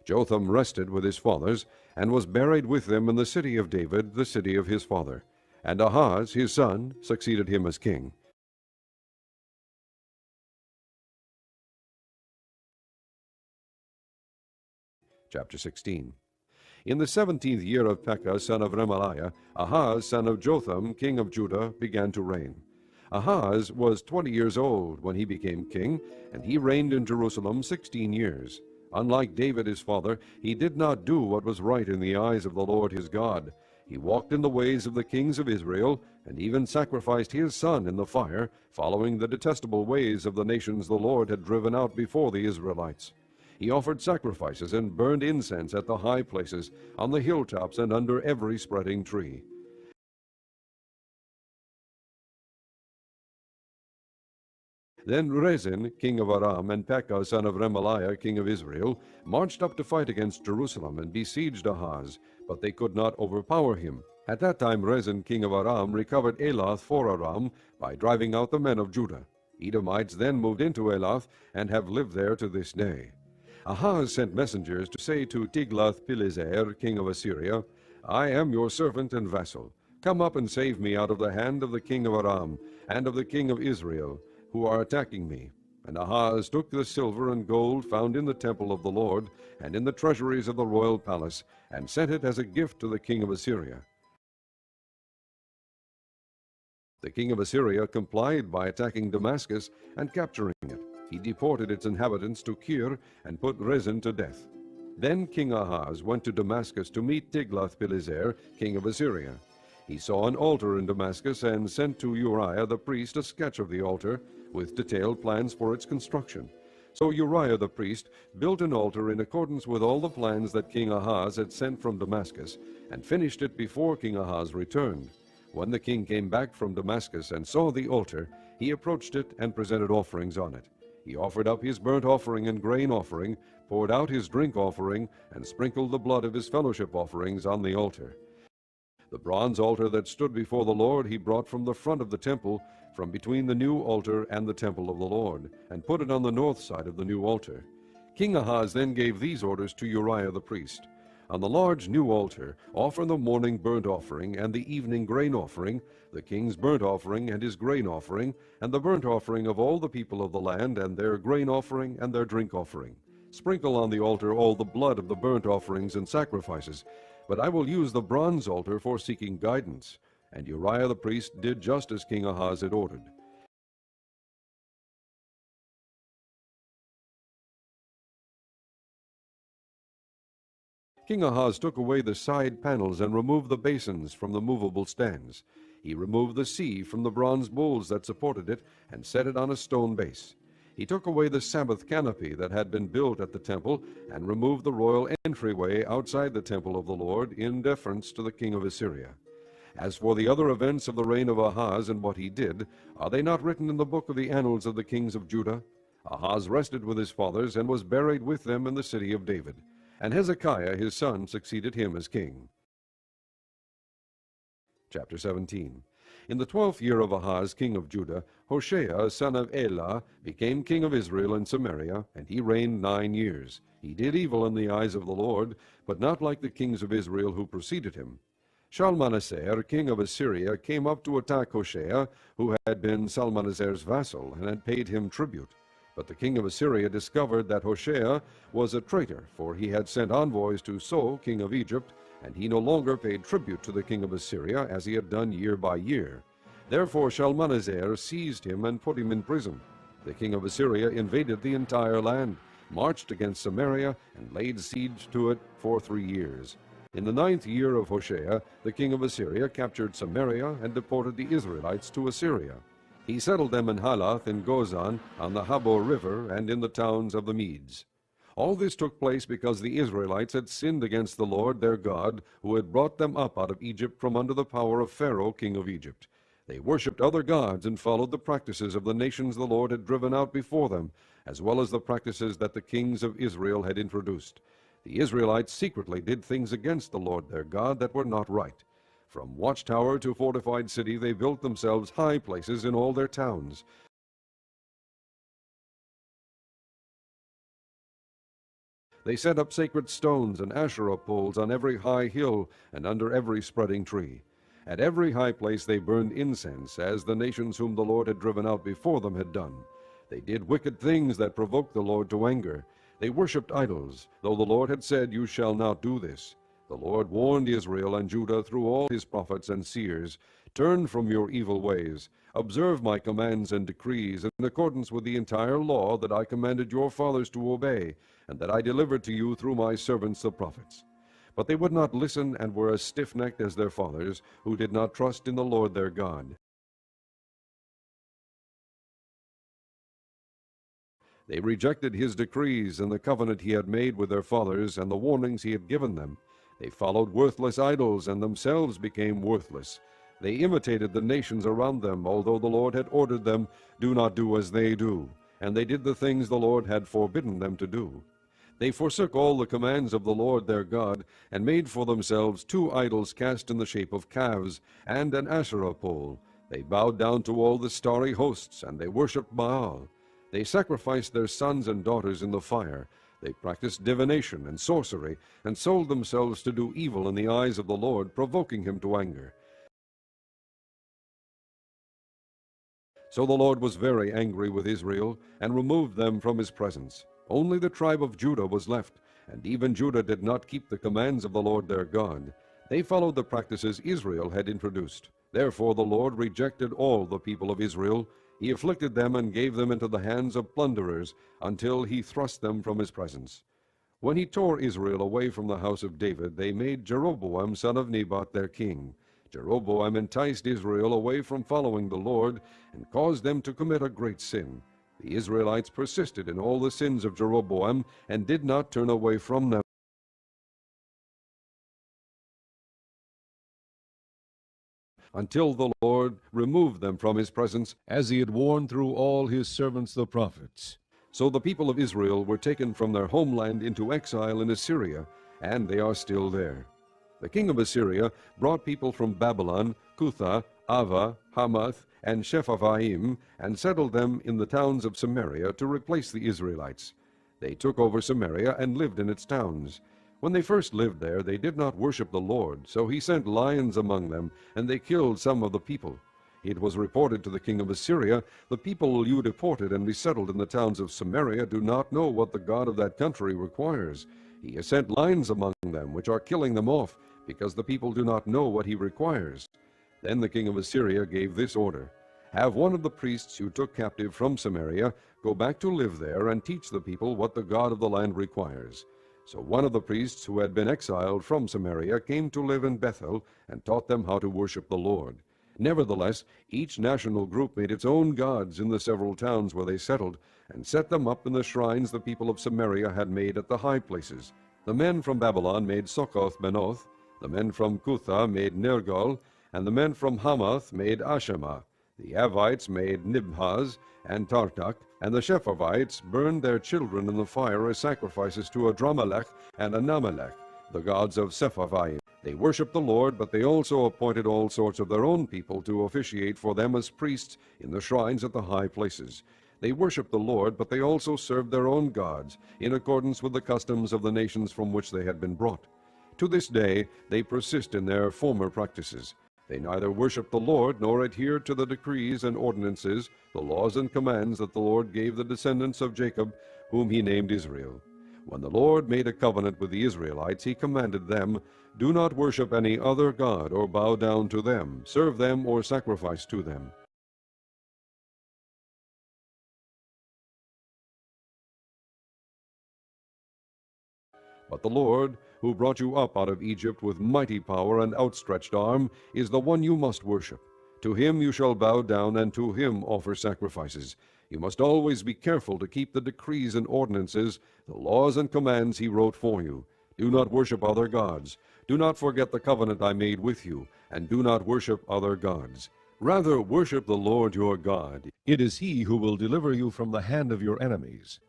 Jotham rested with his fathers, and was buried with them in the city of David, the city of his father. And Ahaz his son succeeded him as king. Chapter 16. In the 17th year of Pekah son of Remaliah, Ahaz son of Jotham king of Judah began to reign. Ahaz was 20 years old when he became king, and he reigned in Jerusalem 16 years. Unlike David his father, he did not do what was right in the eyes of the Lord his God. He walked in the ways of the kings of Israel, and even sacrificed his son in the fire, following the detestable ways of the nations the Lord had driven out before the Israelites. He offered sacrifices and burned incense at the high places, on the hilltops, and under every spreading tree. Then Rezin, king of Aram, and Pekah son of Remaliah, king of Israel, marched up to fight against Jerusalem and besieged Ahaz, but they could not overpower him. At that time Rezin, king of Aram, recovered Elath for Aram by driving out the men of Judah. Edomites then moved into Elath and have lived there to this day. Ahaz sent messengers to say to Tiglath-Pileser, king of Assyria, I am your servant and vassal. Come up and save me out of the hand of the king of Aram and of the king of Israel, who are attacking me. And Ahaz took the silver and gold found in the temple of the Lord, and in the treasuries of the royal palace, and sent it as a gift to the king of Assyria. The king of Assyria complied by attacking Damascus and capturing it. He deported its inhabitants to Kir, and put Rezin to death. Then King Ahaz went to Damascus to meet Tiglath-Pileser, king of Assyria. He saw an altar in Damascus, and sent to Uriah the priest a sketch of the altar, with detailed plans for its construction. So Uriah the priest built an altar in accordance with all the plans that King Ahaz had sent from Damascus, and finished it before King Ahaz returned. When the king came back from Damascus and saw the altar, he approached it and presented offerings on it. He offered up his burnt offering and grain offering, poured out his drink offering, and sprinkled the blood of his fellowship offerings on the altar. The bronze altar that stood before the Lord he brought from the front of the temple, from between the new altar and the temple of the Lord, and put it on the north side of the new altar. King Ahaz then gave these orders to Uriah the priest. On the large new altar offer the morning burnt offering and the evening grain offering, the king's burnt offering and his grain offering, and the burnt offering of all the people of the land, and their grain offering and their drink offering. Sprinkle on the altar all the blood of the burnt offerings and sacrifices, but I will use the bronze altar for seeking guidance. And Uriah the priest did just as King Ahaz had ordered. King Ahaz took away the side panels and removed the basins from the movable stands. He removed the sea from the bronze bowls that supported it, and set it on a stone base. He took away the Sabbath canopy that had been built at the temple, and removed the royal entryway outside the temple of the Lord, in deference to the king of Assyria. As for the other events of the reign of Ahaz and what he did, are they not written in the book of the annals of the kings of Judah? Ahaz rested with his fathers, and was buried with them in the city of David. And Hezekiah his son succeeded him as king. Chapter 17. In the 12th year of Ahaz king of Judah, Hoshea son of Elah became king of Israel in Samaria, and he reigned 9 years. He did evil in the eyes of the Lord, but not like the kings of Israel who preceded him. Shalmaneser king of Assyria came up to attack Hoshea, who had been Shalmaneser's vassal, and had paid him tribute. But the king of Assyria discovered that Hoshea was a traitor, for he had sent envoys to So king of Egypt, and he no longer paid tribute to the king of Assyria, as he had done year by year. Therefore Shalmaneser seized him and put him in prison. The king of Assyria invaded the entire land, marched against Samaria, and laid siege to it for 3 years. In the 9th year of Hoshea, the king of Assyria captured Samaria and deported the Israelites to Assyria. He settled them in Halath in Gozan, on the Habor river, and in the towns of the Medes. All this took place because the Israelites had sinned against the Lord their God, who had brought them up out of Egypt from under the power of Pharaoh king of Egypt. They worshipped other gods and followed the practices of the nations the Lord had driven out before them, as well as the practices that the kings of Israel had introduced. The Israelites secretly did things against the Lord their God that were not right. From watchtower to fortified city they built themselves high places in all their towns. They set up sacred stones and Asherah poles on every high hill and under every spreading tree. At every high place they burned incense, as the nations whom the Lord had driven out before them had done. They did wicked things that provoked the Lord to anger. They worshipped idols, though the Lord had said, "You shall not do this." The Lord warned Israel and Judah through all his prophets and seers, "Turn from your evil ways, observe my commands and decrees in accordance with the entire law that I commanded your fathers to obey, and that I delivered to you through my servants the prophets." But they would not listen and were as stiff-necked as their fathers, who did not trust in the Lord their God. They rejected his decrees and the covenant he had made with their fathers and the warnings he had given them. They followed worthless idols and themselves became worthless. They imitated the nations around them, although the Lord had ordered them, "Do not do as they do." And they did the things the Lord had forbidden them to do. They forsook all the commands of the Lord their God, and made for themselves 2 idols cast in the shape of calves, and an Asherah pole. They bowed down to all the starry hosts, and they worshipped Baal. They sacrificed their sons and daughters in the fire. They practiced divination and sorcery, and sold themselves to do evil in the eyes of the Lord, provoking him to anger. So the Lord was very angry with Israel, and removed them from his presence. Only the tribe of Judah was left, and even Judah did not keep the commands of the Lord their God. They followed the practices Israel had introduced. Therefore the Lord rejected all the people of Israel. He afflicted them and gave them into the hands of plunderers, until he thrust them from his presence. When he tore Israel away from the house of David, they made Jeroboam son of Nebat their king. Jeroboam enticed Israel away from following the Lord, and caused them to commit a great sin. The Israelites persisted in all the sins of Jeroboam, and did not turn away from them, until the Lord removed them from his presence, as he had warned through all his servants the prophets. So the people of Israel were taken from their homeland into exile in Assyria, and they are still there. The king of Assyria brought people from Babylon, Cutha, Ava, Hamath, and Shephavaim, and settled them in the towns of Samaria to replace the Israelites. They took over Samaria and lived in its towns. When they first lived there, they did not worship the Lord, so he sent lions among them, and they killed some of the people. It was reported to the king of Assyria, "The people you deported and resettled in the towns of Samaria do not know what the God of that country requires. He has sent lions among them, which are killing them off, because the people do not know what he requires." Then the king of Assyria gave this order: "Have one of the priests you took captive from Samaria go back to live there and teach the people what the God of the land requires." So one of the priests who had been exiled from Samaria came to live in Bethel and taught them how to worship the Lord. Nevertheless, each national group made its own gods in the several towns where they settled, and set them up in the shrines the people of Samaria had made at the high places. The men from Babylon made Succoth-Benoth, the men from Cutha made Nergal, and the men from Hamath made Ashima. The Avites made Nibhaz and Tartak, and the Shephavites burned their children in the fire as sacrifices to Adramelech and Anamelech, the gods of Sepharvaim. They worshipped the Lord, but they also appointed all sorts of their own people to officiate for them as priests in the shrines at the high places. They worshipped the Lord, but they also served their own gods, in accordance with the customs of the nations from which they had been brought. To this day they persist in their former practices. They neither worship the Lord nor adhere to the decrees and ordinances, the laws and commands that the Lord gave the descendants of Jacob, whom he named Israel. When the Lord made a covenant with the Israelites, he commanded them, "Do not worship any other god or bow down to them, serve them or sacrifice to them." But the Lord, who brought you up out of Egypt with mighty power and outstretched arm, is the one you must worship. To him you shall bow down, and to him offer sacrifices. You must always be careful to keep the decrees and ordinances, the laws and commands he wrote for you. Do not worship other gods. Do not forget the covenant I made with you, and do not worship other gods. Rather worship the Lord your God. It is he who will deliver you from the hand of your enemies.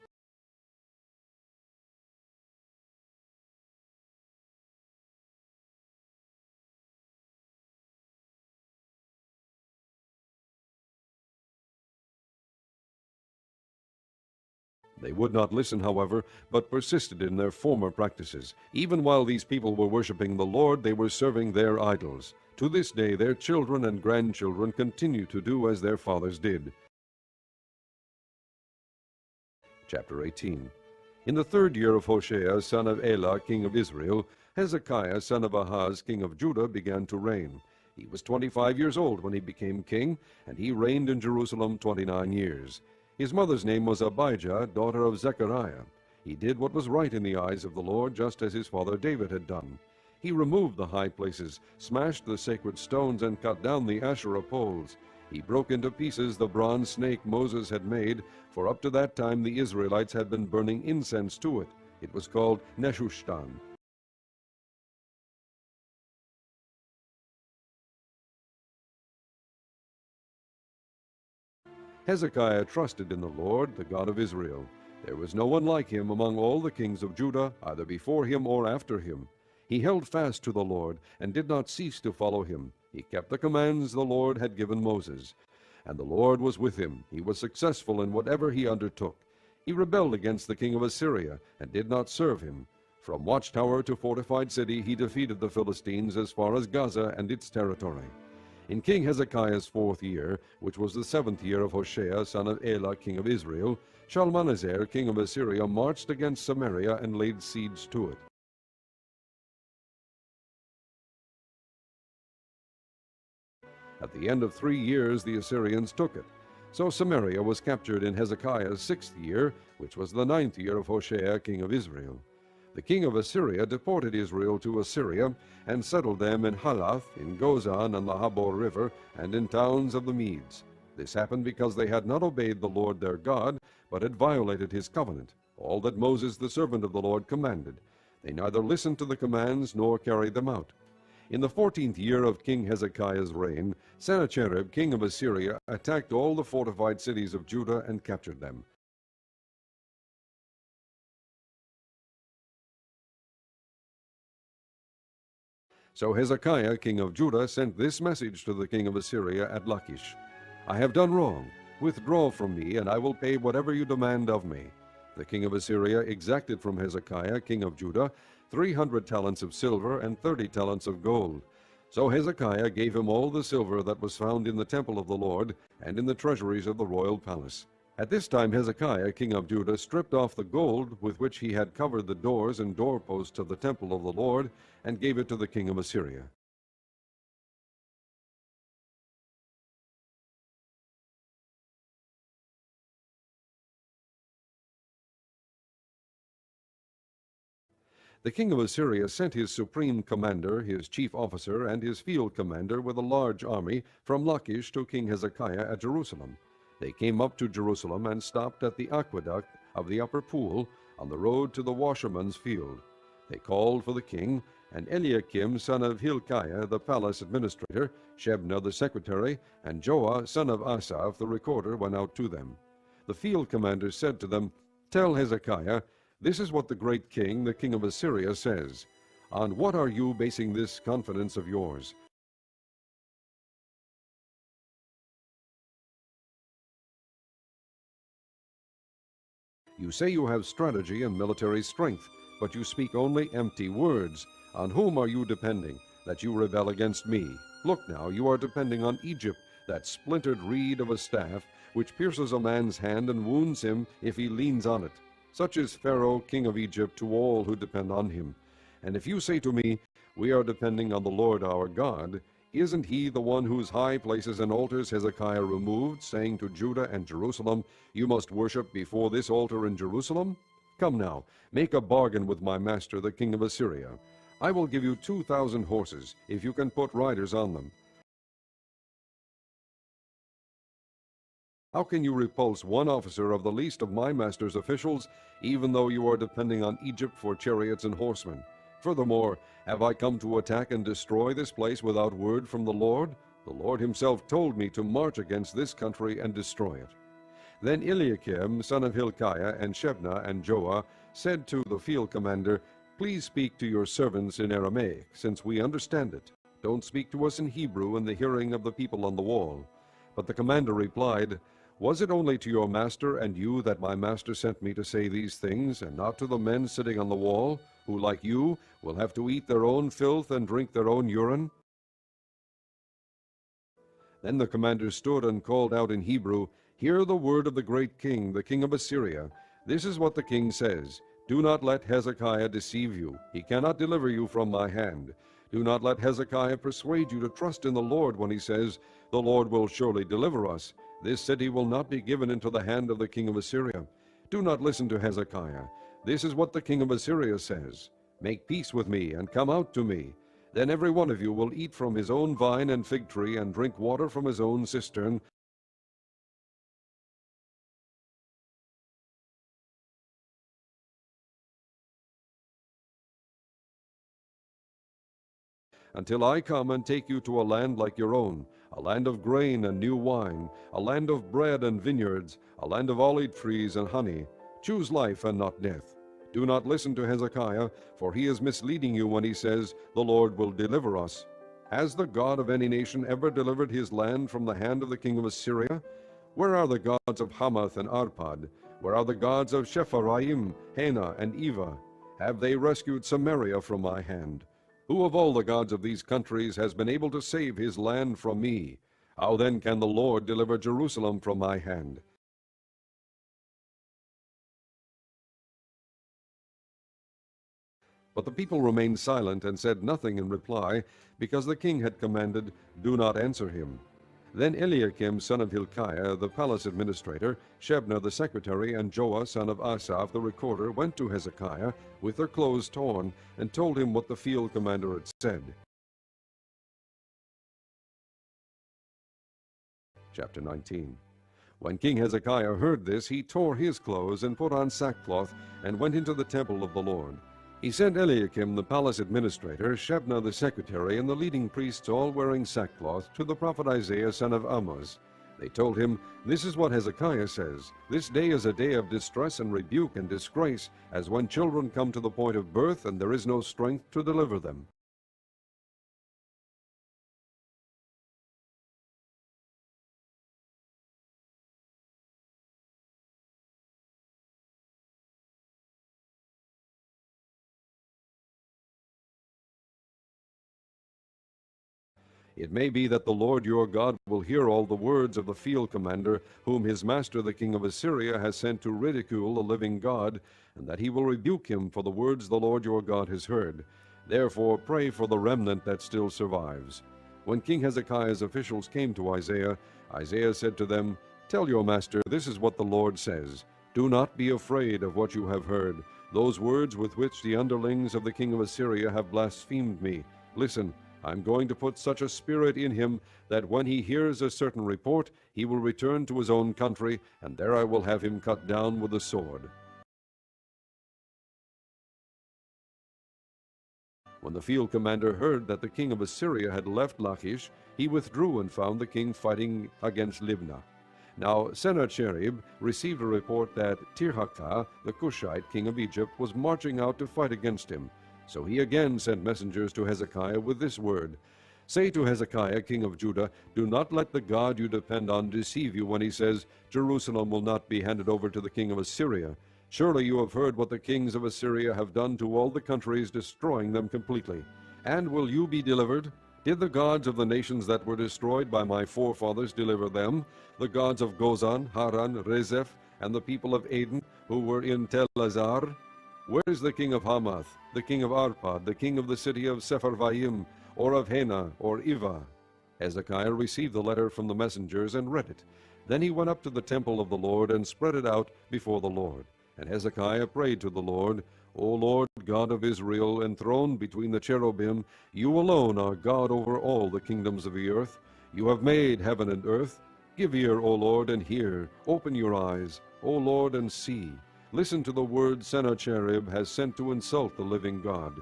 They would not listen, however, but persisted in their former practices. Even while these people were worshiping the Lord, they were serving their idols. To this day their children and grandchildren continue to do as their fathers did. Chapter 18. In the 3rd year of Hoshea, son of Elah, king of Israel, Hezekiah son of Ahaz, king of Judah, began to reign. He was 25 years old when he became king, and he reigned in Jerusalem 29 years. His mother's name was Abijah, daughter of Zechariah. He did what was right in the eyes of the Lord, just as his father David had done. He removed the high places, smashed the sacred stones, and cut down the Asherah poles. He broke into pieces the bronze snake Moses had made, for up to that time the Israelites had been burning incense to it. It was called Neshushtan. Hezekiah trusted in the Lord, the God of Israel. There was no one like him among all the kings of Judah, either before him or after him. He held fast to the Lord, and did not cease to follow him. He kept the commands the Lord had given Moses. And the Lord was with him. He was successful in whatever he undertook. He rebelled against the king of Assyria, and did not serve him. From watchtower to fortified city he defeated the Philistines as far as Gaza and its territory. In King Hezekiah's 4th year, which was the 7th year of Hoshea son of Elah king of Israel, Shalmaneser king of Assyria marched against Samaria and laid siege to it. At the end of 3 years the Assyrians took it. So Samaria was captured in Hezekiah's 6th year, which was the 9th year of Hoshea king of Israel. The king of Assyria deported Israel to Assyria, and settled them in Halath, in Gozan on the Habor River, and in towns of the Medes. This happened because they had not obeyed the Lord their God, but had violated his covenant, all that Moses the servant of the Lord commanded. They neither listened to the commands nor carried them out. In the 14th year of King Hezekiah's reign, Sennacherib king of Assyria attacked all the fortified cities of Judah and captured them. So Hezekiah king of Judah sent this message to the king of Assyria at Lachish: I have done wrong. Withdraw from me, and I will pay whatever you demand of me. The king of Assyria exacted from Hezekiah king of Judah 300 talents of silver and 30 talents of gold. So Hezekiah gave him all the silver that was found in the temple of the Lord, and in the treasuries of the royal palace. At this time Hezekiah king of Judah stripped off the gold with which he had covered the doors and doorposts of the temple of the Lord, and gave it to the king of Assyria. The king of Assyria sent his supreme commander, his chief officer, and his field commander with a large army from Lachish to King Hezekiah at Jerusalem. They came up to Jerusalem and stopped at the aqueduct of the upper pool on the road to the washerman's field. They called for the king, and Eliakim son of Hilkiah the palace administrator, Shebna the secretary, and Joah son of Asaph the recorder went out to them. The field commander said to them, Tell Hezekiah, this is what the great king, the king of Assyria, says. On what are you basing this confidence of yours? You say you have strategy and military strength, but you speak only empty words. On whom are you depending, that you rebel against me? Look now, you are depending on Egypt, that splintered reed of a staff, which pierces a man's hand and wounds him if he leans on it. Such is Pharaoh, king of Egypt, to all who depend on him. And if you say to me, We are depending on the Lord our God, isn't he the one whose high places and altars Hezekiah removed, saying to Judah and Jerusalem, You must worship before this altar in Jerusalem? Come now, make a bargain with my master, the king of Assyria. I will give you 2,000 horses, if you can put riders on them. How can you repulse one officer of the least of my master's officials, even though you are depending on Egypt for chariots and horsemen? Furthermore, have I come to attack and destroy this place without word from the Lord? The Lord himself told me to march against this country and destroy it. Then Eliakim, son of Hilkiah, and Shebna, and Joah, said to the field commander, Please speak to your servants in Aramaic, since we understand it. Don't speak to us in Hebrew in the hearing of the people on the wall. But the commander replied, Was it only to your master and you that my master sent me to say these things, and not to the men sitting on the wall, who, like you, will have to eat their own filth and drink their own urine? Then the commander stood and called out in Hebrew, Hear the word of the great king, the king of Assyria. This is what the king says. Do not let Hezekiah deceive you. He cannot deliver you from my hand. Do not let Hezekiah persuade you to trust in the Lord when he says, The Lord will surely deliver us. This city will not be given into the hand of the king of Assyria. Do not listen to Hezekiah. This is what the king of Assyria says. Make peace with me, and come out to me. Then every one of you will eat from his own vine and fig tree, and drink water from his own cistern, until I come and take you to a land like your own, a land of grain and new wine, a land of bread and vineyards, a land of olive trees and honey. Choose life and not death. Do not listen to Hezekiah, for he is misleading you when he says, The Lord will deliver us. Has the God of any nation ever delivered his land from the hand of the king of Assyria? Where are the gods of Hamath and Arpad? Where are the gods of Shepharaim, Hena, and Eva? Have they rescued Samaria from my hand? Who of all the gods of these countries has been able to save his land from me? How then can the Lord deliver Jerusalem from my hand? But the people remained silent and said nothing in reply, because the king had commanded, Do not answer him. Then Eliakim son of Hilkiah, the palace administrator, Shebna the secretary, and Joah son of Asaph the recorder went to Hezekiah with their clothes torn, and told him what the field commander had said. Chapter 19. When King Hezekiah heard this, he tore his clothes and put on sackcloth, and went into the temple of the Lord. He sent Eliakim the palace administrator, Shebna the secretary, and the leading priests, all wearing sackcloth, to the prophet Isaiah son of Amoz. They told him, This is what Hezekiah says, This day is a day of distress and rebuke and disgrace, as when children come to the point of birth, and there is no strength to deliver them. It may be that the Lord your God will hear all the words of the field commander, whom his master the king of Assyria has sent to ridicule the living God, and that he will rebuke him for the words the Lord your God has heard. Therefore pray for the remnant that still survives. When King Hezekiah's officials came to Isaiah, Isaiah said to them, Tell your master, this is what the Lord says. Do not be afraid of what you have heard, those words with which the underlings of the king of Assyria have blasphemed me. Listen, I'm going to put such a spirit in him that when he hears a certain report, he will return to his own country, and there I will have him cut down with the sword. When the field commander heard that the king of Assyria had left Lachish, he withdrew and found the king fighting against Libnah. Now Sennacherib received a report that Tirhakah, the Cushite king of Egypt, was marching out to fight against him. So he again sent messengers to Hezekiah with this word, Say to Hezekiah, king of Judah, Do not let the God you depend on deceive you when he says, Jerusalem will not be handed over to the king of Assyria. Surely you have heard what the kings of Assyria have done to all the countries, destroying them completely. And will you be delivered? Did the gods of the nations that were destroyed by my forefathers deliver them? The gods of Gozan, Haran, Rezeph, and the people of Aden, who were in Tel-Azar? Where is the king of Hamath, the king of Arpad, the king of the city of Sepharvaim, or of Hena, or Eva? Hezekiah received the letter from the messengers and read it. Then he went up to the temple of the Lord and spread it out before the Lord. And Hezekiah prayed to the Lord, O Lord God of Israel, enthroned between the cherubim, you alone are God over all the kingdoms of the earth. You have made heaven and earth. Give ear, O Lord, and hear. Open your eyes, O Lord, and see. Listen to the word Sennacherib has sent to insult the living God.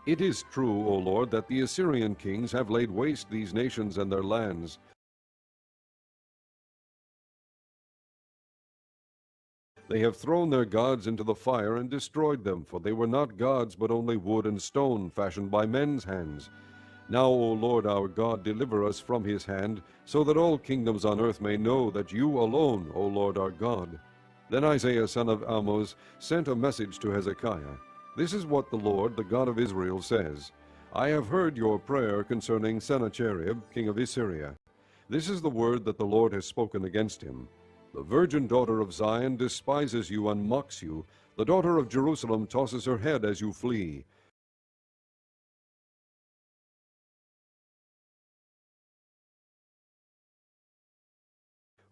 It is true, O Lord, that the Assyrian kings have laid waste these nations and their lands. They have thrown their gods into the fire and destroyed them, for they were not gods, but only wood and stone, fashioned by men's hands. Now, O Lord our God, deliver us from his hand, so that all kingdoms on earth may know that you alone, O Lord our God. Then Isaiah son of Amoz sent a message to Hezekiah. This is what the Lord, the God of Israel, says. I have heard your prayer concerning Sennacherib, king of Assyria. This is the word that the Lord has spoken against him. The virgin daughter of Zion despises you and mocks you. The daughter of Jerusalem tosses her head as you flee.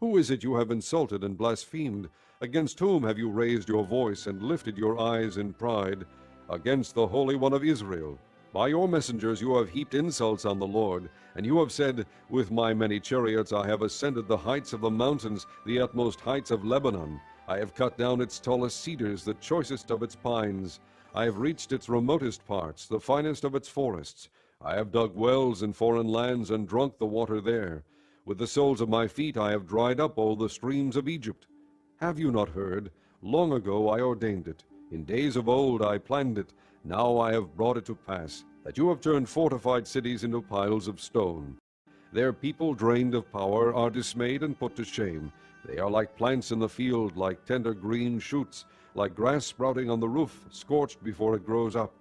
Who is it you have insulted and blasphemed? Against whom have you raised your voice and lifted your eyes in pride? Against the Holy One of Israel. By your messengers you have heaped insults on the Lord, and you have said, With my many chariots I have ascended the heights of the mountains, the utmost heights of Lebanon. I have cut down its tallest cedars, the choicest of its pines. I have reached its remotest parts, the finest of its forests. I have dug wells in foreign lands and drunk the water there. With the soles of my feet I have dried up all the streams of Egypt. Have you not heard? Long ago I ordained it. In days of old I planned it. Now I have brought it to pass, that you have turned fortified cities into piles of stone. Their people, drained of power, are dismayed and put to shame. They are like plants in the field, like tender green shoots, like grass sprouting on the roof, scorched before it grows up.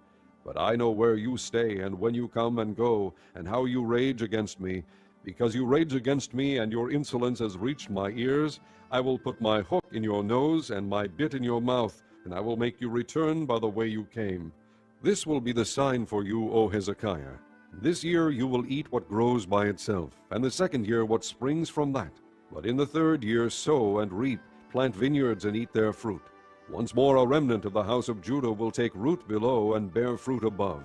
But I know where you stay, and when you come and go, and how you rage against me. Because you rage against me, and your insolence has reached my ears, I will put my hook in your nose and my bit in your mouth, and I will make you return by the way you came. This will be the sign for you, O Hezekiah. This year you will eat what grows by itself, and the second year what springs from that. But in the third year sow and reap, plant vineyards and eat their fruit. Once more a remnant of the house of Judah will take root below and bear fruit above.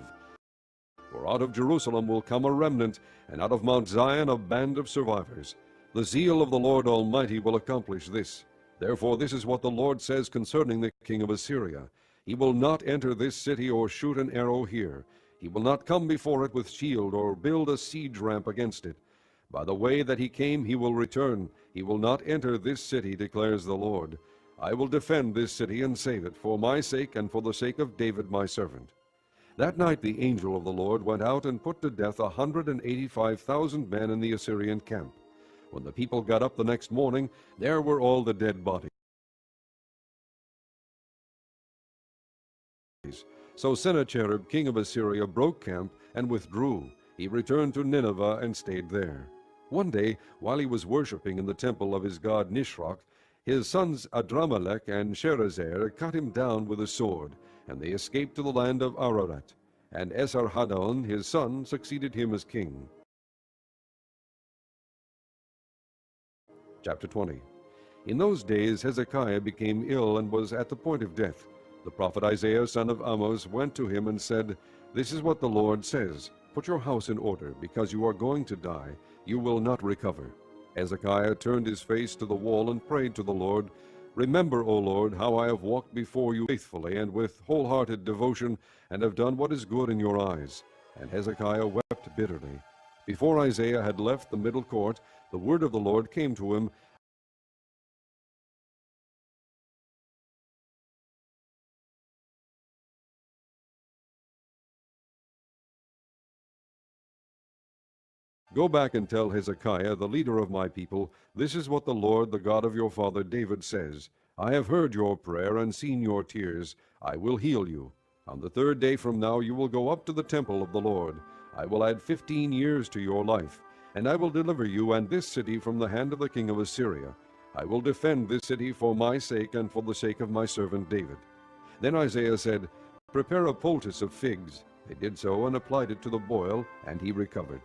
For out of Jerusalem will come a remnant, and out of Mount Zion a band of survivors. The zeal of the Lord Almighty will accomplish this. Therefore this is what the Lord says concerning the king of Assyria. He will not enter this city or shoot an arrow here. He will not come before it with shield or build a siege ramp against it. By the way that he came he will return. He will not enter this city, declares the Lord. I will defend this city and save it, for my sake and for the sake of David my servant. That night the angel of the Lord went out and put to death 185,000 men in the Assyrian camp. When the people got up the next morning, there were all the dead bodies. So Sennacherib, king of Assyria, broke camp and withdrew. He returned to Nineveh and stayed there. One day, while he was worshipping in the temple of his god Nisroch, his sons Adramelech and Sherezer cut him down with a sword, and they escaped to the land of Ararat. And Esarhaddon, his son, succeeded him as king. Chapter 20. In those days Hezekiah became ill and was at the point of death. The prophet Isaiah, son of Amoz, went to him and said, This is what the Lord says, Put your house in order, because you are going to die. You will not recover. Hezekiah turned his face to the wall and prayed to the Lord, Remember, O Lord, how I have walked before you faithfully and with wholehearted devotion, and have done what is good in your eyes. And Hezekiah wept bitterly. Before Isaiah had left the middle court, the word of the Lord came to him, Go back and tell Hezekiah, the leader of my people, This is what the Lord, the God of your father David, says. I have heard your prayer and seen your tears. I will heal you. On the third day from now you will go up to the temple of the Lord. I will add 15 years to your life, and I will deliver you and this city from the hand of the king of Assyria. I will defend this city for my sake and for the sake of my servant David. Then Isaiah said, Prepare a poultice of figs. They did so and applied it to the boil, and he recovered.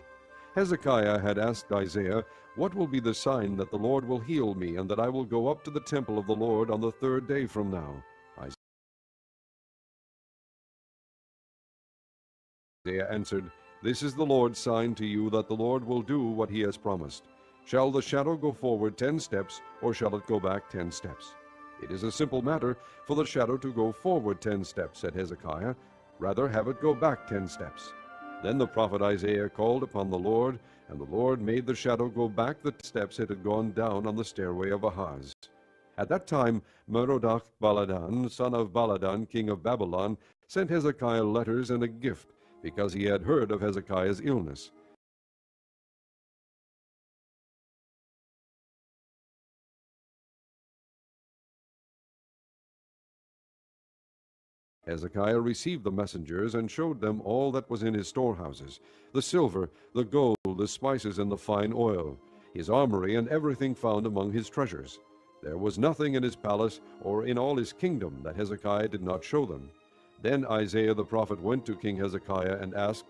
Hezekiah had asked Isaiah, What will be the sign that the Lord will heal me, and that I will go up to the temple of the Lord on the third day from now? Isaiah answered, This is the Lord's sign to you that the Lord will do what he has promised. Shall the shadow go forward 10 steps, or shall it go back 10 steps? It is a simple matter for the shadow to go forward 10 steps, said Hezekiah. Rather have it go back 10 steps. Then the prophet Isaiah called upon the Lord, and the Lord made the shadow go back the steps it had gone down on the stairway of Ahaz. At that time Merodach-Baladan, son of Baladan, king of Babylon, sent Hezekiah letters and a gift, because he had heard of Hezekiah's illness. Hezekiah received the messengers and showed them all that was in his storehouses, the silver, the gold, the spices, and the fine oil, his armory, and everything found among his treasures. There was nothing in his palace or in all his kingdom that Hezekiah did not show them. Then Isaiah the prophet went to King Hezekiah and asked,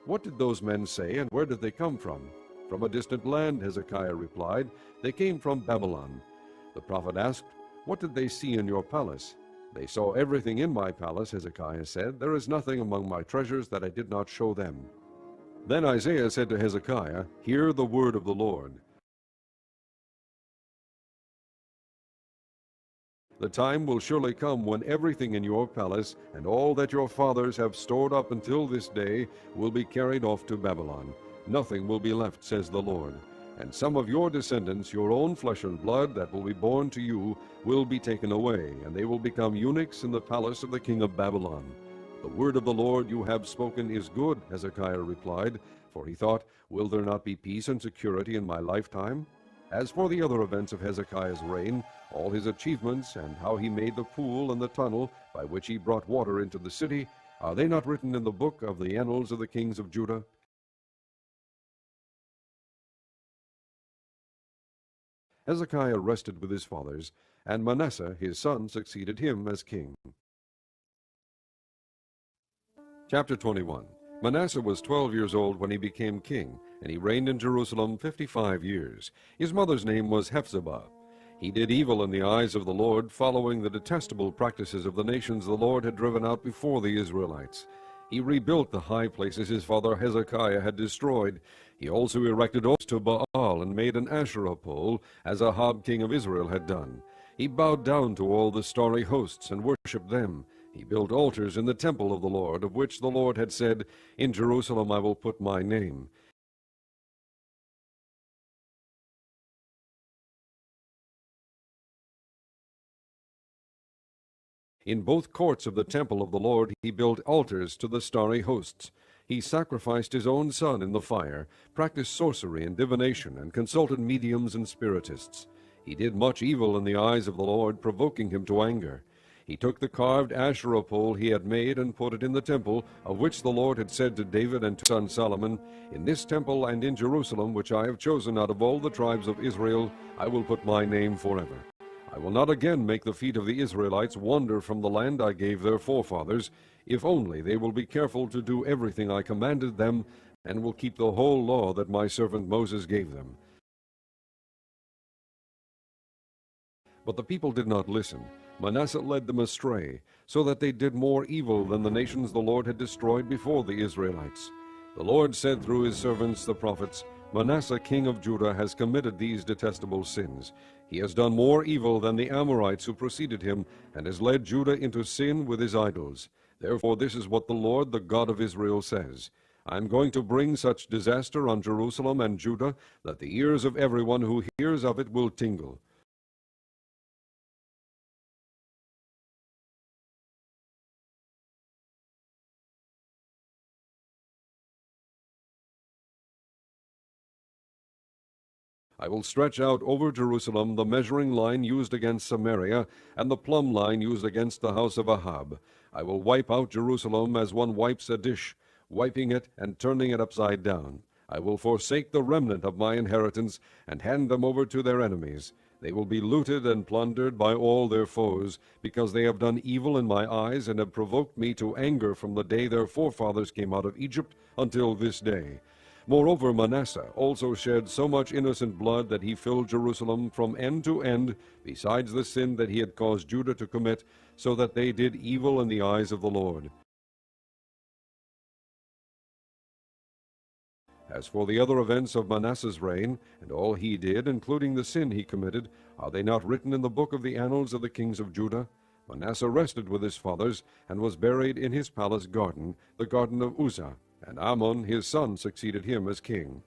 "What did those men say, and where did they come from?" "From a distant land," Hezekiah replied. "They came from Babylon." The prophet asked, "What did they see in your palace?" "They saw everything in my palace," Hezekiah said. "There is nothing among my treasures that I did not show them." Then Isaiah said to Hezekiah, "Hear the word of the Lord. The time will surely come when everything in your palace and all that your fathers have stored up until this day will be carried off to Babylon. Nothing will be left, says the Lord. And some of your descendants, your own flesh and blood that will be born to you, will be taken away, and they will become eunuchs in the palace of the king of Babylon. The word of the Lord you have spoken is good," Hezekiah replied, for he thought, "Will there not be peace and security in my lifetime?" As for the other events of Hezekiah's reign, all his achievements, and how he made the pool and the tunnel by which he brought water into the city, are they not written in the book of the annals of the kings of Judah? Hezekiah rested with his fathers, and Manasseh his son succeeded him as king. Chapter 21. Manasseh was 12 years old when he became king, and he reigned in Jerusalem 55 years. His mother's name was Hephzibah. He did evil in the eyes of the Lord, following the detestable practices of the nations the Lord had driven out before the Israelites. He rebuilt the high places his father Hezekiah had destroyed. He also erected altars to Baal and made an Asherah pole, as Ahab king of Israel had done. He bowed down to all the starry hosts and worshipped them. He built altars in the temple of the Lord, of which the Lord had said, "In Jerusalem I will put my name." In both courts of the temple of the Lord he built altars to the starry hosts. He sacrificed his own son in the fire, practiced sorcery and divination, and consulted mediums and spiritists. He did much evil in the eyes of the Lord, provoking him to anger. He took the carved Asherah pole he had made and put it in the temple, of which the Lord had said to David and to his son Solomon, "In this temple and in Jerusalem, which I have chosen out of all the tribes of Israel, I will put my name forever. I will not again make the feet of the Israelites wander from the land I gave their forefathers, if only they will be careful to do everything I commanded them, and will keep the whole law that my servant Moses gave them." But the people did not listen. Manasseh led them astray, so that they did more evil than the nations the Lord had destroyed before the Israelites. The Lord said through his servants the prophets, "Manasseh king of Judah has committed these detestable sins. He has done more evil than the Amorites who preceded him, and has led Judah into sin with his idols. Therefore this is what the Lord, the God of Israel, says, I am going to bring such disaster on Jerusalem and Judah that the ears of everyone who hears of it will tingle. I will stretch out over Jerusalem the measuring line used against Samaria, and the plumb line used against the house of Ahab. I will wipe out Jerusalem as one wipes a dish, wiping it and turning it upside down. I will forsake the remnant of my inheritance, and hand them over to their enemies. They will be looted and plundered by all their foes, because they have done evil in my eyes, and have provoked me to anger from the day their forefathers came out of Egypt until this day. Moreover, Manasseh also shed so much innocent blood that he filled Jerusalem from end to end, besides the sin that he had caused Judah to commit, so that they did evil in the eyes of the Lord. As for the other events of Manasseh's reign, and all he did, including the sin he committed, are they not written in the book of the annals of the kings of Judah? Manasseh rested with his fathers, and was buried in his palace garden, the garden of Uzzah, and Amon his son succeeded him as king.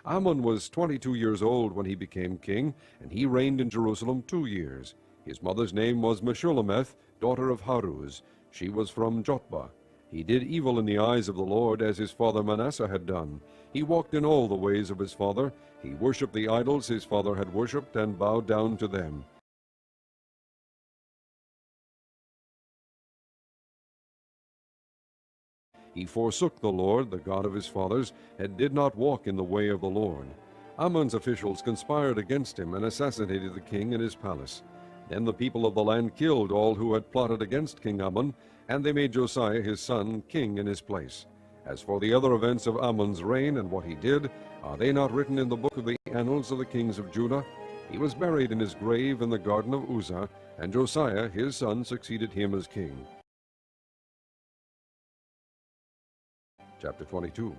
Amon was 22 years old when he became king, and he reigned in Jerusalem 2 years. His mother's name was Meshullemeth, daughter of Haruz. She was from Jotbah. He did evil in the eyes of the Lord, as his father Manasseh had done. He walked in all the ways of his father. He worshipped the idols his father had worshipped, and bowed down to them. He forsook the Lord, the God of his fathers, and did not walk in the way of the Lord. Ammon's officials conspired against him and assassinated the king in his palace. Then the people of the land killed all who had plotted against King Ammon, and they made Josiah his son king in his place. As for the other events of Ammon's reign and what he did, are they not written in the book of the annals of the kings of Judah? He was buried in his grave in the garden of Uzzah, and Josiah his son succeeded him as king. Chapter 22.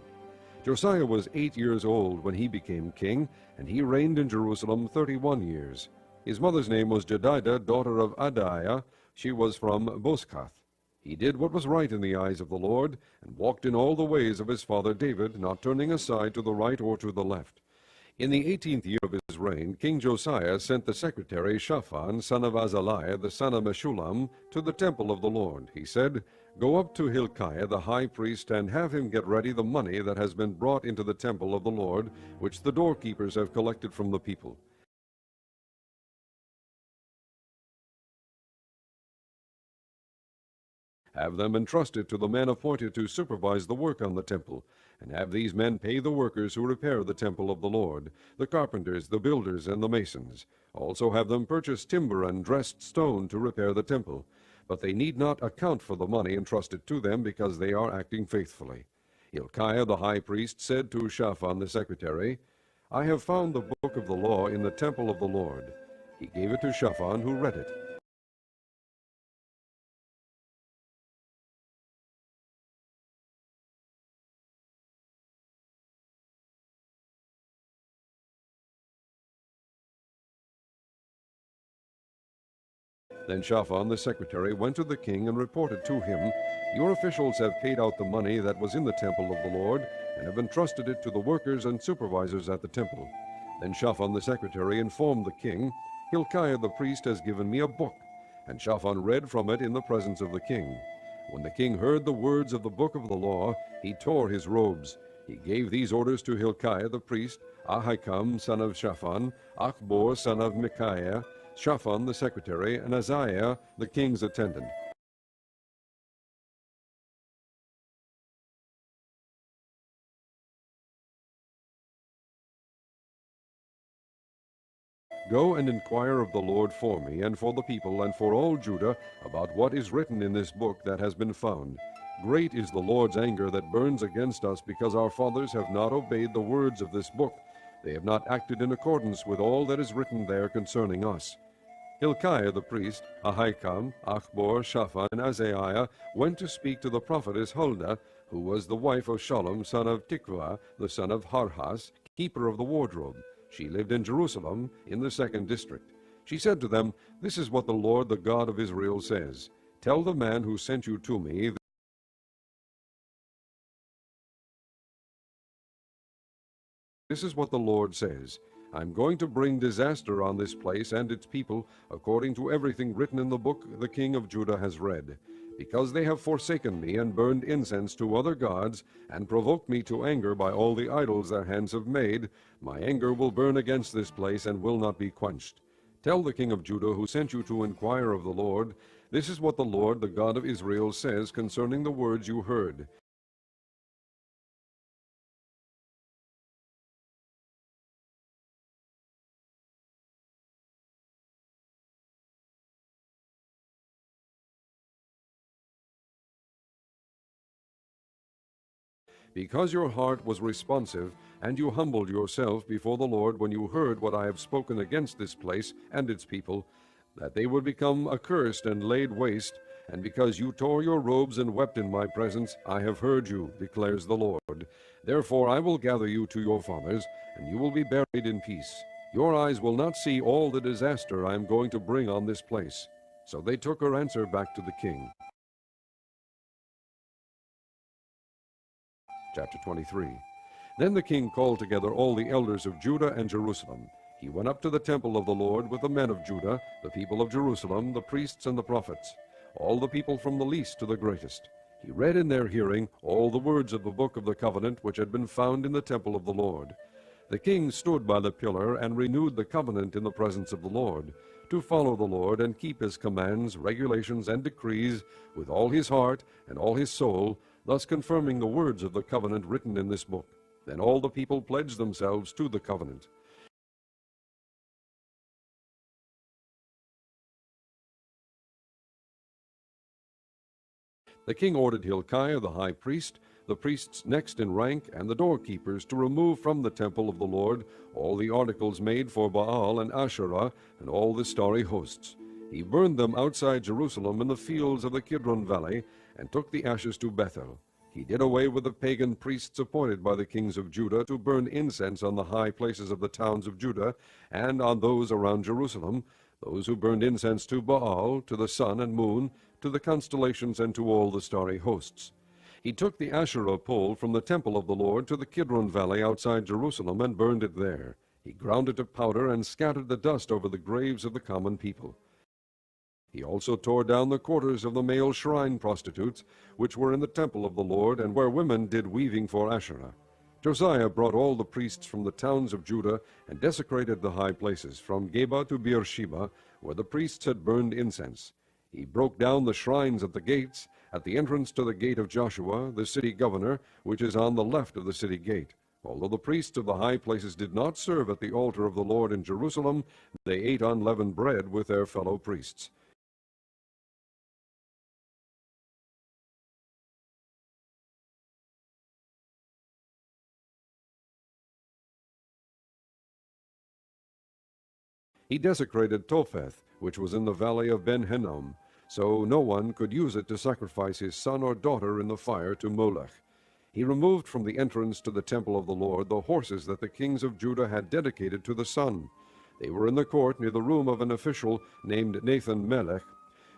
Josiah was 8 years old when he became king, and he reigned in Jerusalem 31 years. His mother's name was Jedidah, daughter of Adaiah. She was from Boscath. He did what was right in the eyes of the Lord, and walked in all the ways of his father David, not turning aside to the right or to the left. In the 18th year of his reign, King Josiah sent the secretary Shaphan, son of Azaliah, the son of Meshullam, to the temple of the Lord. He said, "Go up to Hilkiah the high priest, and have him get ready the money that has been brought into the temple of the Lord, which the doorkeepers have collected from the people. Have them entrusted to the men appointed to supervise the work on the temple, and have these men pay the workers who repair the temple of the Lord, the carpenters, the builders, and the masons. Also have them purchase timber and dressed stone to repair the temple. But they need not account for the money entrusted to them, because they are acting faithfully." Hilkiah the high priest said to Shaphan the secretary, "I have found the book of the law in the temple of the Lord." He gave it to Shaphan, who read it. Then Shaphan the secretary went to the king and reported to him, "Your officials have paid out the money that was in the temple of the Lord, and have entrusted it to the workers and supervisors at the temple." Then Shaphan the secretary informed the king, "Hilkiah the priest has given me a book." And Shaphan read from it in the presence of the king. When the king heard the words of the book of the law, he tore his robes. He gave these orders to Hilkiah the priest, Ahikam son of Shaphan, Achbor son of Micaiah, Shaphan the secretary, and Azariah the king's attendant. "Go and inquire of the Lord for me, and for the people, and for all Judah, about what is written in this book that has been found. Great is the Lord's anger that burns against us, because our fathers have not obeyed the words of this book. They have not acted in accordance with all that is written there concerning us." Hilkiah the priest, Ahikam, Achbor, Shaphan, and Azariah went to speak to the prophetess Huldah, who was the wife of Shallum, son of Tikvah, the son of Harhas, keeper of the wardrobe. She lived in Jerusalem, in the 2nd district. She said to them, "This is what the Lord, the God of Israel, says. Tell the man who sent you to me, this is what the Lord says. I'm going to bring disaster on this place and its people, according to everything written in the book the king of Judah has read. Because they have forsaken me and burned incense to other gods, and provoked me to anger by all the idols their hands have made, my anger will burn against this place and will not be quenched. Tell the king of Judah who sent you to inquire of the Lord, this is what the Lord, the God of Israel, says concerning the words you heard. Because your heart was responsive, and you humbled yourself before the Lord when you heard what I have spoken against this place and its people, that they would become accursed and laid waste, and because you tore your robes and wept in my presence, I have heard you, declares the Lord. Therefore I will gather you to your fathers, and you will be buried in peace. Your eyes will not see all the disaster I am going to bring on this place." So they took her answer back to the king. Chapter 23. Then the king called together all the elders of Judah and Jerusalem. He went up to the temple of the Lord with the men of Judah, the people of Jerusalem, the priests and the prophets, all the people from the least to the greatest. He read in their hearing all the words of the book of the covenant which had been found in the temple of the Lord. The king stood by the pillar and renewed the covenant in the presence of the Lord, to follow the Lord and keep his commands, regulations, and decrees with all his heart and all his soul, thus confirming the words of the covenant written in this book. Then all the people pledged themselves to the covenant. The king ordered Hilkiah the high priest, the priests next in rank, and the doorkeepers to remove from the temple of the Lord all the articles made for Baal and Asherah and all the starry hosts. He burned them outside Jerusalem in the fields of the Kidron Valley, and took the ashes to Bethel. He did away with the pagan priests appointed by the kings of Judah to burn incense on the high places of the towns of Judah and on those around Jerusalem, those who burned incense to Baal, to the sun and moon, to the constellations, and to all the starry hosts. He took the Asherah pole from the temple of the Lord to the Kidron Valley outside Jerusalem and burned it there. He ground it to powder and scattered the dust over the graves of the common people. He also tore down the quarters of the male shrine prostitutes, which were in the temple of the Lord, and where women did weaving for Asherah. Josiah brought all the priests from the towns of Judah and desecrated the high places, from Geba to Beersheba, where the priests had burned incense. He broke down the shrines at the gates, at the entrance to the gate of Joshua, the city governor, which is on the left of the city gate. Although the priests of the high places did not serve at the altar of the Lord in Jerusalem, they ate unleavened bread with their fellow priests. He desecrated Topheth, which was in the valley of Ben-Hinnom, so no one could use it to sacrifice his son or daughter in the fire to Molech. He removed from the entrance to the temple of the Lord the horses that the kings of Judah had dedicated to the sun. They were in the court near the room of an official named Nathan Melech.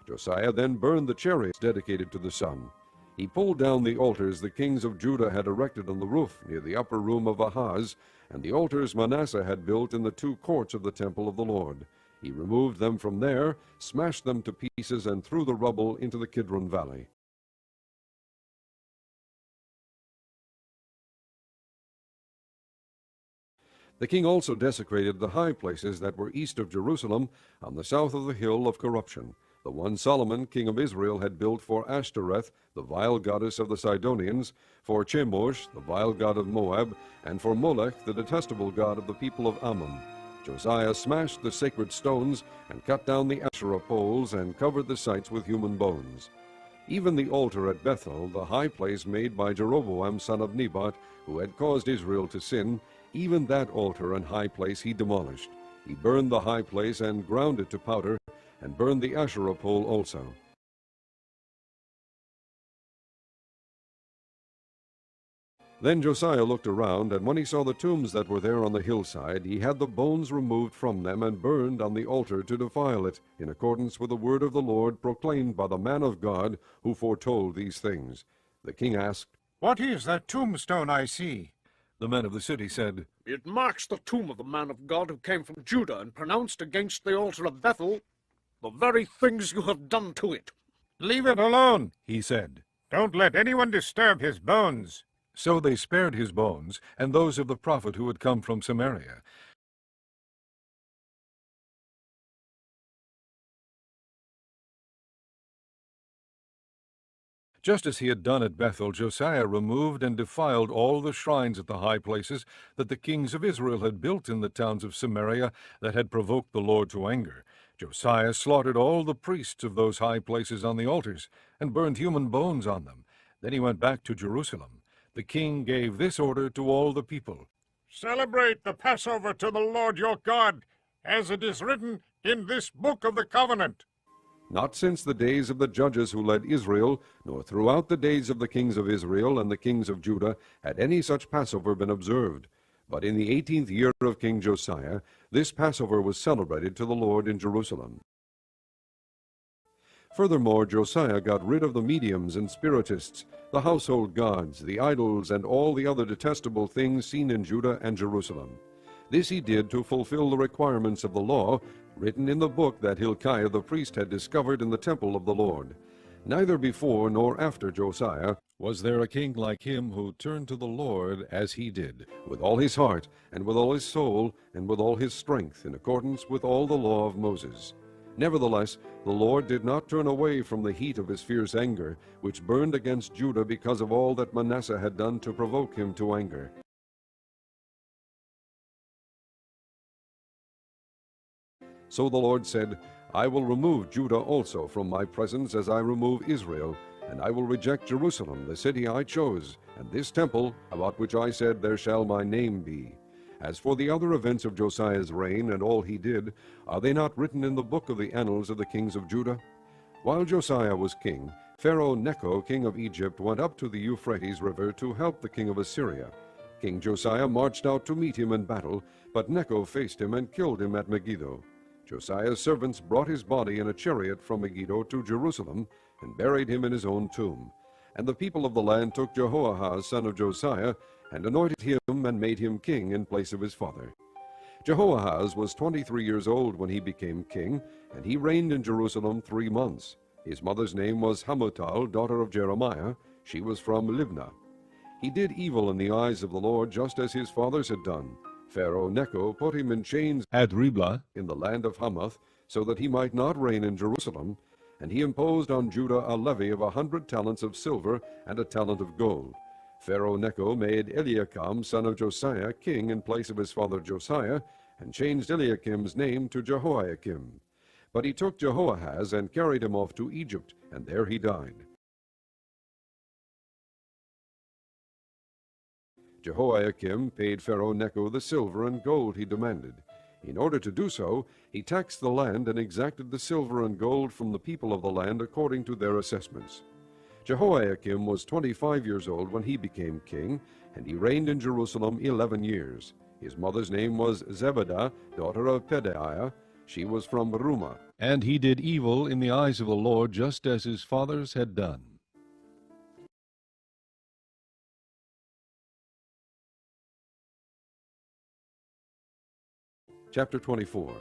Josiah then burned the chariots dedicated to the sun. He pulled down the altars the kings of Judah had erected on the roof near the upper room of Ahaz, and the altars Manasseh had built in the two courts of the temple of the Lord. He removed them from there, smashed them to pieces, and threw the rubble into the Kidron Valley. The king also desecrated the high places that were east of Jerusalem, on the south of the hill of corruption, the one Solomon, king of Israel, had built for Ashtoreth, the vile goddess of the Sidonians, for Chemosh, the vile god of Moab, and for Molech, the detestable god of the people of Ammon. Josiah smashed the sacred stones and cut down the Asherah poles and covered the sites with human bones. Even the altar at Bethel, the high place made by Jeroboam son of Nebat, who had caused Israel to sin, even that altar and high place he demolished. He burned the high place and ground it to powder, and burned the Asherah pole also. Then Josiah looked around, and when he saw the tombs that were there on the hillside, he had the bones removed from them and burned on the altar to defile it, in accordance with the word of the Lord proclaimed by the man of God who foretold these things. The king asked, "What is that tombstone I see?" The men of the city said, "It marks the tomb of the man of God who came from Judah and pronounced against the altar of Bethel the very things you have done to it." "Leave it alone," he said. "Don't let anyone disturb his bones." So they spared his bones, and those of the prophet who had come from Samaria. Just as he had done at Bethel, Josiah removed and defiled all the shrines at the high places that the kings of Israel had built in the towns of Samaria that had provoked the Lord to anger. Josiah slaughtered all the priests of those high places on the altars, and burned human bones on them. Then he went back to Jerusalem. The king gave this order to all the people: "Celebrate the Passover to the Lord your God, as it is written in this book of the covenant." Not since the days of the judges who led Israel, nor throughout the days of the kings of Israel and the kings of Judah, had any such Passover been observed. But in the 18th year of King Josiah, this Passover was celebrated to the Lord in Jerusalem. Furthermore, Josiah got rid of the mediums and spiritists, the household gods, the idols, and all the other detestable things seen in Judah and Jerusalem. This he did to fulfill the requirements of the law written in the book that Hilkiah the priest had discovered in the temple of the Lord. Neither before nor after Josiah was there a king like him who turned to the Lord as he did, with all his heart, and with all his soul, and with all his strength, in accordance with all the law of Moses. Nevertheless, the Lord did not turn away from the heat of his fierce anger, which burned against Judah because of all that Manasseh had done to provoke him to anger. So the Lord said, I will remove Judah also from my presence as I remove Israel, and I will reject Jerusalem, the city I chose, and this temple, about which I said, There shall my name be. As for the other events of Josiah's reign and all he did, are they not written in the book of the annals of the kings of Judah? While Josiah was king, Pharaoh Necho, king of Egypt, went up to the Euphrates River to help the king of Assyria. King Josiah marched out to meet him in battle, but Necho faced him and killed him at Megiddo. Josiah's servants brought his body in a chariot from Megiddo to Jerusalem, and buried him in his own tomb. And the people of the land took Jehoahaz son of Josiah, and anointed him and made him king in place of his father. Jehoahaz was 23 years old when he became king, and he reigned in Jerusalem 3 months. His mother's name was Hamutal, daughter of Jeremiah. She was from Libnah. He did evil in the eyes of the Lord, just as his fathers had done. Pharaoh Necho put him in chains at Riblah in the land of Hamath, so that he might not reign in Jerusalem, and he imposed on Judah a levy of 100 talents of silver and a talent of gold. Pharaoh Necho made Eliakim, son of Josiah, king in place of his father Josiah, and changed Eliakim's name to Jehoiakim. But he took Jehoahaz and carried him off to Egypt, and there he died. Jehoiakim paid Pharaoh Necho the silver and gold he demanded. In order to do so, he taxed the land and exacted the silver and gold from the people of the land according to their assessments. Jehoiakim was 25 years old when he became king, and he reigned in Jerusalem 11 years. His mother's name was Zebedah, daughter of Pedaiah. She was from Rumah. and he did evil in the eyes of the Lord, just as his fathers had done. Chapter 24.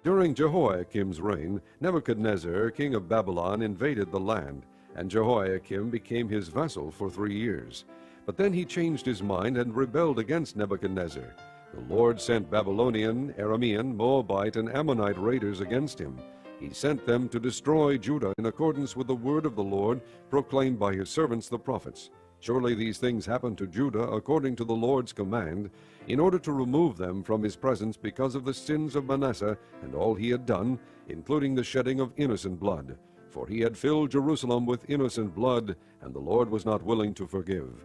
During Jehoiakim's reign, Nebuchadnezzar, king of Babylon, invaded the land, and Jehoiakim became his vassal for 3 years. But then he changed his mind and rebelled against Nebuchadnezzar. The Lord sent Babylonian, Aramean, Moabite, and Ammonite raiders against him. He sent them to destroy Judah in accordance with the word of the Lord proclaimed by his servants the prophets. Surely these things happened to Judah according to the Lord's command, in order to remove them from his presence because of the sins of Manasseh and all he had done, including the shedding of innocent blood. For he had filled Jerusalem with innocent blood, and the Lord was not willing to forgive.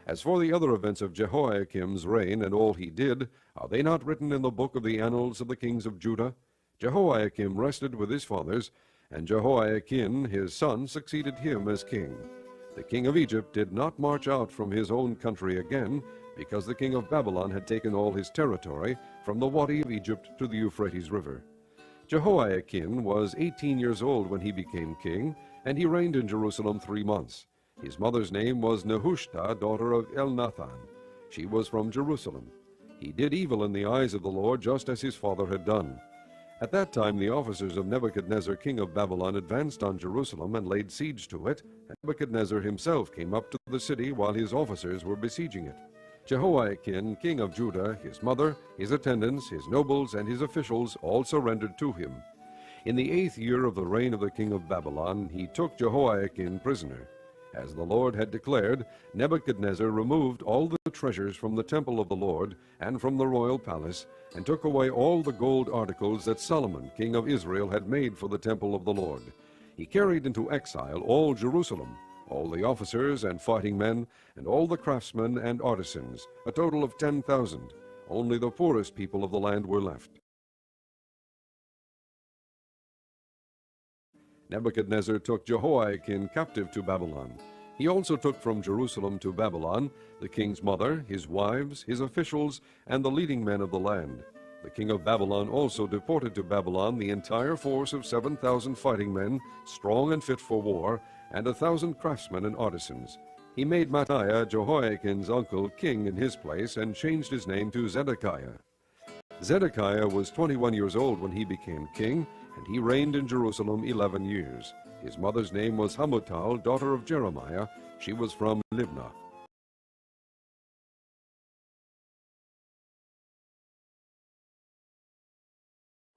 As for the other events of Jehoiakim's reign and all he did, are they not written in the book of the annals of the kings of Judah? Jehoiakim rested with his fathers, and Jehoiakim his son succeeded him as king. The king of Egypt did not march out from his own country again, because the king of Babylon had taken all his territory, from the Wadi of Egypt to the Euphrates River. Jehoiakim was 18 years old when he became king, and he reigned in Jerusalem 3 months. His mother's name was Nehushta, daughter of Elnathan. She was from Jerusalem. He did evil in the eyes of the Lord, just as his father had done. At that time the officers of Nebuchadnezzar, king of Babylon, advanced on Jerusalem and laid siege to it, and Nebuchadnezzar himself came up to the city while his officers were besieging it. Jehoiakim, king of Judah, his mother, his attendants, his nobles, and his officials all surrendered to him. In the 8th year of the reign of the king of Babylon, he took Jehoiakim prisoner. As the Lord had declared, Nebuchadnezzar removed all the treasures from the temple of the Lord and from the royal palace, and took away all the gold articles that Solomon, king of Israel, had made for the temple of the Lord. He carried into exile all Jerusalem, all the officers and fighting men, and all the craftsmen and artisans, a total of 10,000. Only the poorest people of the land were left. Nebuchadnezzar took Jehoiakim captive to Babylon. He also took from Jerusalem to Babylon the king's mother, his wives, his officials, and the leading men of the land. The king of Babylon also deported to Babylon the entire force of 7,000 fighting men, strong and fit for war, and 1,000 craftsmen and artisans. He made Mattaiah, Jehoiakim's uncle, king in his place, and changed his name to Zedekiah. Zedekiah was 21 years old when he became king, and he reigned in Jerusalem 11 years. His mother's name was Hamutal, daughter of Jeremiah. She was from Libnah.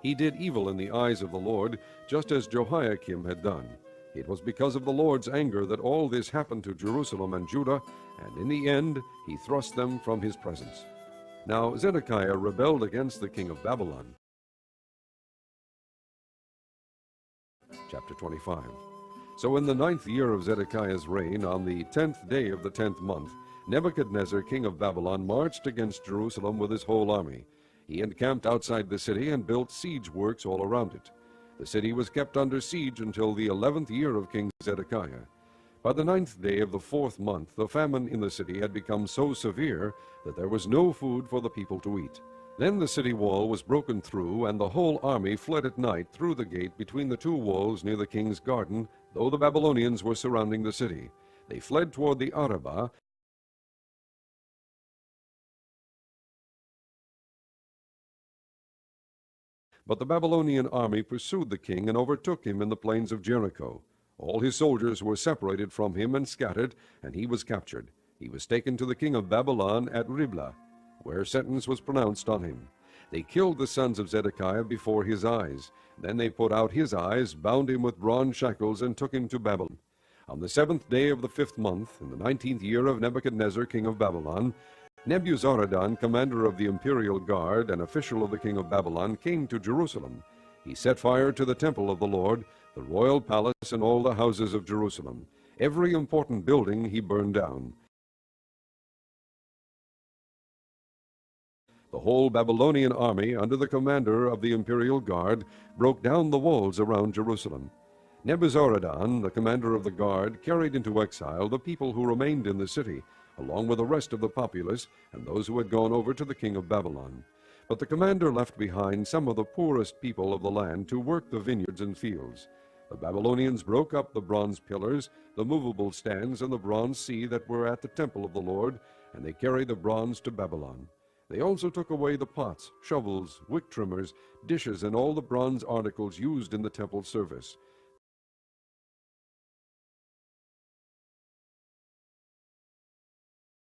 He did evil in the eyes of the Lord, just as Jehoiakim had done. It was because of the Lord's anger that all this happened to Jerusalem and Judah, and in the end he thrust them from his presence. Now Zedekiah rebelled against the king of Babylon. Chapter 25. So in the 9th year of Zedekiah's reign, on the 10th day of the 10th month, Nebuchadnezzar king of Babylon marched against Jerusalem with his whole army. He encamped outside the city and built siege works all around it. The city was kept under siege until the 11th year of King Zedekiah. By the 9th day of the 4th month, the famine in the city had become so severe that there was no food for the people to eat. Then the city wall was broken through, and the whole army fled at night through the gate between the two walls near the king's garden, though the Babylonians were surrounding the city. They fled toward the Arabah, but the Babylonian army pursued the king and overtook him in the plains of Jericho. All his soldiers were separated from him and scattered, and he was captured. He was taken to the king of Babylon at Riblah, where sentence was pronounced on him. They killed the sons of Zedekiah before his eyes. Then they put out his eyes, bound him with bronze shackles, and took him to Babylon. On the 7th day of the 5th month, in the 19th year of Nebuchadnezzar king of Babylon, Nebuzaradan, commander of the imperial guard and official of the king of Babylon, came to Jerusalem. He set fire to the temple of the Lord, the royal palace, and all the houses of Jerusalem. Every important building he burned down. The whole Babylonian army, under the commander of the imperial guard, broke down the walls around Jerusalem. Nebuzaradan, the commander of the guard, carried into exile the people who remained in the city, along with the rest of the populace and those who had gone over to the king of Babylon. But the commander left behind some of the poorest people of the land to work the vineyards and fields. The Babylonians broke up the bronze pillars, the movable stands, and the bronze sea that were at the temple of the Lord, and they carried the bronze to Babylon. They also took away the pots, shovels, wick trimmers, dishes, and all the bronze articles used in the temple service.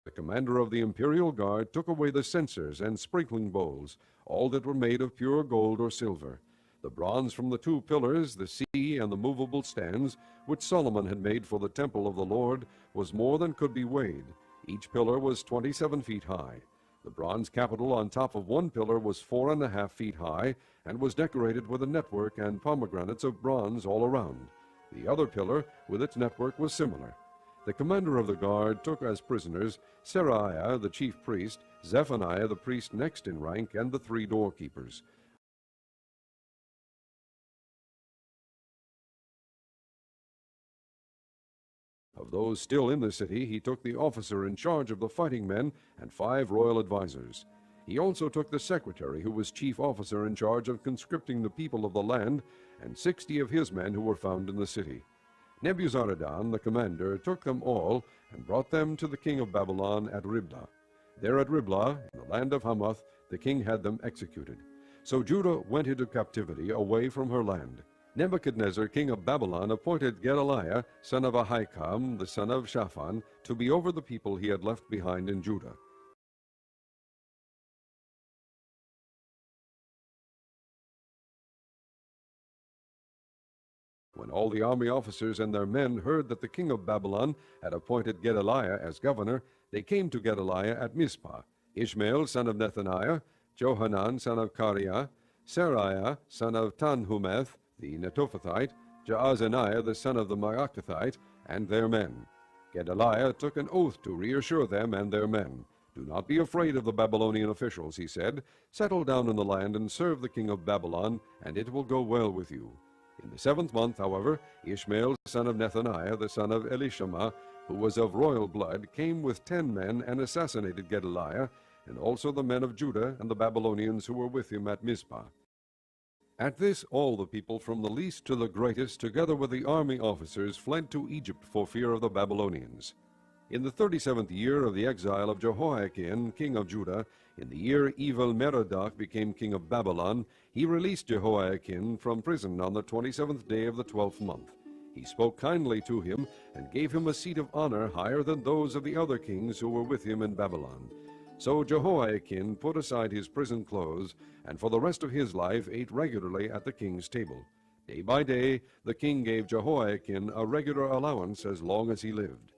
The commander of the imperial guard took away the censers and sprinkling bowls, all that were made of pure gold or silver. The bronze from the two pillars, the sea, and the movable stands, which Solomon had made for the temple of the Lord, was more than could be weighed. Each pillar was 27 feet high. The bronze capital on top of one pillar was 4.5 feet high, and was decorated with a network and pomegranates of bronze all around. The other pillar, with its network, was similar. The commander of the guard took as prisoners Seraiah the chief priest, Zephaniah the priest next in rank, and the 3 doorkeepers. Of those still in the city, he took the officer in charge of the fighting men and 5 royal advisers. He also took the secretary, who was chief officer in charge of conscripting the people of the land, and 60 of his men who were found in the city. Nebuzaradan, the commander, took them all and brought them to the king of Babylon at Riblah. There at Riblah, in the land of Hamath, the king had them executed. So Judah went into captivity away from her land. Nebuchadnezzar king of Babylon appointed Gedaliah, son of Ahikam, the son of Shaphan, to be over the people he had left behind in Judah. When all the army officers and their men heard that the king of Babylon had appointed Gedaliah as governor, they came to Gedaliah at Mizpah. Ishmael, son of Nethaniah, Johanan, son of Kareah, Seraiah, son of Tanhumeth, the Netophathite, Jaazaniah, the son of the Maakathite, and their men. Gedaliah took an oath to reassure them and their men. "Do not be afraid of the Babylonian officials," he said. "Settle down in the land and serve the king of Babylon, and it will go well with you." In the 7th month, however, Ishmael, son of Nethaniah, the son of Elishama, who was of royal blood, came with 10 men and assassinated Gedaliah, and also the men of Judah and the Babylonians who were with him at Mizpah. At this all the people from the least to the greatest, together with the army officers, fled to Egypt for fear of the Babylonians. In the 37th year of the exile of Jehoiakim, king of Judah, in the year Evil-Merodach became king of Babylon, he released Jehoiakim from prison on the 27th day of the 12th month. He spoke kindly to him and gave him a seat of honor higher than those of the other kings who were with him in Babylon. So Jehoiakim put aside his prison clothes, and for the rest of his life ate regularly at the king's table. Day by day the king gave Jehoiakim a regular allowance as long as he lived.